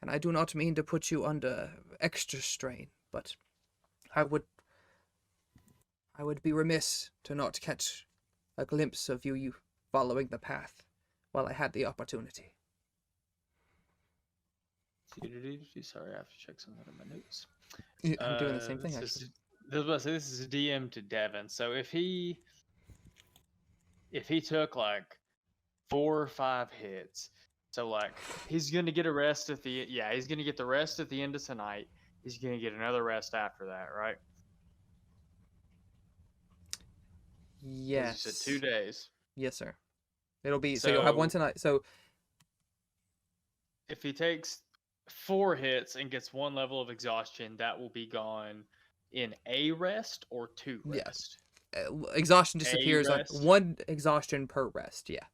and I do not mean to put you under extra strain, but I would be remiss to not catch a glimpse of you following the path while I had the opportunity. Sorry, I have to check something in my notes. I'm doing the same thing, this actually. this is DM to Devin. So if he took like 4 or 5 hits, so like he's gonna get a rest at the he's gonna get the rest at the end of tonight. He's gonna get another rest after that, right? 'Cause Yes. you said 2 days. Yes, sir. It'll be so you'll have one So- tonight. So If he takes 4 hits and gets 1 level of exhaustion, that will be gone in a rest or 2 Yeah. rest. Exhaustion disappears on rest? 1 exhaustion per rest. Yeah.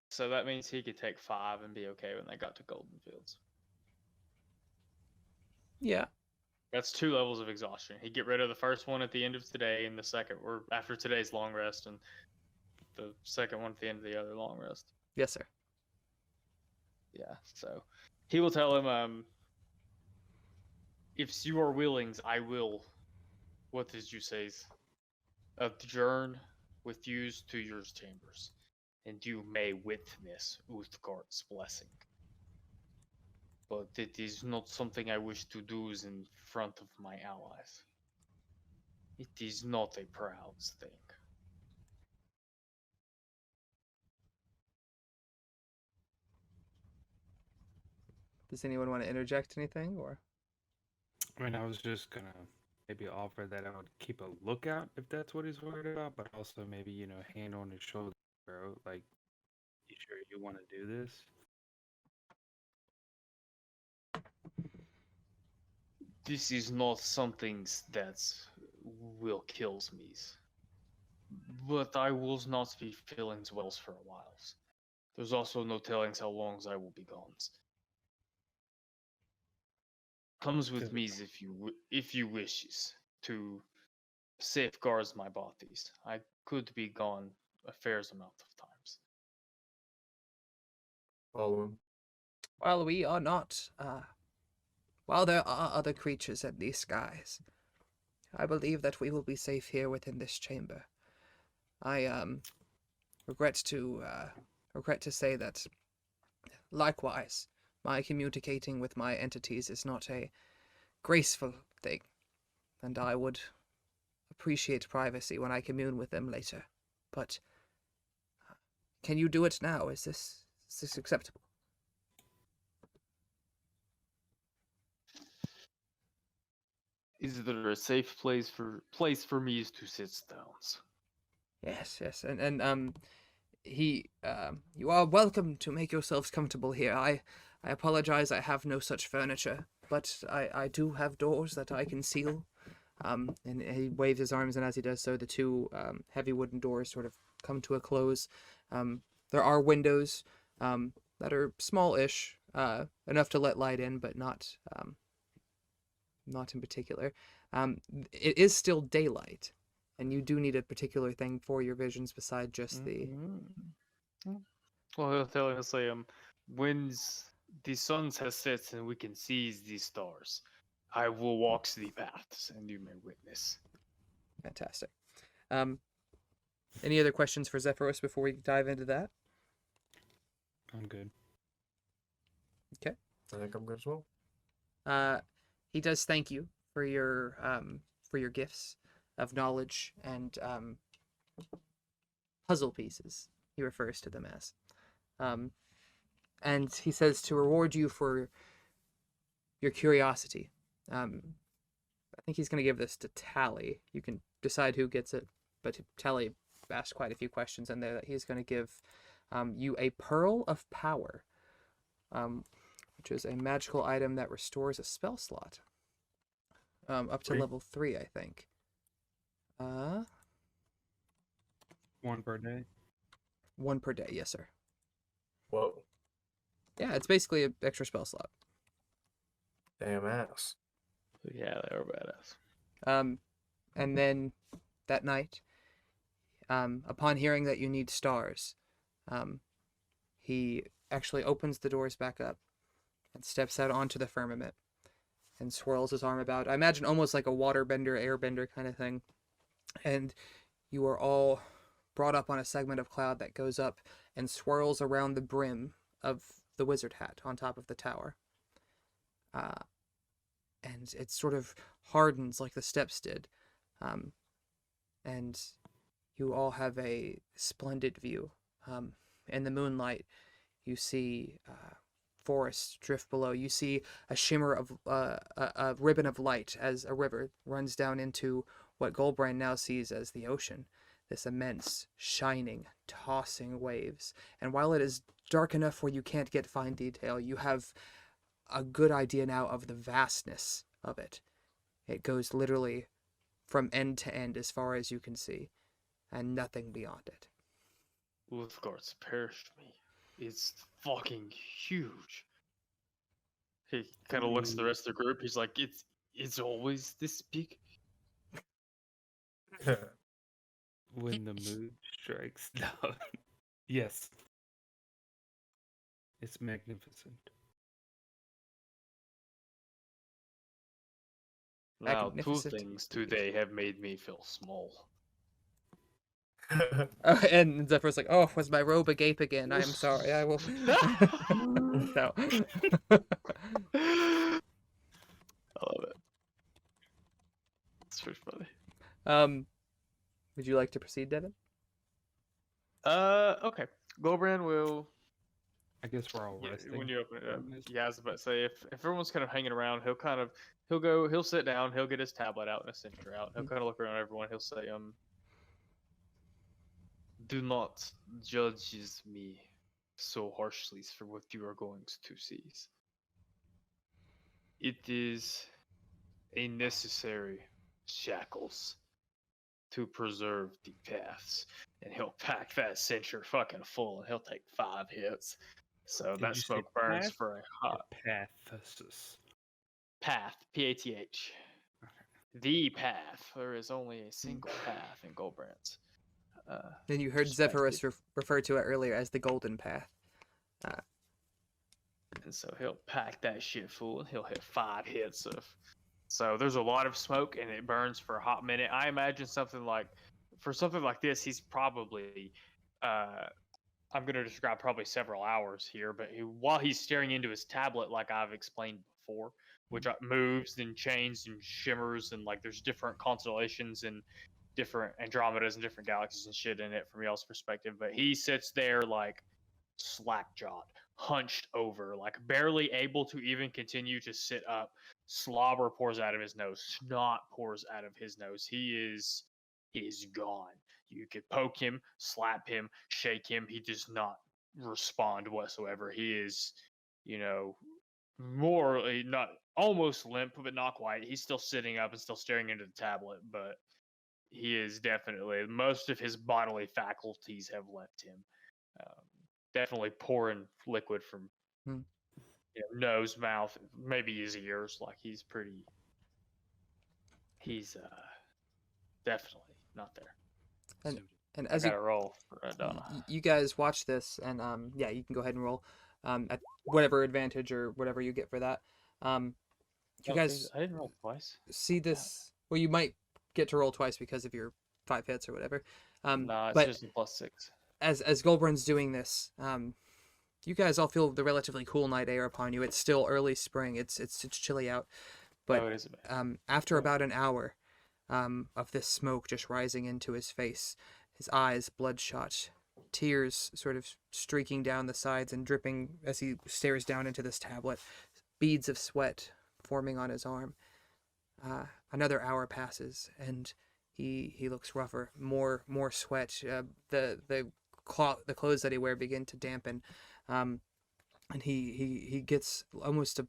So that means he could take 5 and be okay when they got to Goldenfeilds. Yeah. That's 2 levels of exhaustion. He'd get rid of the first one at the end of today and the second, or after today's long rest, and the second one at the end of the other long rest. Yes, sir. Yeah, so he will tell him, if you are willing, I will, what did you say, adjourn with you to your chambers, and you may witness Uthgart's blessing. But it is not something I wish to do in front of my allies. It is not a proud thing. Does anyone want to interject anything, or? I mean, I was just gonna maybe offer that I would keep a lookout if that's what he's worried about, but also maybe, hand on his shoulder, bro. Like, you sure you want to do this? This is not something that will kill me. But I will not be feeling well for a while. There's also no telling how long I will be gone. Comes with me if you wishes to safeguard my bodies. I could be gone a fair amount of times. Follow him. While we are not, while there are other creatures in these skies, I believe that we will be safe here within this chamber. I regret to say that, likewise, my communicating with my entities is not a graceful thing, and I would appreciate privacy when I commune with them later. But can you do it now? Is this acceptable? Is there a safe place for me to sit down? Yes, and you are welcome to make yourselves comfortable here. I apologize, I have no such furniture, but I do have doors that I can seal. And he waves his arms, and as he does so, the 2 heavy wooden doors sort of come to a close. There are windows that are small-ish, enough to let light in, but not in particular. It is still daylight, and you do need a particular thing for your visions beside just the... Well, he'll tell us, when the sun has set and we can see the stars, I will walk the paths, and you may witness. Fantastic. Any other questions for Zephyros before we dive into that? I'm good. Okay. I think I'm good as well. He does thank you for your gifts of knowledge and puzzle pieces. He refers to them as, and he says to reward you for your curiosity. I think he's going to give this to Tally. You can decide who gets it, but Tally asked quite a few questions in there that he's going to give you a Pearl of Power, which is a magical item that restores a spell slot up to level 3, I think. 1 per day. 1 per day, yes, sir. Whoa. Yeah, it's basically an extra spell slot. Damn ass. Yeah, they are badass. And then that night, upon hearing that you need stars, he actually opens the doors back up and steps out onto the firmament and swirls his arm about. I imagine almost like a waterbender, airbender kind of thing. And you are all brought up on a segment of cloud that goes up and swirls around the brim of the wizard hat on top of the tower. And it sort of hardens like the steps did. And you all have a splendid view. In the moonlight, you see forests drift below. You see a shimmer of a ribbon of light as a river runs down into what Gulbrand now sees as the ocean. This immense, shining, tossing waves. And while it is dark enough where you can't get fine detail, you have a good idea now of the vastness of it. It goes literally from end to end as far as you can see, and nothing beyond it. Ulfgard's perished me. It's fucking huge. He kind of looks at the rest of the group. He's like, it's always this big. When the mood strikes down. Yes. It's magnificent. Now, two Magnificent. things today have made me feel small. And Zephyros like, oh, was my robe agape again? I am sorry. I will. No. I love it. It's pretty funny. Would you like to proceed, Devin? Okay. Gulbrand will. I guess we're all Yeah, resting. when you open it up. from this. Yeah, I was about to say if everyone's kind of hanging around, he'll sit down, he'll get his tablet out and a center out, he'll kind of look around everyone, he'll say, do not judge me so harshly for what you are going to see. It is a necessary shackles to preserve the paths. And he'll pack that center fucking full and he'll take 5 hits. So Did that you say smoke burns path for a hot Pathesis. path. P-A-T-H. The path. There is only a single path in Gulbrand's. Then you heard perspective. Zephyros refer to it earlier as the Golden Path. And so he'll pack that shit full and he'll hit 5 hits of. So there's a lot of smoke and it burns for a hot minute. I imagine something like this, he's probably I'm going to describe probably several hours here, but while he's staring into his tablet, like I've explained before, which moves and changes and shimmers, and like there's different constellations and different Andromedas and different galaxies and shit in it from y'all's perspective. But he sits there like slack-jawed, hunched over, like barely able to even continue to sit up. Slobber pours out of his nose. Snot pours out of his nose. He is gone. You could poke him, slap him, shake him. He does not respond whatsoever. He is, more not almost limp, but not quite. He's still sitting up and still staring into the tablet, but he is definitely, most of his bodily faculties have left him. Definitely pouring liquid from nose, mouth, maybe his ears. Like he's definitely not there. And I as you gotta roll for Donna. you guys watch this, and yeah, you can go ahead and roll at whatever advantage or whatever you get for that. You guys I didn't roll twice. see this. Well, you might get to roll twice because of your 5 hits or whatever. No, it's but just a +6. as Gulbrand's doing this, you guys all feel the relatively cool night air upon you. It's still early spring. It's chilly out, but Oh, it is a bit. after about an hour of this smoke just rising into his face, his eyes bloodshot, tears sort of streaking down the sides and dripping as he stares down into this tablet, beads of sweat forming on his arm. Another hour passes, and he looks rougher, more sweat. The clothes that he wear begin to dampen, and he gets almost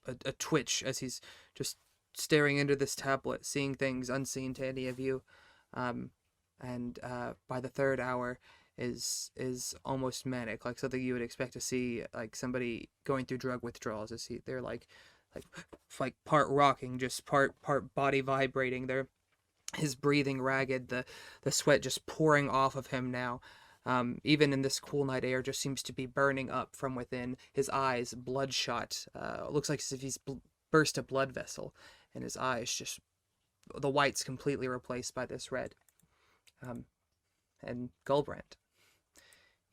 a twitch as he's just staring into this tablet, seeing things unseen to any of you. And by the third hour is almost manic, like something you would expect to see, like somebody going through drug withdrawals. They're like part rocking, just part body vibrating. His breathing ragged, the sweat just pouring off of him now. Even in this cool night air, just seems to be burning up from within. His eyes bloodshot. Looks like as if he's burst a blood vessel, and his eyes just, the white's completely replaced by this red. And Gulbrand,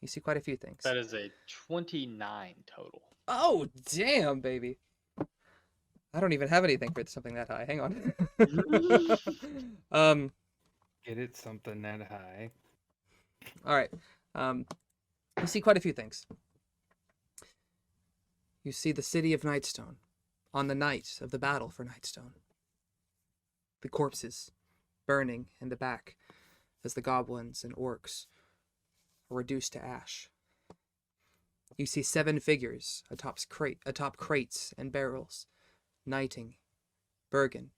you see quite a few things. That is a 29 total. Oh, damn, baby. I don't even have anything for something that high. Hang on. Get it? Something that high. All right. You see quite a few things. You see the city of Nightstone on the night of the battle for Nightstone. The corpses burning in the back as the goblins and orcs are reduced to ash. You see 7 figures atop crates and barrels, knighting Bergen,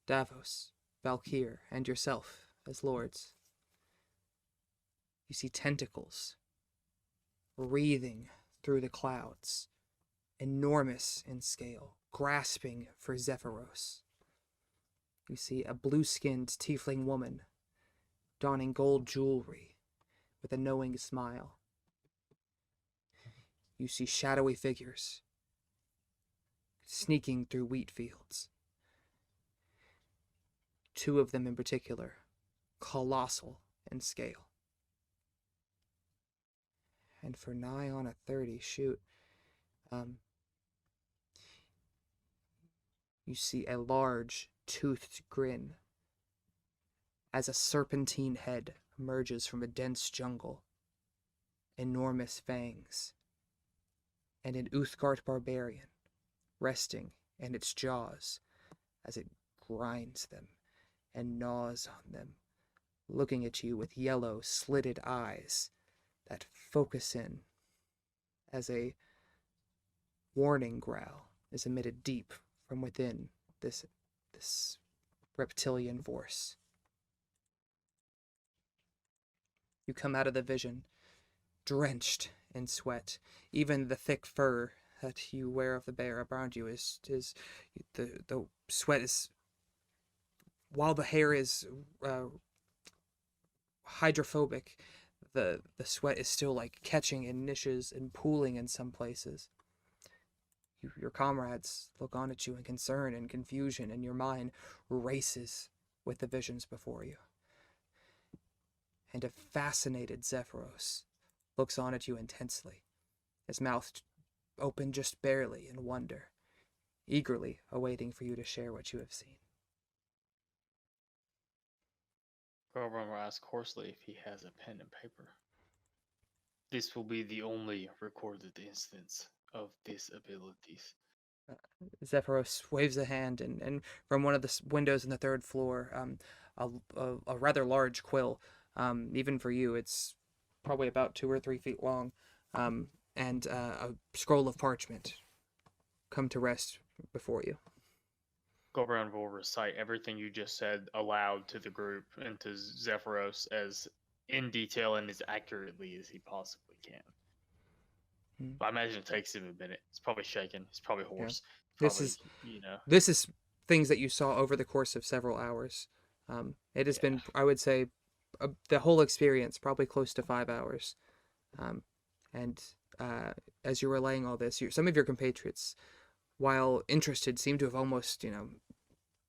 Davos, Valkyr, and yourself as lords. You see tentacles wreathing through the clouds, enormous in scale, grasping for Zephyros. You see a blue-skinned tiefling woman donning gold jewelry with a knowing smile. You see shadowy figures sneaking through wheat fields. 2 of them in particular, colossal in scale. And for nigh on a 30, you see a large toothed grin as a serpentine head emerges from a dense jungle, enormous fangs, and an Uthgard barbarian resting in its jaws as it grinds them and gnaws on them, looking at you with yellow, slitted eyes that focus in as a warning growl is emitted deep from within this reptilian voice. You come out of the vision, drenched in sweat. Even the thick fur that you wear of the bear around you is the sweat is, while the hair is hydrophobic, the sweat is still like catching in niches and pooling in some places. Your comrades look on at you in concern and confusion, and your mind races with the visions before you. And a fascinated Zephyros looks on at you intensely, his mouth open just barely in wonder, eagerly awaiting for you to share what you have seen. Gulbrand will ask hoarsely if he has a pen and paper. This will be the only recorded instance of these abilities. Zephyros waves a hand, and from one of the windows on the 3rd floor, a rather large quill, even for you, it's probably about 2 or 3 feet long, and a scroll of parchment come to rest before you. Gulbrand will recite everything you just said aloud to the group and to Zephyros as in detail and as accurately as he possibly can. I imagine it takes him a minute. He's probably shaking. He's probably hoarse. Yeah. Probably, This is things that you saw over the course of several hours. It has been, I would say, the whole experience probably close to 5 hours. As you were relaying all this, some of your compatriots, while interested, seem to have almost,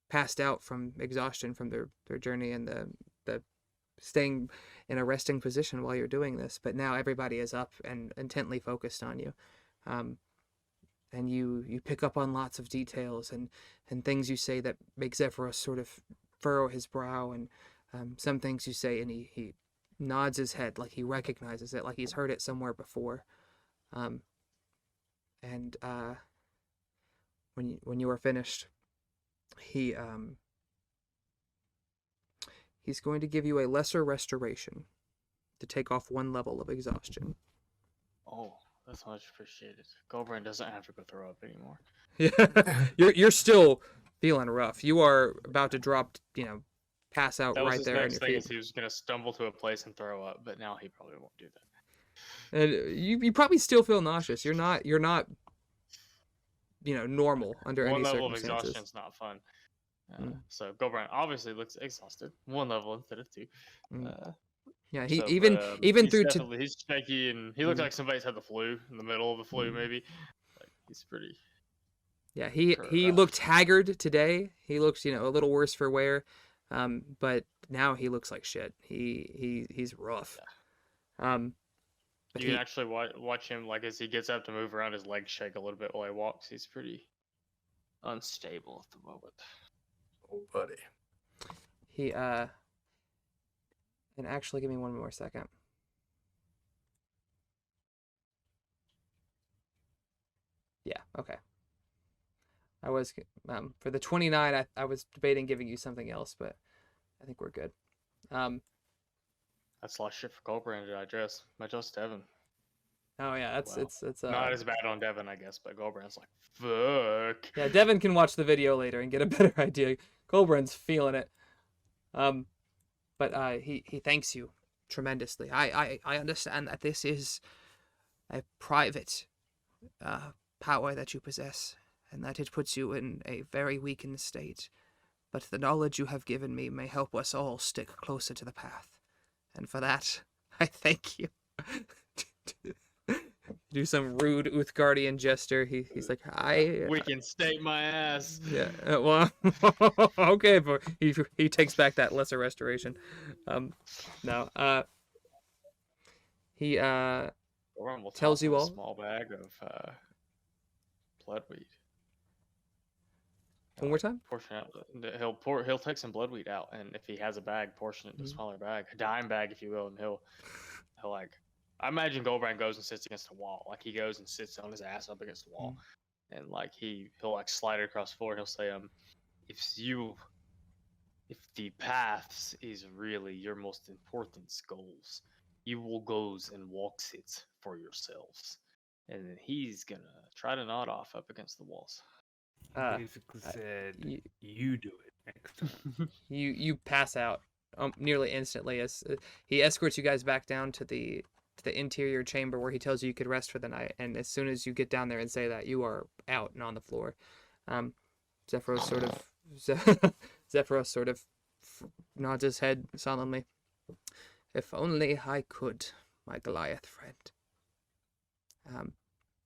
passed out from exhaustion from their journey and the staying in a resting position while you're doing this. But now everybody is up and intently focused on you. And you pick up on lots of details and things you say that make Zephyros sort of furrow his brow, and some things you say and he nods his head like he recognizes it, like he's heard it somewhere before. When you are finished, He's going to give you a lesser restoration to take off 1 level of exhaustion. Oh, that's much appreciated. Gulbrand doesn't have to go throw up anymore. Yeah, you're still feeling rough. You are about to drop, pass out That was right his there on next your thing, feet. is he was gonna stumble to a place and throw up, but now he probably won't do that. And you probably still feel nauseous. You're not normal under One any level of circumstances. exhaustion's not fun. Mm. So Gulbrand obviously looks exhausted. 1 level instead of 2. Mm. Yeah, So, even he's through he's shaky, and he looks like somebody's had the flu, in the middle of the flu maybe. Like, he's pretty. Yeah, he rough. looked haggard today. He looks, a little worse for wear. But now he looks like shit. He's rough. But You can actually watch him, like, as he gets up to move around, his legs shake a little bit while he walks. He's pretty unstable at the moment. Oh, buddy. And actually, give me 1 more second. Yeah, okay. I was, for the 29, I was debating giving you something else, but I think we're good. That's a lot of shit for Gulbrand to digest. Might just Devin. Oh yeah, it's Not as bad on Devin, I guess, but Gulbrand's like, fuck. Yeah, Devin can watch the video later and get a better idea. Gulbrand's feeling it. But he thanks you tremendously. I understand that this is a private power that you possess, and that it puts you in a very weakened state. But the knowledge you have given me may help us all stick closer to the path. And for that, I thank you. Do some rude Uthgardian gesture. He's like, We can state my ass. Yeah, well, okay, but he takes back that lesser restoration. No, he tells you all. A small bag of bloodweed. One more time. Portion out. He'll take some bloodweed out, and if he has a bag, portion it into a smaller bag, a dime bag, if you will, and he'll like. I imagine Gulbrand goes and sits against the wall. Like, he goes and sits on his ass up against the wall, and like he'll like slide it across the floor. And he'll say, if the paths is really your most important goals, you will goes and walks it for yourselves. And then he's gonna try to nod off up against the walls. Basically said, you do it next time. You pass out nearly instantly as he escorts you guys back down to the interior chamber where he tells you could rest for the night. And as soon as you get down there and say that, you are out and on the floor. Zephyros sort of nods his head solemnly. If only I could, my Goliath friend.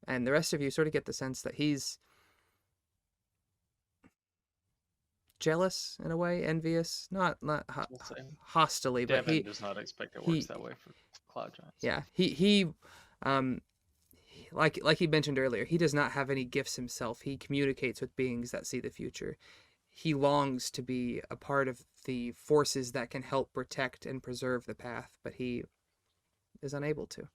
And the rest of you sort of get the sense that he's jealous in a way, envious, not hostilely, but he does not expect it works that way for cloud giants. Yeah, he like he mentioned earlier, he does not have any gifts himself. He communicates with beings that see the future. He longs to be a part of the forces that can help protect and preserve the path, but he is unable to.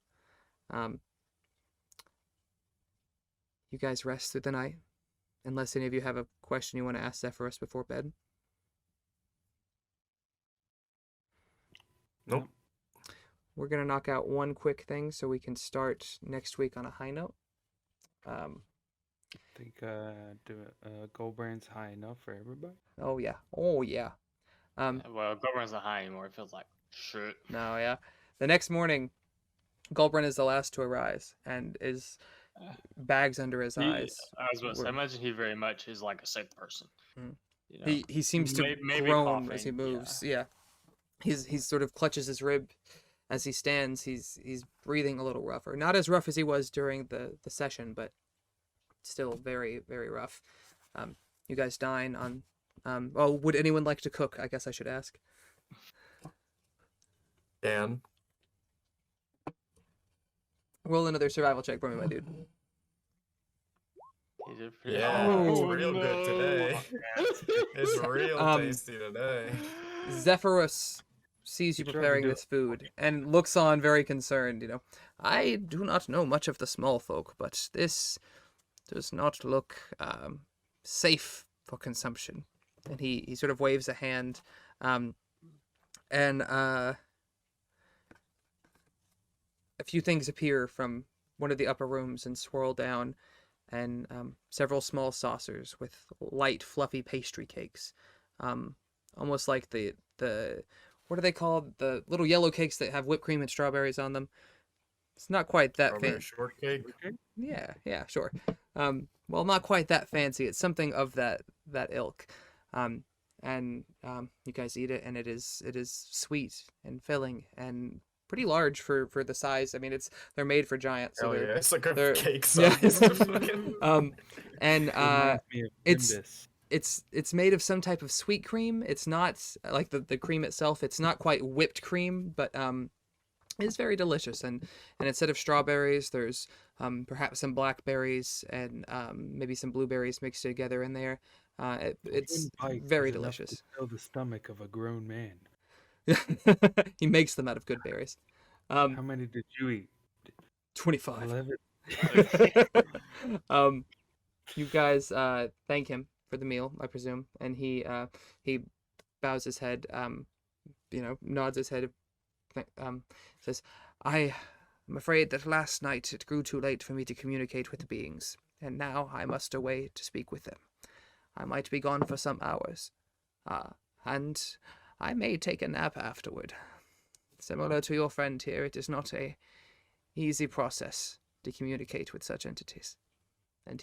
You guys rest through the night, unless any of you have a question you want to ask Zephyros before bed. Nope. We're going to knock out one quick thing so we can start next week on a high note. I think Gulbrand's high enough for everybody. Oh yeah. Well, Gulbrand's not high anymore. It feels like shit. No, yeah. The next morning, Gulbrand is the last to arise and is bags under his eyes. I was about to say, I imagine he very much is like a sick person. You know? He seems to groan as he moves. Yeah. He's sort of clutches his rib as he stands. He's breathing a little rougher. Not as rough as he was during the session, but still very, very rough. You guys dine on would anyone like to cook? I guess I should ask. Dan. Roll another survival check for me, my dude. Yeah, it's real good today. It's real tasty today. Zephyros sees you preparing this food and looks on very concerned. I do not know much of the small folk, but this does not look safe for consumption. and he sort of waves a hand, and a few things appear from one of the upper rooms and swirl down, and several small saucers with light, fluffy pastry cakes, almost like the what are they called? The little yellow cakes that have whipped cream and strawberries on them. It's not quite that Strawberry fancy. shortcake. Yeah, sure. Well, not quite that fancy. It's something of that ilk. And you guys eat it, and it is sweet and filling and pretty large for the size. I mean, they're made for giants. So Hell yeah, it's like a they're- cake yeah. size. Fucking- And Reminds me of it's- Nimbus. it's made of some type of sweet cream. It's not like the cream itself. It's not quite whipped cream, but it's very delicious. And instead of strawberries, there's perhaps some blackberries and maybe some blueberries mixed together in there. It's One bite very is enough to delicious. fill the stomach of a grown man. He makes them out of good berries. How many did you eat? 25. 11. You guys thank him for the meal, I presume, and he bows his head, nods his head, says, "I'm afraid that last night it grew too late for me to communicate with the beings, and now I must away to speak with them. I might be gone for some hours, and I may take a nap afterward. Similar to your friend here, it is not a easy process to communicate with such entities." And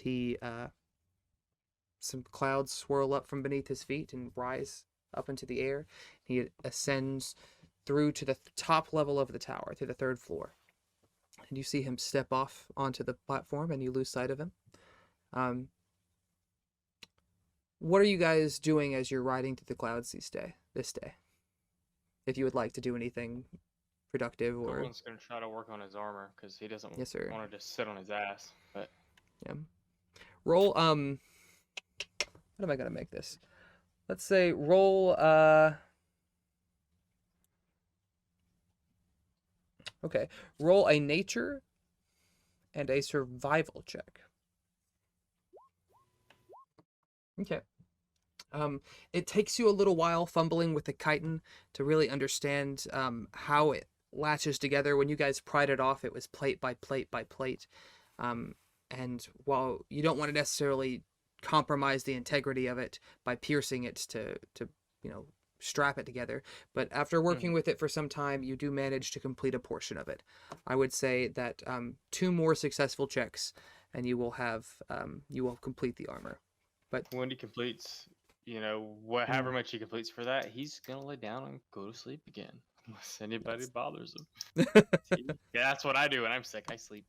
some clouds swirl up from beneath his feet and rise up into the air. He ascends through to the top level of the tower, to the 3rd floor. And you see him step off onto the platform, and you lose sight of him. What are you guys doing as you're riding through the clouds this day? If you would like to do anything productive or... Everyone's gonna try to work on his armor because he doesn't Yes, sir. want to just sit on his ass. But Yeah. Roll, what am I gonna make this? Let's say roll, okay. Roll a nature and a survival check. Okay. It takes you a little while fumbling with the chitin to really understand how it latches together. When you guys pried it off, it was plate by plate by plate. And while you don't want to necessarily compromise the integrity of it by piercing it to strap it together, but after working with it for some time, you do manage to complete a portion of it. I would say that 2 more successful checks, and you will complete the armor. But when he completes, however much he completes for that, he's gonna lay down and go to sleep again unless anybody bothers him. Yeah, that's what I do when I'm sick. I sleep.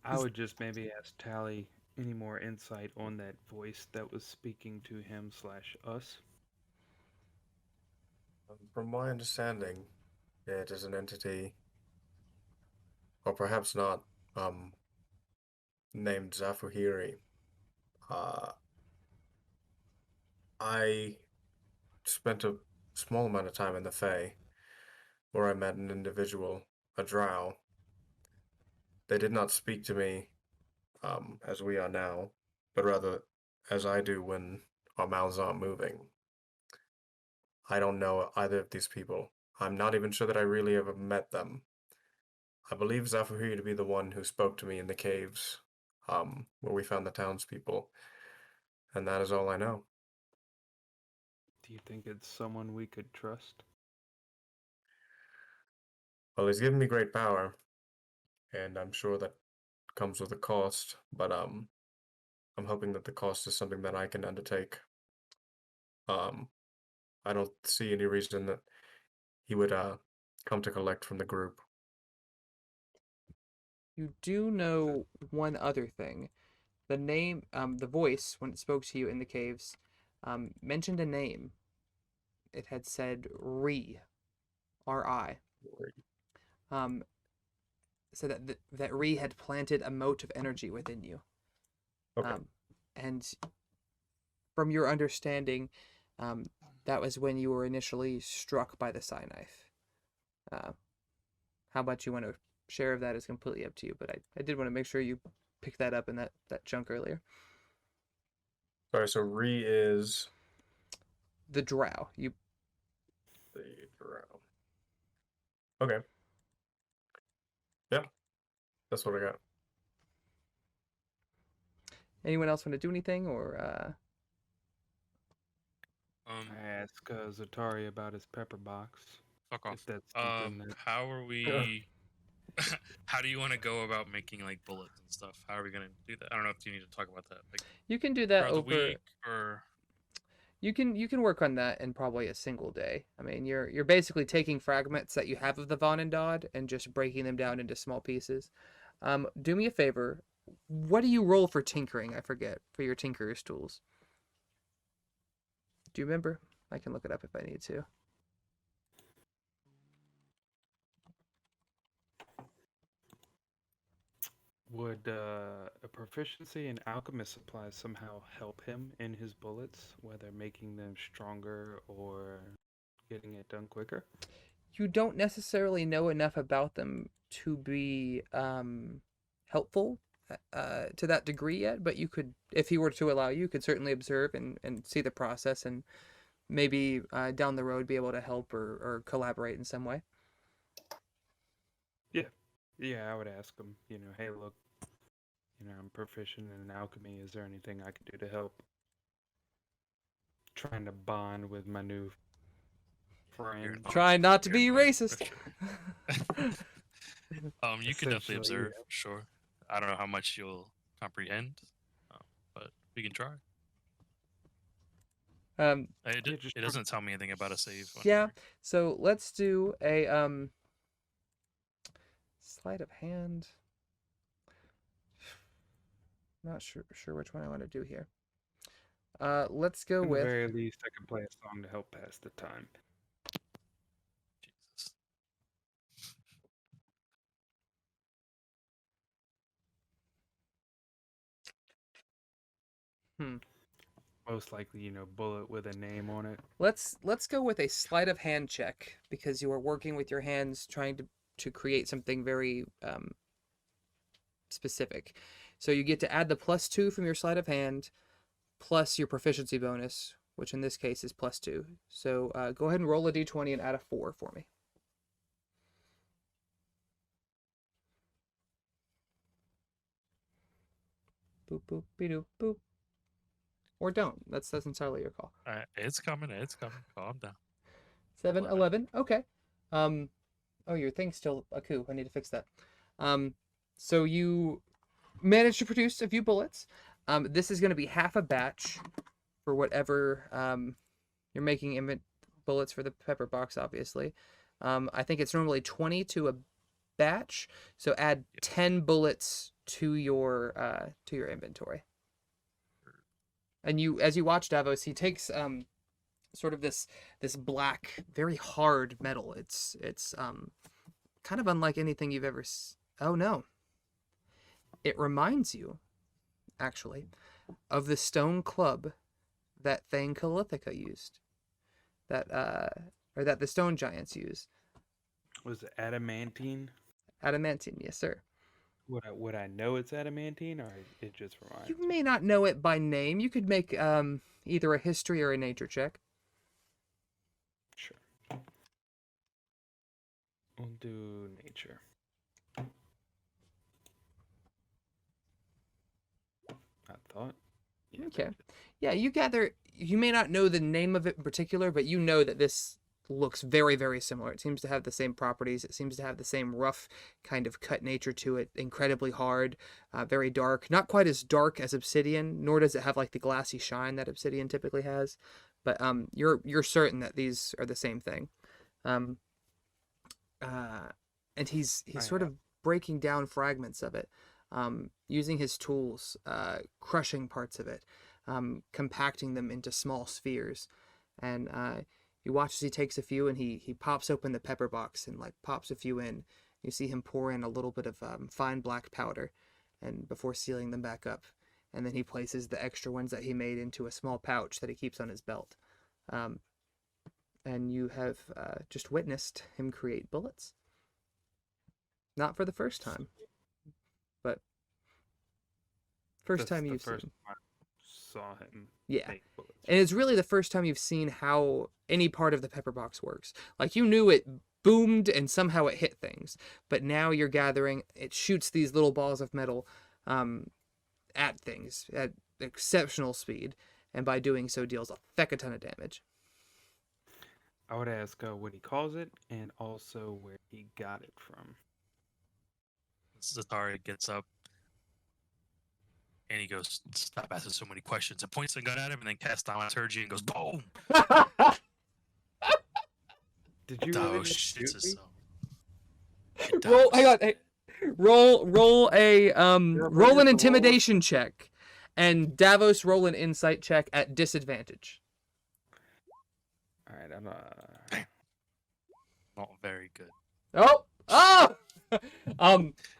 I would just maybe ask Tally any more insight on that voice that was speaking to him / us. From my understanding, it is an entity, or perhaps not, named Zafuhiri. I spent a small amount of time in the Fae, where I met an individual, a drow. They did not speak to me as we are now, but rather as I do when our mouths aren't moving. I don't know either of these people. I'm not even sure that I really ever met them. I believe Zafuhiri to be the one who spoke to me in the caves, where we found the townspeople, and that is all I know. Do you think it's someone we could trust? Well, he's given me great power, and I'm sure that comes with a cost, but I'm hoping that the cost is something that I can undertake. I don't see any reason that he would come to collect from the group. you do know one other thing. The name, the voice, when it spoke to you in the caves, mentioned a name. It had said Ri, R-I. So that Ri had planted a mote of energy within you. Okay. And from your understanding, that was when you were initially struck by the Psi Knife. How much you want to share of that is completely up to you, but I did want to make sure you picked that up in that chunk earlier. Sorry, so Ri is the drow. You The drow. Okay. Yeah, that's what I got. anyone else want to do anything or I ask Zatari about his pepper box. Fuck off. If that's something that... How are we? How do you want to go about making like bullets and stuff? How are we gonna do that? I don't know if you need to talk about that. Like you can do that throughout the over week or you can work on that in probably a single day. I mean, you're basically taking fragments that you have of the Von and Dodd and just breaking them down into small pieces. Do me a favor. What do you roll for tinkering? I forget, for your tinkerer's tools. Do you remember? I can look it up if I need to. Would a proficiency in alchemist supplies somehow help him in his bullets, whether making them stronger or getting it done quicker? You don't necessarily know enough about them to be helpful to that degree yet, but you could, if he were to allow you, could certainly observe and see the process and maybe down the road be able to help or collaborate in some way. Yeah, I would ask him, hey, look, I'm proficient in alchemy. Is there anything I could do to help? Trying to bond with my new friend. Try not to be You're fine, racist. for sure. You can definitely Essentially, observe, yeah. sure. I don't know how much you'll comprehend, but we can try. It doesn't tell me anything about a save. Yeah, so let's do a sleight of hand. Not sure which one I want to do here. Let's go At with. the very least, I can play a song to help pass the time. Jesus. Most likely, bullet with a name on it. Let's go with a sleight of hand check because you are working with your hands trying to create something very specific. So you get to add the +2 from your sleight of hand plus your proficiency bonus, which in this case is +2. So go ahead and roll a d20 and add a 4 for me. Boop boop be-doop boop. Or don't. That's entirely your call. It's coming. Calm down. 7, 11. Okay. Oh, your thing's still a coup. I need to fix that. So you managed to produce a few bullets. This is going to be half a batch for whatever you're making bullets for the pepper box, obviously. I think it's normally 20 to a batch. So add 10 bullets to your inventory. And as you watch Davos, he takes sort of this black, very hard metal. It's kind of unlike anything you've ever. Oh no! It reminds you, actually, of the stone club that Thane Calithica used, that the stone giants use. Was it adamantine? Adamantine, yes, sir. Would I know it's adamantine, or it just reminds? You may not know it by name. You could make either a history or a nature check. Sure. We'll do nature. I thought. Yeah, Okay. Yeah, you may not know the name of it in particular, but you know that this looks very, very similar. It seems to have the same properties. It seems to have the same rough kind of cut nature to it. Incredibly hard, very dark. Not quite as dark as obsidian, nor does it have like the glassy shine that obsidian typically has. But you're certain that these are the same thing. And he's sort of breaking down fragments of it, using his tools, crushing parts of it, compacting them into small spheres, and you watch as he takes a few and he pops open the pepper box and like pops a few in. You see him pour in a little bit of fine black powder, and before sealing them back up, and then he places the extra ones that he made into a small pouch that he keeps on his belt. And you have just witnessed him create bullets. Not for the first time, but first time you've seen. saw him Yeah. make bullets. And it's really the first time you've seen how any part of the pepper box works. Like, you knew it boomed and somehow it hit things, but now you're gathering it shoots these little balls of metal at things at exceptional speed, and by doing so deals a feck a ton of damage. I would ask what he calls it and also where he got it from. Zatari gets up and he goes, "Stop asking so many questions," and points the gun at him and then casts Thaumaturgy and goes, boom! Did you Oh, really just shit. shoot me? Roll, hang on, hey, roll Yeah, roll an roll. intimidation check, and Davos roll an insight check at disadvantage. All right, I'm Not very good.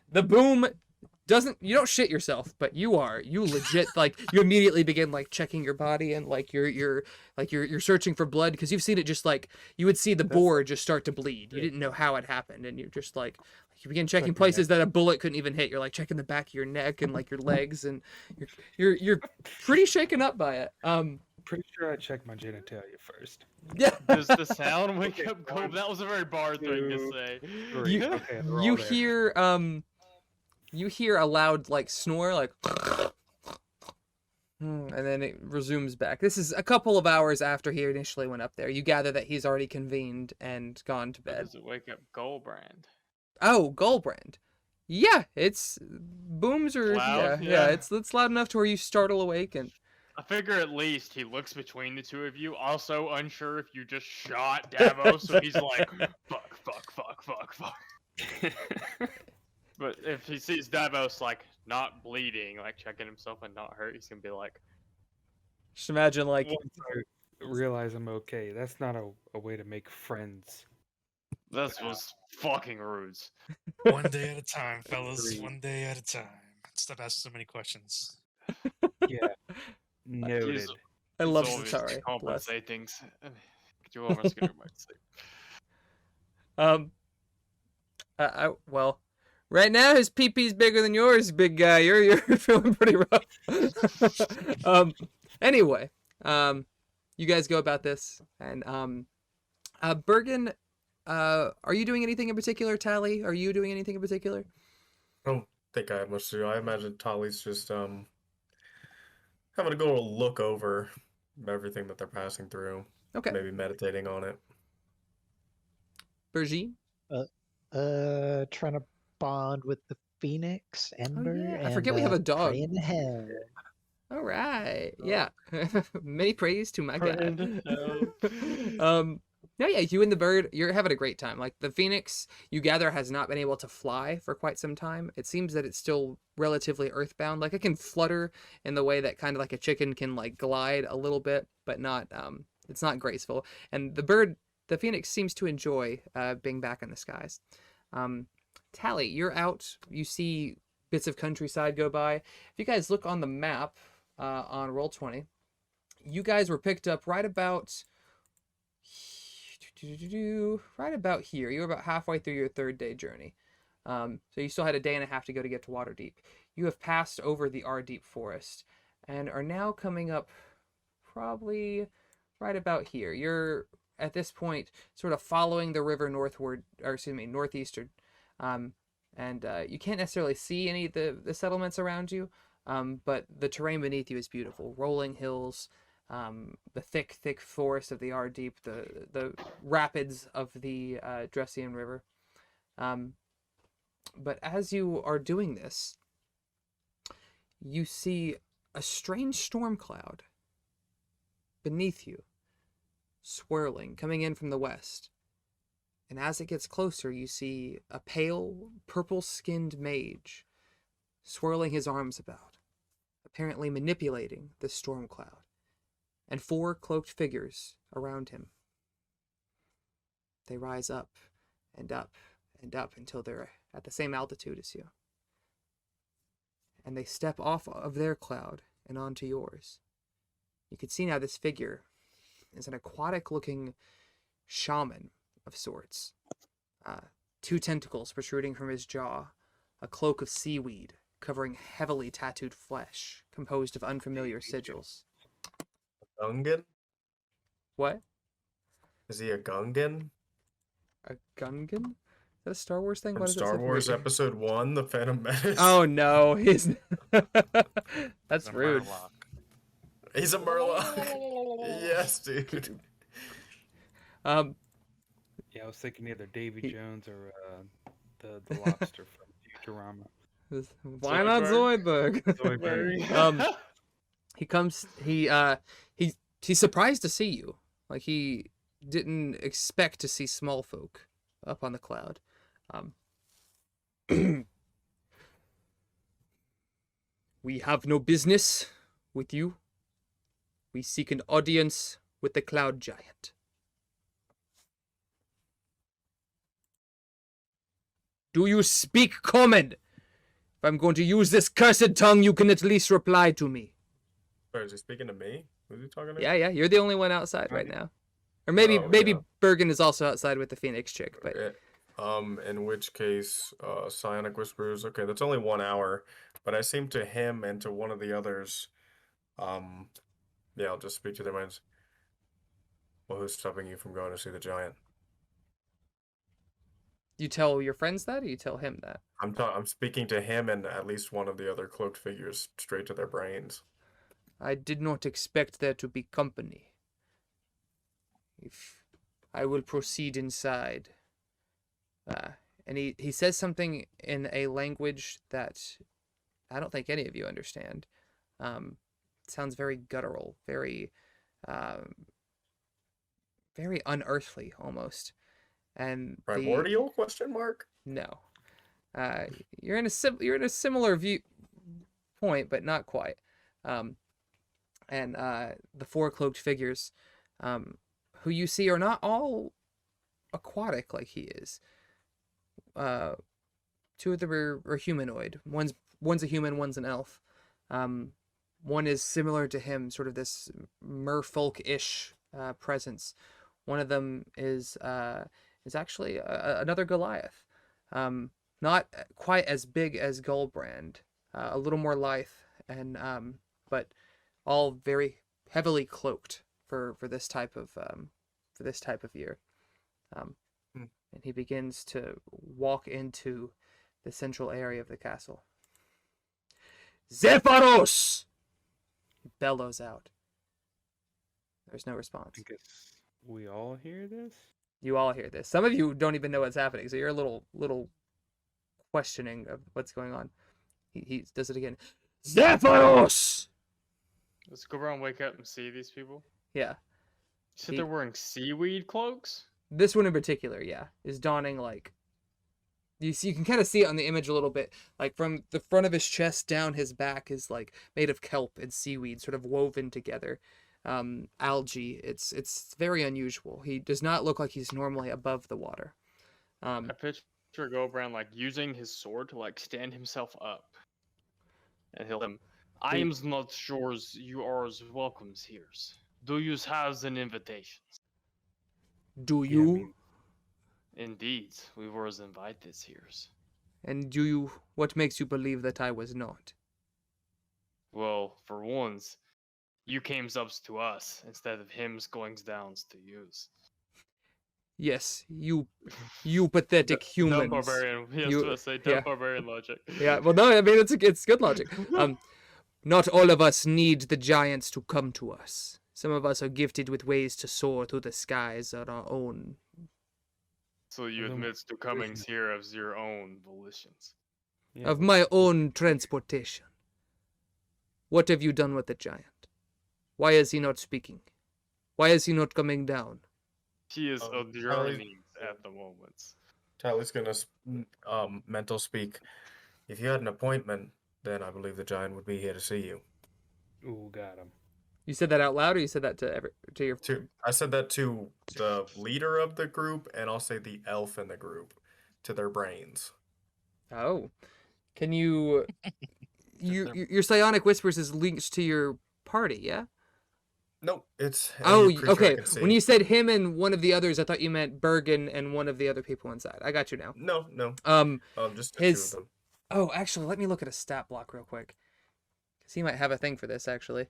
The boom doesn't, you don't shit yourself, but you legit, like, you immediately begin, like, checking your body, and, like, you're searching for blood, because you've seen it just, like, you would see the board just start to bleed. You didn't know how it happened, and you're just, like, you begin checking places that a bullet couldn't even hit. You're, like, checking the back of your neck and, like, your legs, and you're pretty shaken up by it. pretty sure I checked my genitalia first. Yeah. Does the sound wake up Gold? That was a very bard thing to say. Three. Okay, they're You all there. hear a loud, like, snore, like, and then it resumes back. This is a couple of hours after he initially went up there. You gather that he's already convened and gone to bed. Does it wake up Gulbrand? Oh, Gulbrand. Yeah, it's booms are Loud, yeah, yeah. it's loud enough to where you startle awake, and I figure at least he looks between the two of you, also unsure if you just shot Davos, so he's like, fuck. But if he sees Davos, like, not bleeding, like, checking himself and not hurt, he's gonna be like, just imagine, like, Once I realize I'm okay, that's not a way to make friends. this was fucking rude. One day at a time, fellas. Agreed. One day at a time. Stop asking so many questions. Yeah. Noted. I love It's always Zatari. Bless. compensate things. Could you almost get my sleep? Well, right now his pee-pee's bigger than yours, big guy. You're feeling pretty rough. Anyway, you guys go about this, and Bergen, are you doing anything in particular? Tally, are you doing anything in particular? I don't think I have much to do. I imagine Tali's just having to go look over everything that they're passing through. Okay. Maybe meditating on it. Bergie? Trying to bond with the Phoenix, Ember, yeah, I and forget we have a dog. Praying to Hell. All right. Yeah. Many praise to my Praying God. Yeah, you and the bird, you're having a great time. Like, the Phoenix, you gather, has not been able to fly for quite some time. It seems that it's still relatively earthbound. Like, it can flutter in the way that kind of like a chicken can, like, glide a little bit, but not, it's not graceful. And the bird, the Phoenix, seems to enjoy being back in the skies. Tally, you're out. You see bits of countryside go by. If you guys look on the map on Roll20, you guys were picked up right about here. You were about halfway through your third day journey. So you still had a day and a half to go to get to Waterdeep. You have passed over the Ardeep forest and are now coming up probably right about here. You're at this point sort of following the river northeastern. And you can't necessarily see any of the settlements around you, but the terrain beneath you is beautiful. Rolling hills, the thick forest of the Ardeep, the rapids of the Dressian River. But as you are doing this, you see a strange storm cloud beneath you, swirling, coming in from the west. And as it gets closer, you see a pale, purple-skinned mage swirling his arms about, apparently manipulating the storm cloud, and 4 cloaked figures around him. They rise up and up and up until they're at the same altitude as you. And they step off of their cloud and onto yours. You can see now this figure is an aquatic-looking shaman of sorts. 2 tentacles protruding from his jaw, a cloak of seaweed covering heavily tattooed flesh, composed of unfamiliar sigils. Gungan? What? Is he a Gungan? A Gungan? Is that a Star Wars thing? From Why does it Star say Wars familiar? Episode 1, The Phantom Menace? Oh no, he's that's The rude. Murloc. He's a Murloc. Yes, dude. Yeah, I was thinking either Davy He- Jones or the lobster from Futurama. Why not Zoidberg? Zoidberg. He comes. He's surprised to see you. Like he didn't expect to see small folk up on the cloud. We have no business with you. We seek an audience with the cloud giant. Do you speak common? If I'm going to use this cursed tongue, you can at least reply to me. Sorry, is he speaking to me? Who's he talking to? Yeah, you're the only one outside right now. Or Oh, maybe yeah. Bergen is also outside with the Phoenix chick, but Okay. In which case, Psionic Whispers, okay, that's only 1 hour, but I seem to him and to one of the others, yeah, I'll just speak to their minds. Well, who's stopping you from going to see the giant? you tell your friends that, or you tell him that? I'm speaking to him and at least one of the other cloaked figures straight to their brains. I did not expect there to be company. If I will proceed inside. And he says something in a language that I don't think any of you understand. It sounds very guttural, very unearthly almost. And Primordial question mark? no, you're in a similar view point, but not quite. And the four cloaked figures, who you see are not all aquatic like he is. Two of them are humanoid. One's a human, one's an elf. One is similar to him, sort of this merfolk-ish presence. One of them is actually another Goliath. Not quite as big as Gulbrand, a little more lithe, and but all very heavily cloaked for this type of year. And he begins to walk into the central area of the castle. Zephyros! He bellows out. There's no response. I guess we all hear this. You all hear this. Some of you don't even know what's happening, so you're a little questioning of what's going on. He does it again. Zephyros! Let's go around, wake up, and see these people. Yeah. You said they're wearing seaweed cloaks? This one in particular, yeah, is donning like you can kind of see it on the image a little bit, like from the front of his chest down his back is like made of kelp and seaweed, sort of woven together. Algae. It's very unusual. He does not look like he's normally above the water. I picture Gulbrand like using his sword to like stand himself up, and he'll him. I am not sure you are as welcome here. Do you have an invitation? Do Yeah, I you? mean, Indeed, we were invited here. And do you? What makes you believe that I was not? Well, for once, you came up to us instead of him going down to use. Yes, you pathetic humans. Dumb barbarian. Yes, You- let's say dumb yeah. barbarian logic. Yeah, well, no, I mean it's good logic. Not all of us need the giants to come to us. Some of us are gifted with ways to soar through the skies on our own. So you Well, then admit to coming where's- here of your own volitions. yeah, Of my own transportation. What have you done with the giant? Why is he not speaking? Why is he not coming down? He is adjourning at the moment. Tyler's gonna mental speak. If you had an appointment, then I believe the giant would be here to see you. Ooh, got him. You said that out loud, or you said that to your? I said that to the leader of the group, and I'll say the elf in the group, to their brains. Oh, can you? Your psionic whispers is linked to your party, yeah? Nope, it's Oh, any creature I okay. can see. When you said him and one of the others, I thought you meant Bergen and one of the other people inside. I got you now. No, Um, just the his- two of them. Oh, actually, let me look at a stat block real quick. Because he might have a thing for this, actually.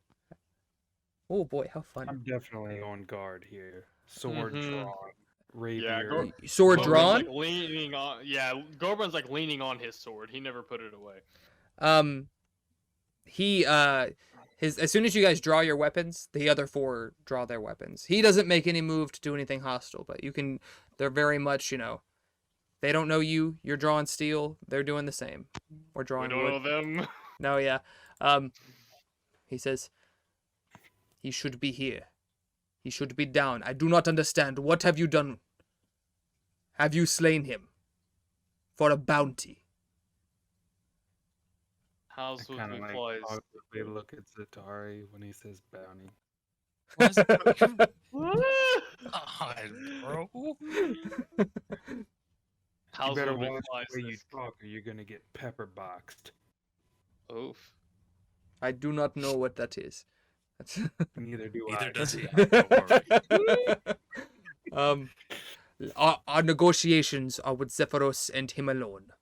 Oh boy, how fun. I'm definitely on guard here. Sword drawn, Yeah, rapier. Sword Gulbrand's drawn? like leaning on. Yeah, Gulbrand's like leaning on his sword. He never put it away. He as soon as you guys draw your weapons, the other four draw their weapons. He doesn't make any move to do anything hostile, but they're very much, they don't know you, you're drawing steel, they're doing the same. Or We drawing don't wood. know them. No, yeah. He says, he should be here. He should be down. I do not understand. What have you done? Have you slain him? For a bounty. How's I with kind of like replies? awkwardly look at Zatari when he says bounty. What is it? God, bro. You How's better with watch replies? the way you talk, or you're gonna get pepper boxed. Oof. I do not know what that is. Neither do Neither I. does he. Don't worry. Our negotiations are with Zephyros and him alone.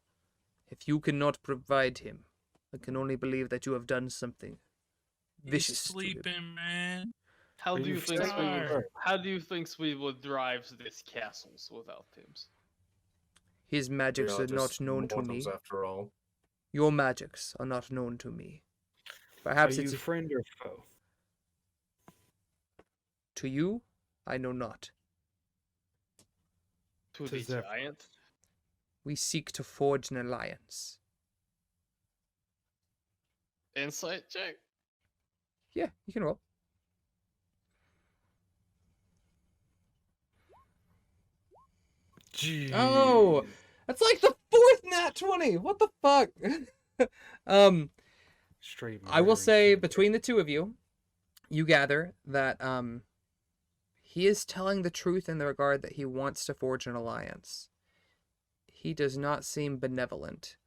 If you cannot provide him, I can only believe that you have done something He's vicious to him. sleeping, man. How Are do you you think we would? sure? How do you think we would drive this castles without him? His We magics are are not just known to me. mortals after all. Your magics are not known to me. Are Perhaps you it's friend or foe? to you, I know not. To To the Zephyr. giant? We seek to forge an alliance. Insight check. Yeah, you can roll. Oh, Jeez. that's like the fourth nat 20. What the fuck? Straight I will murdering say candidate. between the two of you, you gather that he is telling the truth in the regard that he wants to forge an alliance. He does not seem benevolent.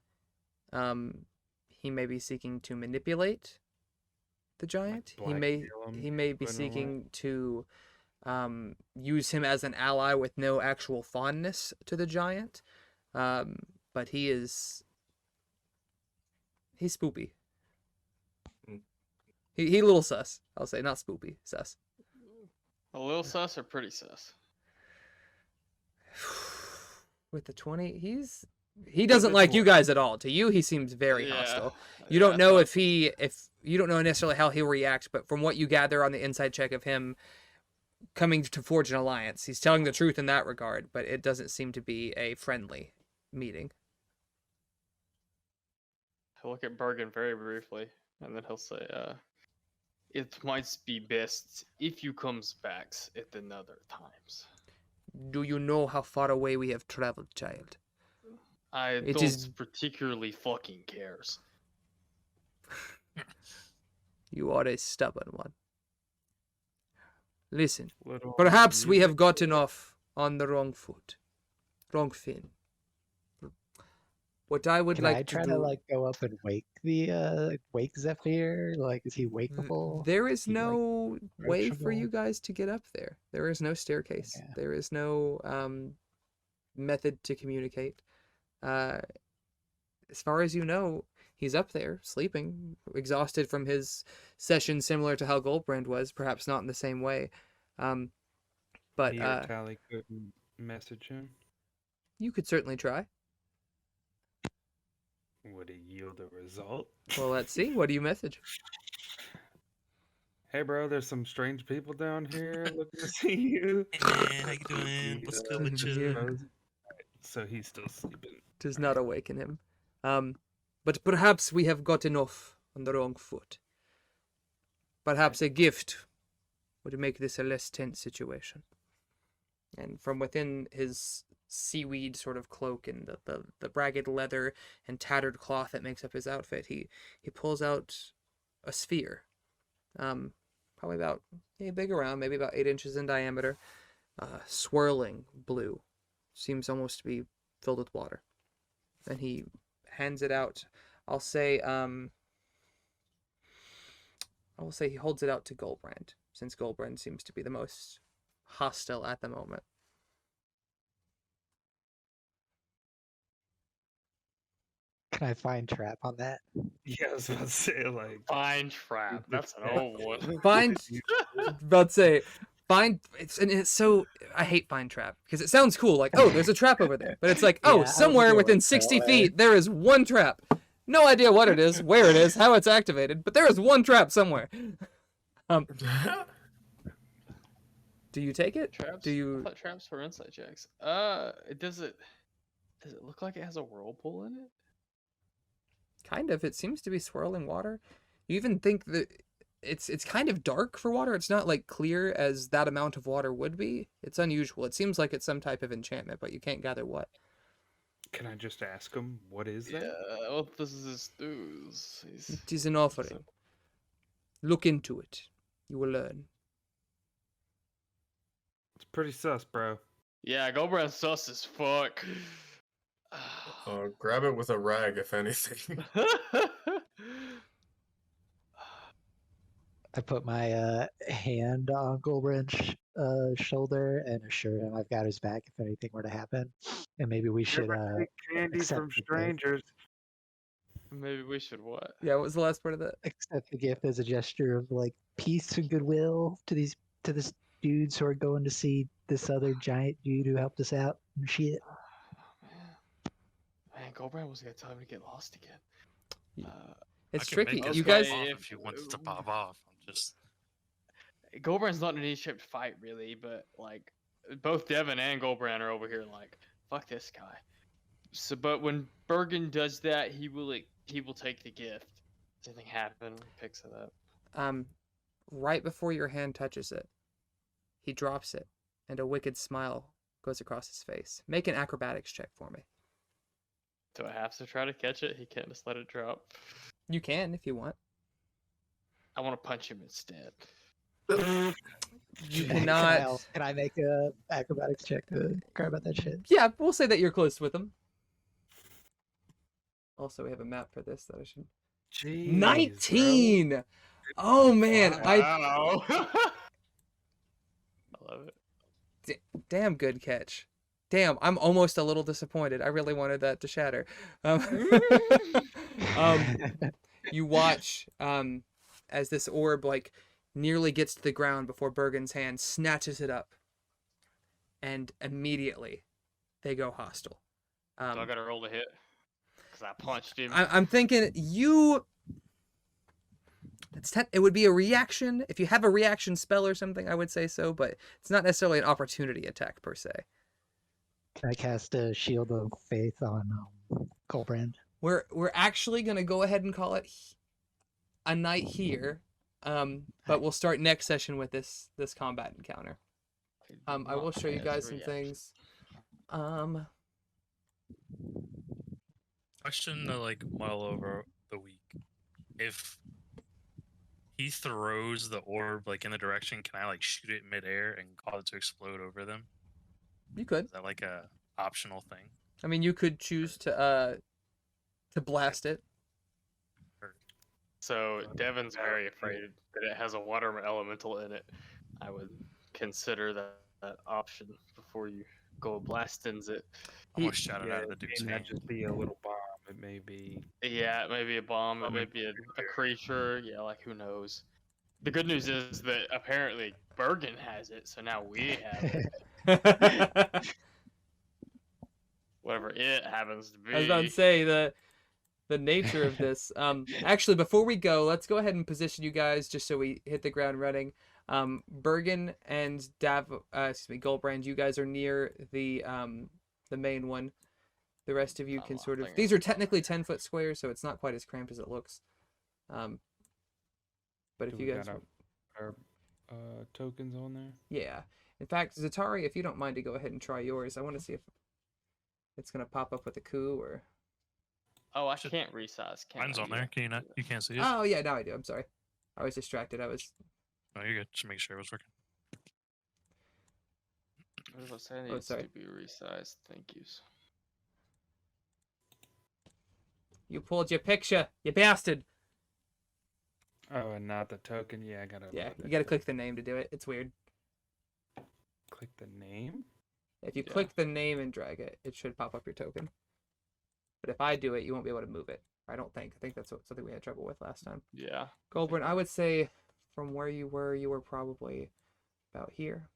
He may be seeking to manipulate the giant. blackmail him He may be in a way? seeking to use him as an ally with no actual fondness to the giant. But he's spoopy. Mm. He a little sus. I'll say not spoopy, sus. A little sus or pretty sus? With the 20, he doesn't like you guys at all. To you, he seems very hostile. You don't know if you don't know necessarily how he'll react, but from what you gather on the inside check of him coming to forge an alliance, he's telling the truth in that regard, but it doesn't seem to be a friendly meeting. He'll look at Bergen very briefly, and then he'll say, it might be best if you comes back at another times. Do you know how far away we have traveled, child? I It don't is- particularly fucking cares. You are a stubborn one. Listen, Little perhaps we have music. gotten off on the wrong foot. Wrong fin. What I would Can like I to try do... to like go up and wake Zephyr? Like, is he wakeable? There is He, like, no way for approachable? you guys to get up there. There is no staircase. Okay. There is no method to communicate. As far as you know, he's up there, sleeping, exhausted from his session, similar to how Gulbrand was, perhaps not in the same way. But He or Tally couldn't message him. you could certainly try. Would it yield a result? Well, let's see. What do you message? Hey, bro, there's some strange people down here looking to see you. Hey man, how you doing? What's good with you? So he's still sleeping. Does not awaken him. But perhaps we have gotten off on the wrong foot. Perhaps a gift would make this a less tense situation. And from within his seaweed sort of cloak and the ragged leather and tattered cloth that makes up his outfit, he pulls out a sphere. Probably about big around, maybe about 8 inches in diameter. Swirling blue. Seems almost to be filled with water. And he hands it out. I will say he holds it out to Gulbrand, since Gulbrand seems to be the most hostile at the moment. Can I find trap on that? Yeah, I was about to say, like, Fine trap. That's an old one. Find, about to say, find. It's so I hate find trap because it sounds cool. Like, oh, there's a trap over there, but it's like, oh, Yeah, I was somewhere going within that 60 way. feet there is one trap. No idea what it is, where it is, how it's activated, but there is one trap somewhere. Do you take it? Traps? Do you? I thought traps for insight checks. Does it look like it has a whirlpool in it? Kind of. It seems to be swirling water. You even think that it's kind of dark for water. It's not like clear as that amount of water would be. It's unusual. It seems like it's some type of enchantment, but you can't gather what. can I just ask him what is that? Yeah. Well, this is his ooze. It is an offering. Look into it. You will learn. It's pretty sus, bro. Yeah, Gulbrand's sus as fuck. Grab it with a rag, if anything. I put my hand on Gulbrand's shoulder and assure him I've got his back if anything were to happen. And maybe we should Never take candy accept from the gift. strangers. Maybe we should what? Yeah, what was the last part of that? Accept the gift as a gesture of like peace and goodwill to this dudes who are going to see this other giant dude who helped us out and shit. Man, Gulbrand was gonna tell him to get lost again. It's I can tricky. make us You pop guys, off if you want it to pop off. I'm just Gulbrand's not in any shape to fight really, but like both Devin and Gulbrand are over here like, fuck this guy. So, but when Bergen does that, he will take the gift. Does anything happen? He picks it up. right before your hand touches it, he drops it, and a wicked smile goes across his face. Make an acrobatics check for me. Do I have to try to catch it? He can't just let it drop. You can if you want. I want to punch him instead. You Can cannot. can I make a acrobatics check to grab at that shit? Yeah, we'll say that you're close with him. Also, we have a map for this that I should. Jeez, 19. Oh man, Wow. I love it. damn good catch. Damn, I'm almost a little disappointed. I really wanted that to shatter. You watch as this orb like nearly gets to the ground before Bergen's hand snatches it up, and immediately they go hostile. So I gotta roll to hit because I punched him. I'm thinking you. It would be a reaction. If you have a reaction spell or something, I would say so, but it's not necessarily an opportunity attack per se. Can I cast a Shield of Faith on Gulbrand? We're actually gonna go ahead and call it a night here, but we'll start next session with this combat encounter. I will show you guys some things. question to like mull over the week. If he throws the orb like in the direction, can I like shoot it midair and cause it to explode over them? You could. Is that like a optional thing? I mean, you could choose to blast it. So Devin's very afraid that it has a water elemental in it. I would consider that option before you go blastins it. Almost shot it out of the It dude's may hand. not just be a little bomb. It may be. Yeah, it may be a bomb, it may be a creature. Yeah, like who knows. The good news is that apparently Bergen has it, so now we have it. Whatever it happens to be. I was about to say the nature of this. Actually, before we go, let's go ahead and position you guys just so we hit the ground running. Bergen and Gulbrand, you guys are near the main one. The rest of you can sort of. These are technically 10-foot squares, so it's not quite as cramped as it looks. But if Do you we guys, got our tokens on there? yeah. In fact, Zatari, if you don't mind to go ahead and try yours, I want to see if it's gonna pop up with a coup or. Oh, I can't resize. Can Mine's I? on there. Can you not? You can't see it? Oh yeah, now I do. I'm sorry. I was distracted. No, you're good. Just make sure it was working. What was I saying? Oh, Needs sorry. to be resized. Thank yous. You pulled your picture, you bastard. Oh, and not the token. Yeah, I gotta. Yeah, load you it. gotta click the name to do it. It's weird. Click the name. If you Yeah. click the name and drag it, it should pop up your token. But if I do it, you won't be able to move it. I don't think. I think that's something we had trouble with last time. Yeah. Gulbrand, I would say from where you were probably about here.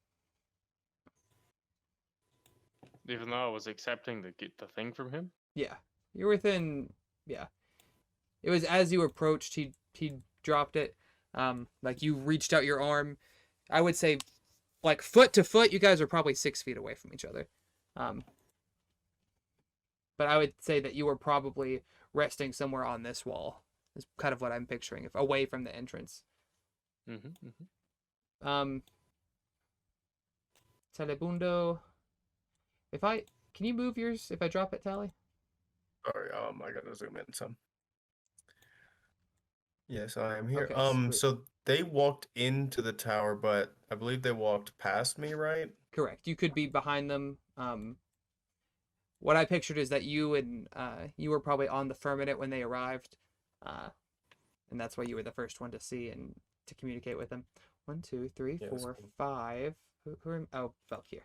Even though I was accepting the thing from him. Yeah, you're within. Yeah, it was as you approached. He dropped it. Like you reached out your arm. I would say, like foot to foot, you guys are probably 6 feet away from each other. But I would say that you were probably resting somewhere on this wall. Is kind of what I'm picturing, if away from the entrance. Telebundo. Can you move yours if I drop it, Tally? Sorry, I gotta zoom in some. Yes, I am here. Okay, sweet. So they walked into the tower, but I believe they walked past me, right? Correct. You could be behind them. What I pictured is that you were probably on the firmament when they arrived, and that's why you were the first one to see and to communicate with them. 1, 2, 3, Yes. 4, 5. Oh, Valkyr.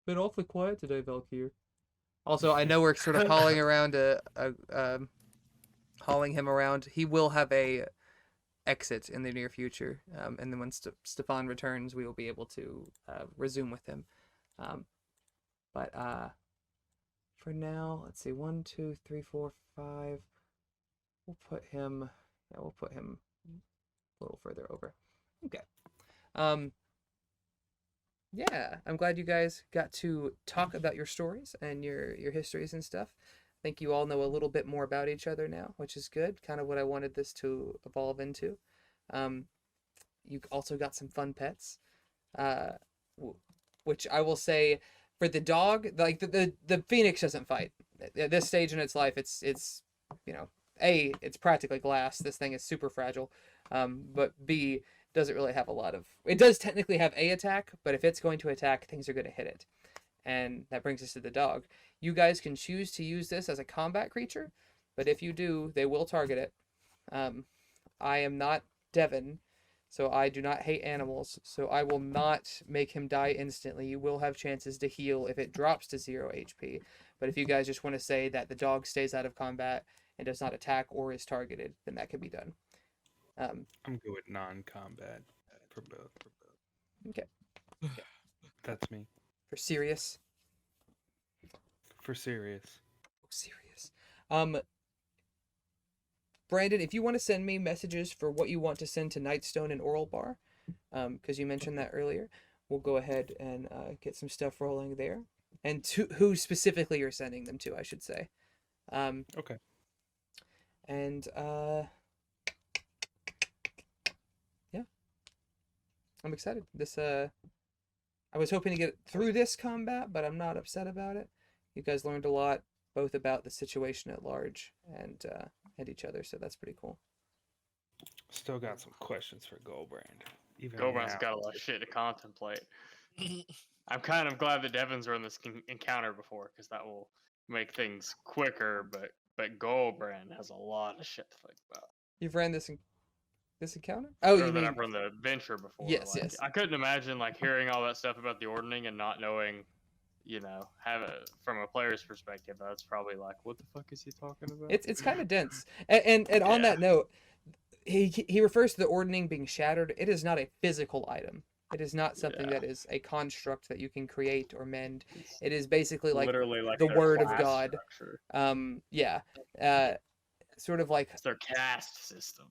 Been awfully quiet today, Valkyr. Also, I know we're sort of hauling him around. He will have a exit in the near future, and then when Stefan returns, we will be able to resume with him. But for now, let's see, 1, 2, 3, 4, 5. We'll put him a little further over. Okay. Yeah, I'm glad you guys got to talk about your stories and your histories and stuff. I think you all know a little bit more about each other now, which is good. Kind of what I wanted this to evolve into. You also got some fun pets, which I will say for the dog, like the Phoenix doesn't fight at this stage in its life. It's it's practically glass. This thing is super fragile, but B doesn't really have a lot of. It does technically have a attack, but if it's going to attack, things are going to hit it. And that brings us to the dog. You guys can choose to use this as a combat creature, but if you do, they will target it. I am not Devin, so I do not hate animals, so I will not make him die instantly. You will have chances to heal if it drops to 0 HP. But if you guys just want to say that the dog stays out of combat and does not attack or is targeted, then that can be done. I'm good with non-combat for both. Okay. That's me. For Sirius. For Sirius. Sirius. Brandon, if you want to send me messages for what you want to send to Nightstone and Oral Bar, because you mentioned that earlier, we'll go ahead and get some stuff rolling there. And to who specifically you're sending them to, I should say. Okay. And yeah, I'm excited. I was hoping to get through this combat, but I'm not upset about it. You guys learned a lot, both about the situation at large and each other, so that's pretty cool. Still got some questions for Gulbrand. Gulbrand's got a lot of shit to contemplate. I'm kind of glad that Devins were in this encounter before, because that will make things quicker, but Gulbrand has a lot of shit to think about. You've ran this encounter? Oh, you mean I've run the adventure before. Yes, like, yes. I couldn't imagine hearing all that stuff about the ordning and not knowing, from a player's perspective. That's probably like, what the fuck is he talking about? It's kind of dense. And on that note, he refers to the ordning being shattered. It is not a physical item. It is not something that is a construct that you can create or mend. It is basically literally like the their word of class God. structure. Sort of like It's their caste system.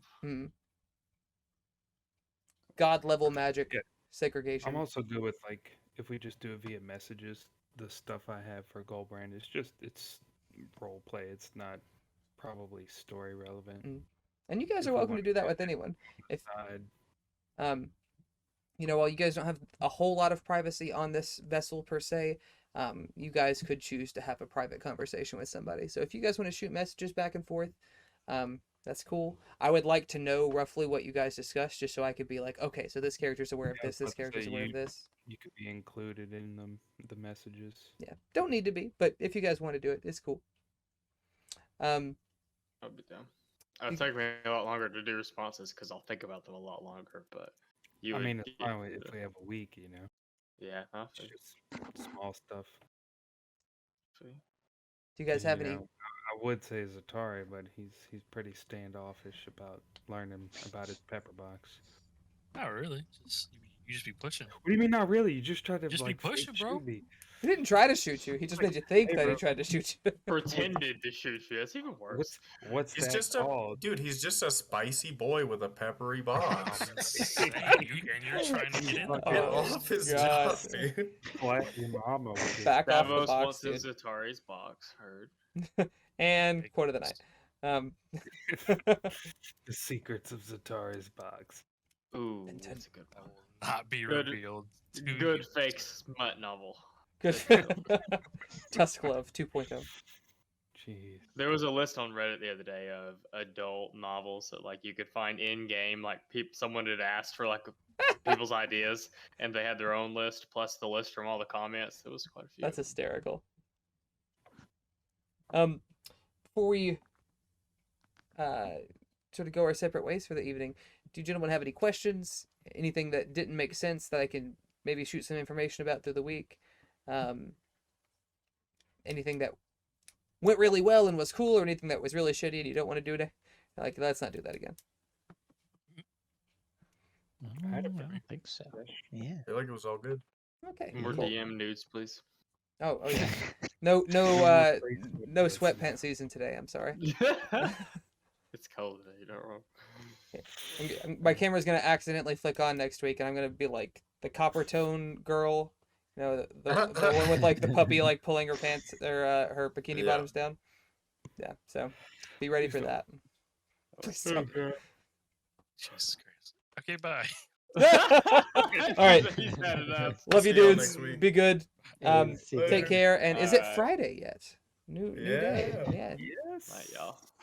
God level magic Yeah. segregation. I'm also good with if we just do it via messages. The stuff I have for Gulbrand is it's role play. It's not probably story relevant. And you guys If are we welcome to want do that to with anyone. If side. while you guys don't have a whole lot of privacy on this vessel per se, you guys could choose to have a private conversation with somebody. So if you guys want to shoot messages back and forth, that's cool. I would like to know roughly what you guys discussed, just so I could be like, okay, so this character's aware of Yeah, I this, was this about to character's say, aware of this. You could be included in the messages. Yeah, don't need to be, but if you guys want to do it, it's cool. I'll be down. It'll take me a lot longer to do responses because I'll think about them a lot longer. But it's fine if we have a week, Yeah, It's just small stuff. See? Do you guys have any? I would say Zatari, but he's pretty standoffish about learning about his pepper box. Not really. You just be pushing. What do you mean not really? You just tried to Just be like pushing, fake bro. shoot me. He didn't try to shoot you. He just made you think Hey, that he bro. tried to shoot you. Pretended to shoot you. That's even worse. What's He's that just called? he's just a spicy boy with a peppery I'm box. saying, and you're trying to get in the Get Oh, off his God. job, dude. Slap your mama with his Back off the Davos box, wants his dude. Atari's box. Heard. And quote of the night. The secrets of Zatari's box. Ooh, Intent- that's a good That one. will not be Good- revealed. to Good you. fake smut novel. Good. Tusk Love 2.0. Jeez. There was a list on Reddit the other day of adult novels that like you could find in game. Like someone had asked for like people's ideas, and they had their own list plus the list from all the comments. There was quite a few. That's hysterical. Before we sort of go our separate ways for the evening, do you gentlemen have any questions? Anything that didn't make sense that I can maybe shoot some information about through the week? Anything that went really well and was cool, or anything that was really shitty and you don't want to do it? Like, let's not do that again. I had a don't think so. Yeah. I feel like it was all good. Okay. More Cool. DM nudes, please. Oh yeah. No sweatpants season today. I'm sorry. It's cold today. Don't wrong. My camera's gonna accidentally flick on next week, and I'm gonna be like the copper tone girl, you know, the one with like the puppy like pulling her pants or her bikini Yeah. bottoms down. Yeah, so be ready for that. Please don't. Jesus Christ. Okay, bye. All right. He's had enough. Love you, See y'all dudes. next week. Be good. See you Take later. care. And is it Alright. Friday yet? New day. Yeah. Yeah. Yes. Night, y'all.